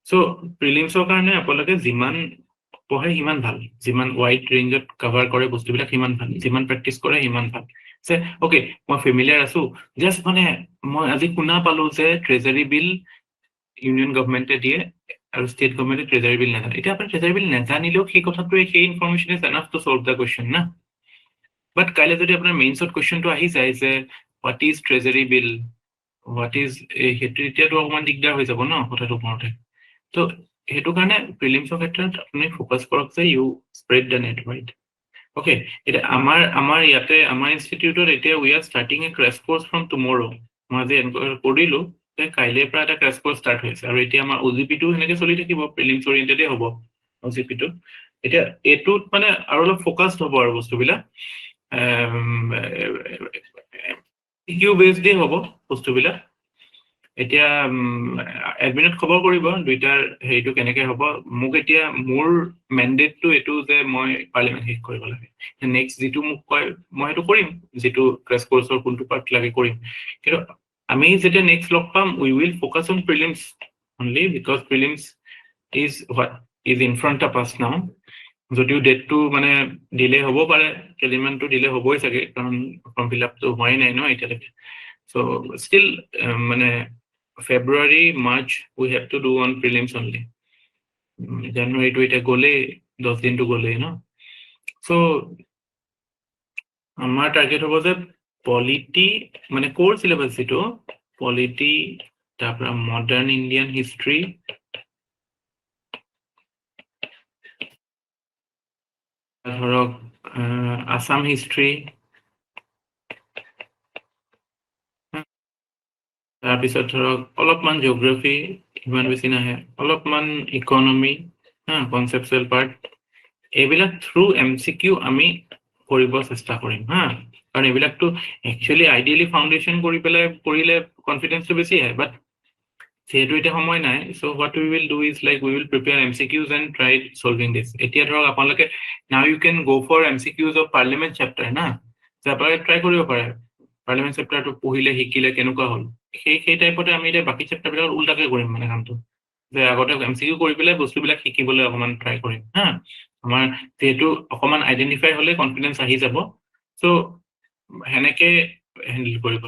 চ' প্ৰিলিমছৰ কাৰণে আপোনালোকে যিমান পঢ়ে সিমান ভাল যিমান ওয়াইড ৰেঞ্জত কভাৰ কৰে বস্তুবিলাক সিমান ভাল যিমান প্ৰেক্টিছ কৰে সিমান ভাল যে ওকে মই ফেমিলিয়াৰ আছো জাষ্ট মানে মই আজি শুনা পালো যে ট্ৰেজাৰী বিল ইউনিয়ন গভৰ্ণমেণ্টে দিয়ে আৰু ষ্টেট গভৰ্ণমেণ্টে ট্ৰেজাৰী বিল নাজানে এতিয়া আপুনি ট্ৰেজাৰী বিল নাজানিলেও সেই কথাটোৱে সেই information is enough to solve the question না বাট কাইলৈ যদি আপোনাৰ মেইনছত কুৱেশ্যনটো আহি যায় যে what is treasury bill what is সেইটো এতিয়াতো অকণমান দিগদাৰ হৈ যাব ন কথাটো কওঁতে তো সেইটো কাৰণে প্ৰিলিমছৰ ক্ষেত্ৰত আপুনি ফ'কাছ কৰক যে you spread the net right okay এতিয়া আমাৰ ইয়াতে আমাৰ ইনষ্টিটিউটত এতিয়া we are starting a crash course from tomorrow মই আজি এনকুৱাৰী কৰিলোঁ যে কাইলৈৰ পৰা এটা ক্ৰেছ কোৰ্চ ষ্টাৰ্ট হৈছে আৰু এতিয়া আমাৰ OGP-টো সেনেকে চলি থাকিব প্ৰিলিমছ অৰিয়েণ্টেডে হ'ব OGP-টো এতিয়া এইটোত মানে আৰু অলপ ফ'কাছড হ'ব আৰু বস্তুবিলাক কিউ বেছডে হ'ব বস্তুবিলাক এতিয়া এডমিনত খবৰ কৰিব দুইটাৰ হেৰিটো কেনেকে হ'ব মোক এতিয়া মোৰ মেণ্ডেটটো এইটো যে মই পাৰ্লিমেণ্ট শেষ কৰিব লাগে নেক্সট যিটো মোক কয় মই সেইটো কৰিম যিটো ক্ৰেছ কৰ্চৰ কোনটো পাৰ্ট লাগে কৰিম কিন্তু আমি যেতিয়া নেক্সট লগ পাম we will focus on prelims only because prelims is what is in front of us now যদিও ডেটটো মানে ডিলে হ'ব পাৰে কেইদিনমানটো ডিলে হ'বই চাগে কাৰণ ফৰ্ম ফিল আপটো হোৱাই নাই ন এতিয়ালৈকে চ' ষ্টিল মানে February, March, we have to do on prelims only. January to এটা গলে 10 দিনটো গলে ন সো আমাৰ টাৰ্গেট হ'ব যে পলিটি মানে কোৰ সিলেবাস যেটো পলিটি তাৰপৰা মডাৰ্ন ইণ্ডিয়ান হিষ্ট্ৰী ধৰক আসাম হিষ্ট্ৰী তাৰপিছত ধৰক অলপমান জিঅ'গ্ৰাফি ইমান বেছি নাহে অলপমান ইকনমি কনচেপচুৱেল পাৰ্ট এইবিলাক থ্ৰু এমচিকিউ আমি কৰিব চেষ্টা কৰিম কাৰণ এইবিলাকতো একচুৱেলি আইডিয়েলি ফাউণ্ডেশ্যন কৰি পেলাই কৰিলে কনফিডেন্সটো বেছি আহে বাট যেহেতু এতিয়া সময় নাই so' what we will do is like we will prepare MCQs and try solving this এতিয়া ধৰক আপোনালোকে now you can go' for MCQs of parliament chapter যে আপোনালোকে ট্ৰাই কৰিব পাৰে পাৰ্লিমেণ্ট চেপ্টাৰটো পঢ়িলে শিকিলে কেনেকুৱা হ'ল সেই টাইপতে আমি এতিয়া বাকী চেপ্টাৰবিলাক উল্টাকে কৰিম মানে কামটো যে আগতে এমচিকিউ কৰি পেলাই বস্তুবিলাক শিকিবলৈ অকণমান ট্ৰাই কৰিম আমাৰ যেহেতু অকণমান আইডেণ্টিফাই হ'লে কনফিডেন্স আহি যাব চ' সেনেকে হেণ্ডেল কৰিব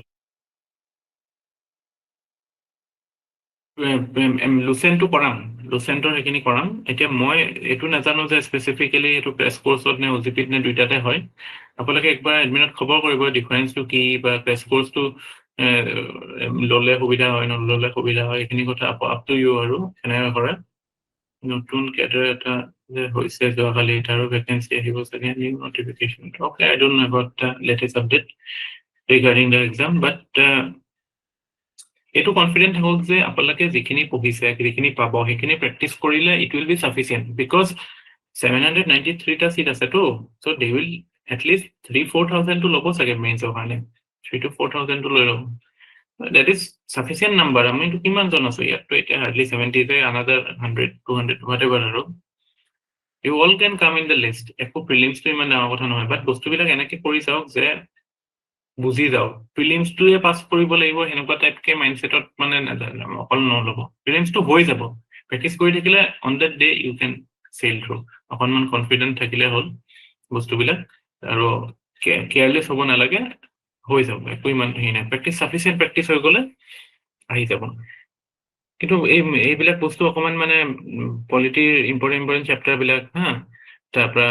লুচেণ্টটো কৰাম লুচেণ্টৰ সেইখিনি কৰাম এতিয়া মই এইটো নাজানো যে স্পেচিফিকেলি এইটো প্ৰেছ কৰ্চত নে অজিপিত নে দুইটাতে হয় আপোনালোকে একবাৰ এডমিনত খবৰ কৰিব ডিফাৰেন্সটো কি বা প্ৰেছ কৰ্চটো ল'লে সুবিধা হয় নল'লে সুবিধা হয় এইখিনি কথা আপ টু ইউ আৰু কেনেকৈ কৰে নতুন কেডাৰ এটা যে হৈছে যোৱাকালি এটাৰো ভেকেঞ্চি আহিব চাগে new notification okay I don't know about the latest update regarding the exam but এইটো কনফিডেন্ট থাকক যে আপোনালোকে যিখিনি পঢ়িছে যিখিনি পাব সেইখিনি প্ৰেক্টিচ কৰিলে it will be sufficient because 793টা চিট আছেতো চ' দে উইল এটলিষ্ট 3-4,000টো ল'ব চাগে মেইনছৰ কাৰণে 3,000-4,000টো লৈ ল'ব that is sufficient number আমিতো কিমানজন আছো ইয়াততো এতিয়া হাৰ্ডলি 70 যে another 100-200 whatever আৰু you all can come in the list একো প্ৰিলিমছটো ইমান ডাঙৰ কথা নহয় বাট বস্তুবিলাক এনেকে কৰি চাওক যে বুজি যাওক প্ৰিলিমছটোৱে পাছ কৰিব লাগিব সেনেকুৱা টাইপকে মাইণ্ডছেটত মানে অকল নল'ব প্ৰিলিমছটো হৈ যাব প্ৰেক্টিচ কৰি থাকিলে on that day you can sail through অকণমান কনফিডেন্ট থাকিলে হ'ল বস্তুবিলাক আৰু কেয়াৰলেছ হ'ব নালাগে হৈ যাব একো ইমান হেৰি নাই প্ৰেক্টিচ চাফিচিয়েণ্ট প্ৰেক্টিচ হৈ গ'লে আহি যাব কিন্তু এইবিলাক বস্তু অকণমান মানে পলিটিৰ ইম্পৰ্টেণ্ট চেপ্টাৰবিলাক তাৰপৰা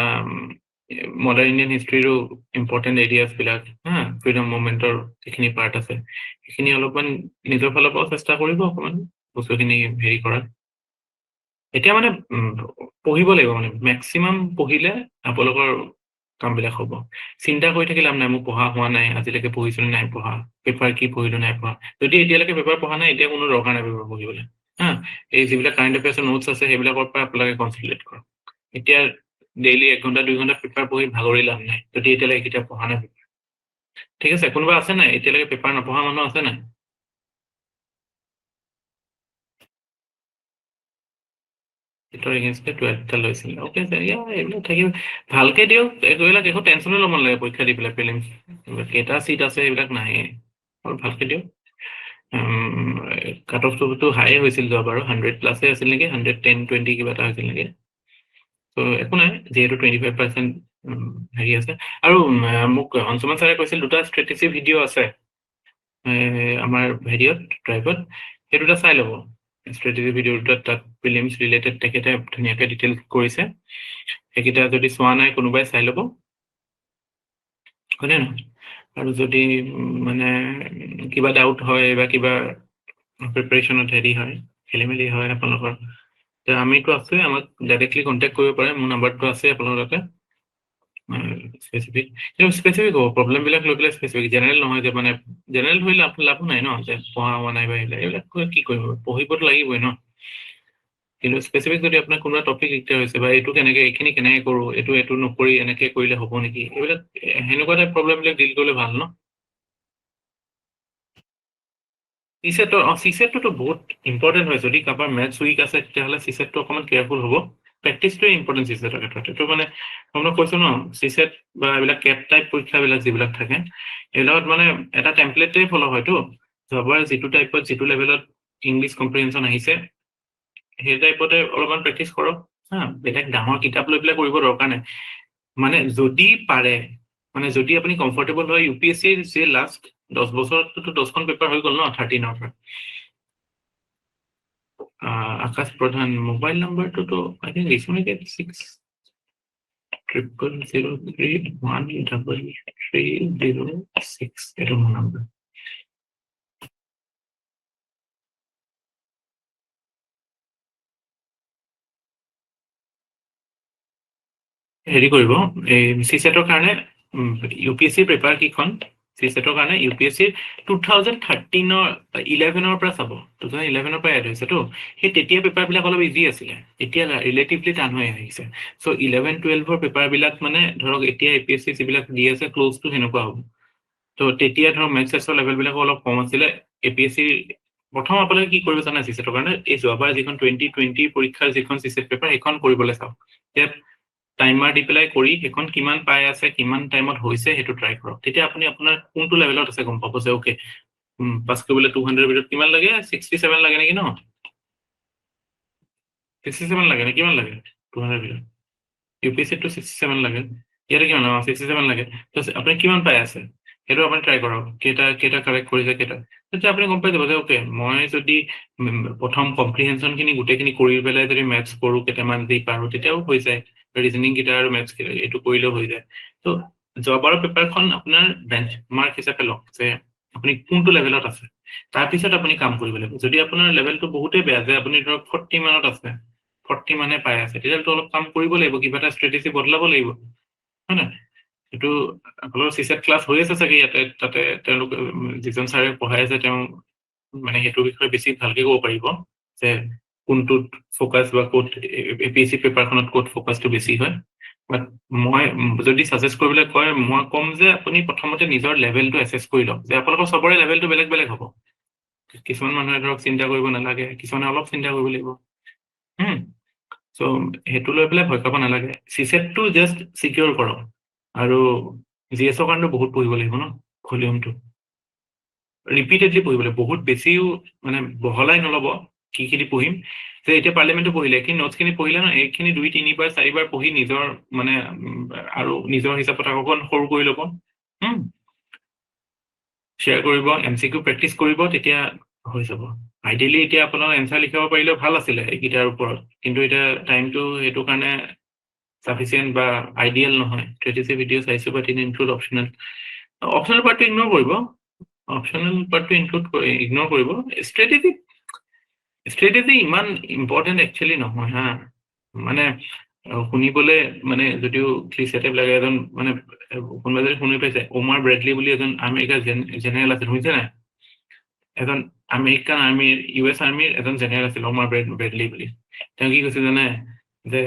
মডাৰ্ণ ইণ্ডিয়ান হিষ্ট্ৰীৰো ইম্পৰ্টেণ্ট এৰিয়াছবিলাক ফ্ৰীডম মুভমেণ্টৰ যিখিনি পাৰ্ট আছে সেইখিনি অলপমান নিজৰ ফালৰ পৰাও চেষ্টা কৰিব অকণমান বস্তুখিনি হেৰি কৰাত এতিয়া মানে পঢ়িব লাগিব মানে মেক্সিমাম পঢ়িলে আপোনালোকৰ কামবিলাক হ'ব চিন্তা কৰি থাকিলে লাভ নাই মোৰ পঢ়া হোৱা নাই আজিলৈকে পঢ়িছিলোঁ নাই পঢ়া পেপাৰ কি পঢ়িলোঁ নাই পঢ়া যদি এতিয়ালৈকে পেপাৰ পঢ়া নাই এতিয়া কোনো দৰকাৰ নাই পেপাৰ পঢ়িবলৈ এই যিবিলাক কাৰেণ্ট এফেয়াৰ্ছৰ নোটছ আছে সেইবিলাকৰ পৰা আপোনালোকে কনচেনট্ৰেট কৰক এতিয়া ডেইলি 1 ঘণ্টা 2 ঘণ্টা পেপাৰ পঢ়ি ভাগৰি লাভ নাই যদি এতিয়ালৈকে কিতাপ পঢ়া নাই ঠিক আছে কোনোবা আছে নাই এতিয়ালৈকে পেপাৰ নপঢ়া মানুহ আছে নাই এগেইনষ্টে 12টা লৈছিল অ'কে এইবিলাক থাকিব ভালকে দিয়ক এইবিলাক একো টেনশ্যনে ল'ব নালাগে পৰীক্ষা দি পেলাই প্ৰিলিমছ কেইটা চিট আছে এইবিলাক নাহে আৰু ভালকে দিয়ক কাট অফটো হাই হৈছিল যোৱাবাৰ 100+ আছিল নেকি 110-20 কিবা এটা হৈছিল নেকি ত' একো নাই যিহেতু 25% হেৰি আছে আৰু মোক অঞ্চুমান ছাৰে কৈছিল 2টা ষ্ট্ৰেটেজি ভিডিঅ' আছে আমাৰ হেৰিয়ত ড্ৰাইভত সেই 2টা চাই ল'ব ষ্ট্ৰেটেজি ভিডিঅ' 2টা তাত প্ৰিলিমছ ৰিলেটেড তেখেতে ধুনীয়াকৈ ডিটেইলছ কৰিছে সেইকেইটা যদি চোৱা নাই কোনোবাই চাই ল'ব হয়নে নহয় আৰু যদি মানে কিবা ডাউট হয় বা কিবা প্ৰিপাৰেশ্যনত হেৰি হয় খেলি মেলি হয় আপোনালোকৰ আমিতো আছে আমাক ডাইৰেক্টলি কণ্টেক্ট কৰিব পাৰে মোৰ নাম্বাৰটো আছে আপোনালোকৰ তাতে স্পেচিফিক হ'ব প্ৰব্লেমবিলাক লৈ পেলাই স্পেচিফিক জেনেৰেল নহয় যে মানে জেনেৰেল ধৰিলে লাভো নাই ন যে পঢ়া হোৱা নাই বা এইবিলাক কি কৰিব পঢ়িবতো লাগিবই ন কিন্তু স্পেচিফিক যদি আপোনাৰ কোনোবা টপিক দিগদাৰ হৈছে বা এইটো কেনেকে এইখিনি কেনেকে কৰোঁ এইটো নকৰি এনেকে কৰিলে হ'ব নেকি এইবিলাক সেনেকুৱা টাইপ প্ৰব্লেমবিলাক ডিল কৰিলে ভাল ন চিছেটটো বহুত ইম্পৰ্টেণ্ট হয় যদি কাৰোবাৰ মেথছ উইক আছে তেতিয়াহ'লে চিছেটটো অকণমান কেয়াৰফুল হ'ব প্ৰেক্টিছটোৱে ইম্পৰ্টেণ্ট চিছেটৰ ক্ষেত্ৰত এইটো মানে মই কৈছো ন চিছেট বা এইবিলাক কেপ টাইপ পৰীক্ষাবিলাক যিবিলাক থাকে এইবিলাকত মানে এটা টেমপ্লেটেই ফ'ল' হয়তো যোৱাবাৰ যিটো টাইপত যিটো লেভেলত ইংলিছ কম্প্ৰিহেনশ্যন আহিছে সেই টাইপতে অলপমান প্ৰেক্টিছ কৰক হা বেলেগ ডাঙৰ কিতাপ লৈ পেলাই কৰিব দৰকাৰ নাই মানে যদি পাৰে মানে যদি আপুনি কমফৰ্টেবল হয় UPSC যে লাষ্ট 10 বছৰততো 10খন পেপাৰ হৈ গ'ল ন 13ৰ পৰা আকাশ প্ৰধান মোবাইল নম্বৰটোতো আই থিংক ৰিচেণ্টলি 600313306 এইটো মোৰ নম্বৰ হেৰি কৰিব এই চিছেটৰ কাৰণে UPSC পেপাৰ কেইখন চিছেটৰ কাৰণে UPSC 2011ৰ পৰা চাব 2011ৰ পৰা এড হৈছেতো সেই তেতিয়া পেপাৰবিলাক অলপ ইজি আছিলে এতিয়া ৰিলেটিভলি টান হৈ আহিছে চ' 11-12ৰ পেপাৰবিলাক মানে ধৰক এতিয়া APSC যিবিলাক দি আছে ক্ল'জ টু সেনেকুৱা হ'ব তো তেতিয়া ধৰক মেথছৰ লেভেলবিলাকো অলপ কম আছিলে APSC প্ৰথম আপোনালোকে কি কৰিব জানে চিছেটৰ কাৰণে এই যোৱাবাৰ যিখন 2020 পৰীক্ষাৰ যিখন চিছেট পেপাৰ সেইখন কৰিবলৈ চাওক ইয়াত টাইমাৰ দি পেলাই কৰি সেইখন কিমান পাই আছে কিমান টাইমত হৈছে সেইটো ট্ৰাই কৰক তেতিয়া আপুনি আপোনাৰ কোনটো লেভেলত আছে গম পাব যে ওকে পাছ কৰিবলৈ 200 ভিতৰত কিমান লাগে 67 লাগে নেকি ন 67 লাগে নে কিমান লাগে 200 ভিতৰত UPSC টো 67 লাগে ইয়াতে কিমান 67 লাগে তো আপুনি কিমান পাই আছে সেইটো আপুনি ট্ৰাই কৰক কেইটা কাৰেক্ট কৰিছে কেইটা তেতিয়া আপুনি গম পাই যাব যে ওকে মই যদি প্ৰথম কম্প্ৰিহেনশ্যন খিনি গোটেইখিনি কৰি পেলাই যদি মেথছ কৰো কেইটামান দি পাৰো তেতিয়াও হৈ যায় ৰিজনিং কেইটা আৰু মেথছ কেইটা এইটো কৰিলেও হৈ যায় তো যোৱাবাৰৰ পেপাৰখন আপোনাৰ বেঞ্চ মাৰ্ক হিচাপে লওক যে আপুনি কোনটো লেভেলত আছে তাৰপিছত আপুনি কাম কৰিব লাগিব যদি আপোনাৰ লেভেলটো বহুতেই বেয়া যে আপুনি ধৰক 40 মানত আছে 40 মানে পাই আছে তেতিয়াতো অলপ কাম কৰিব লাগিব কিবা এটা ষ্ট্ৰেটেজি বদলাব লাগিব হয় না এইটো আপোনালোকৰ চিছেট ক্লাছ হৈ আছে চাগে ইয়াতে তাতে তেওঁলোকে যিজন ছাৰে পঢ়াই আছে তেওঁ মানে সেইটো বিষয়ে বেছি ভালকে ক'ব পাৰিব যে কোনটোত ফ'কাছ বা ক'ত APSC পেপাৰখনত ক'ত ফ'কাছটো বেছি হয় বাট মই যদি ছাজেষ্ট কৰিবলৈ কয় মই ক'ম যে আপুনি প্ৰথমতে নিজৰ লেভেলটো এছেছ কৰি লওক যে আপোনালোকৰ চবৰে লেভেলটো বেলেগ বেলেগ হ'ব কিছুমান মানুহে ধৰক চিন্তা কৰিব নালাগে কিছুমানে অলপ চিন্তা কৰিব লাগিব চ' সেইটো লৈ পেলাই ভয় খাব নালাগে চিছেটটো জাষ্ট চিকিউৰ কৰক আৰু GSৰ কাৰণেতো বহুত পঢ়িব লাগিব ন ভলিউমটো ৰিপিটেডলি পঢ়িব লাগিব বহুত বেছিও মানে বহলাই নল'ব কিখিনি পঢ়িম যে এতিয়া পাৰ্লিয়ামেণ্টটো পঢ়িলে এইখিনি নোটছখিনি পঢ়িলে ন এইখিনি 2-3 বাৰ 4 বাৰ পঢ়ি নিজৰ মানে আৰু নিজৰ হিচাপত অকণ সৰু কৰি ল'ব শ্বেয়াৰ কৰিব MCQ প্ৰেক্টিছ কৰিব তেতিয়া হৈ যাব আইডিয়েলি এতিয়া আপোনাৰ এনচাৰ লিখাব পাৰিলেও ভাল আছিলে এইকেইটাৰ ওপৰত কিন্তু এতিয়া টাইমটো সেইটো কাৰণে সাফিচিয়েণ্ট বা আইডিয়েল নহয় ষ্ট্ৰেটেজি ভিডিঅ' চাইছো বাট ইনক্লুড অপশ্যনেল পাৰ্টটো ইগনোৰ কৰিব অপশ্যনেল পাৰ্টটো ইগনোৰ কৰিব ষ্ট্ৰেটেজি ইমান ইম্পৰ্টেণ্ট একচুৱেলি নহয় হা মানে শুনিবলৈ মানে যদিও ক্লিচেটিভ লাগে এজন মানে কোনোবা যদি শুনি পাইছে ওমাৰ ব্ৰেডলি বুলি এজন আমেৰিকাৰ জেনেৰেল আছিল শুনিছে নাই এজন আমেৰিকান আৰ্মিৰ US আৰ্মিৰ এজন জেনেৰেল আছিল ওমাৰ ব্ৰেডলি বুলি তেওঁ কি কৈছে জানে যে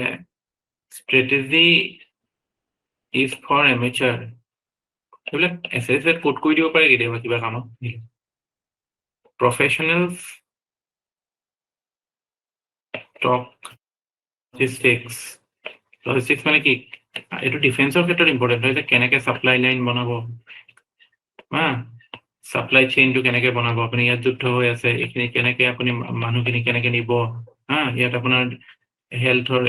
strategy is for amateur এইবিলাক এছেছত কোড কৰি দিব পাৰে কেতিয়াবা কিবা কামত professionals talk লজিষ্টিক্স মানে কি এইটো ডিফেন্সৰ ক্ষেত্ৰত ইম্পৰ্টেণ্ট হয় যে কেনেকে ছাপ্লাই লাইন বনাব হা ছাপ্লাই চেইনটো কেনেকে বনাব আপুনি ইয়াত যুদ্ধ হৈ আছে এইখিনি কেনেকে আপুনি মানুহখিনি কেনেকে নিব হা ইয়াত আপোনাৰ হেল্থৰ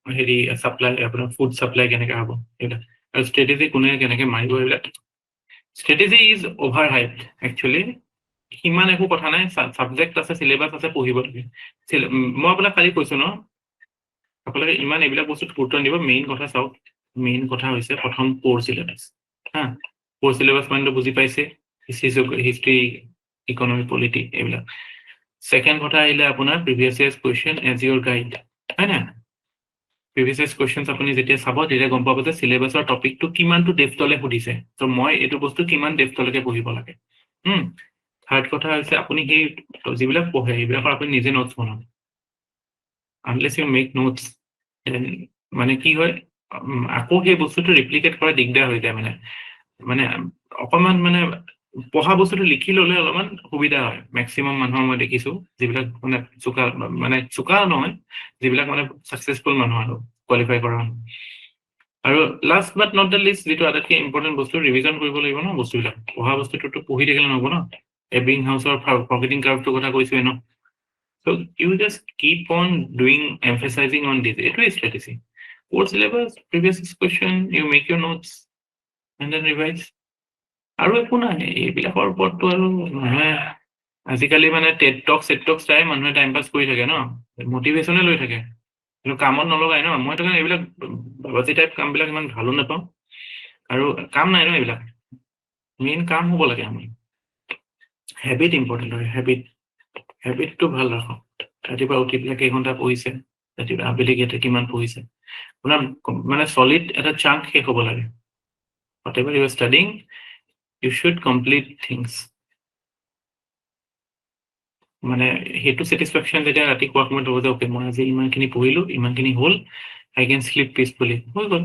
হেৰি ছাপ্লাই আপোনাৰ ফুড ছাপ্লাই কেনেকে হ'ব এইবিলাক আৰু ষ্ট্ৰেটেজি কোনে কেনেকে মাৰিব এইবিলাক strategy is over hyped actually সিমান একো কথা নাই ছাবজেক্ট আছে চিলেবাছ আছে পঢ়িব লাগে মই আপোনাক কালি কৈছো ন আপোনালোকে ইমান এইবিলাক বস্তুত গুৰুত্ব দিব মেইন কথা চাওক মেইন কথা হৈছে প্ৰথম কোৰ চিলেবাছ হা কোৰ চিলেবাছ মানে বুজি পাইছে হিষ্ট্ৰী ইকনমি পলিটি এইবিলাক ছেকেণ্ড কথা আহিলে আপোনাৰ প্ৰিভিয়াছ ইয়াৰ্ছ কুৱেশ্যন এজ ইউৰ গাইড হয় না প্ৰিভিয়াছ ইয়াৰ্ছ কুৱেশ্যনছ আপুনি যেতিয়া চাব তেতিয়া গম পাব যে চিলেবাছৰ টপিকটো কিমানটো ডেপ্থলৈ সুধিছে ত' মই এইটো বস্তু কিমান ডেপ্থলৈকে পঢ়িব লাগে থাৰ্ড কথা হৈছে আপুনি সেই যিবিলাক পঢ়ে সেইবিলাকৰ আপুনি নিজে নোটছ বনাব unless you make notes মানে কি হয় আকৌ সেই বস্তুটো ৰিপ্লিকেট কৰা দিগদাৰ হৈ যায় মানে অকণমান মানে পঢ়া বস্তুটো লিখি ল'লে অলপমান সুবিধা হয় মেক্সিমাম মানুহৰ মই দেখিছো যিবিলাক মানে চোকা নহয় যিবিলাক মানে ছাকচেছফুল মানুহ আৰু কোৱালিফাই কৰা মানুহ আৰু last but not the list যিটো আটাইতকৈ ইম্পৰ্টেণ্ট বস্তু ৰিভিজন কৰিব লাগিব ন বস্তুবিলাক পঢ়া বস্তুটোতো পঢ়ি থাকিলে নহ'ব ন এব্ৰিং হাউচৰ ফৰগেটিং কাৰ্ভটোৰ কথা কৈছোৱে ন so' you just keep on doing emphasizing on this এইটোৱে strategy course syllabus previous question you make your notes and then revise আৰু একো নাই এইবিলাকৰ ওপৰততো আৰু মানুহে আজিকালি মানে টেটক চাই মানুহে টাইম পাছ কৰি থাকে ন মটিভেশ্যনে লৈ থাকে কিন্তু কামত নলগাই ন মই কাৰণে এইবিলাক বাবাজী টাইপ কামবিলাক ইমান ভালো নাপাওঁ আৰু কাম নাই ন এইবিলাক মেইন কাম হ'ব লাগে আমি হেবিট ইম্পৰ্টেণ্ট হয় হেবিটটো ভাল ৰাখক ৰাতিপুৱা উঠি পেলাই কেইঘণ্টা পঢ়িছে ৰাতিপুৱা আবেলি কিমান পঢ়িছে আপোনাৰ মানে চলিড এটা চাংক শেষ হ'ব লাগে whatever you are studying you should complete things মানে সেইটো ছেটিছফেকশ্যন যেতিয়া ৰাতি খোৱাৰ সময়ত হ'ব যে অ'কে মই আজি ইমানখিনি পঢ়িলোঁ ইমানখিনি হ'ল আই কেন শ্লিপ পিচফুলি হৈ গ'ল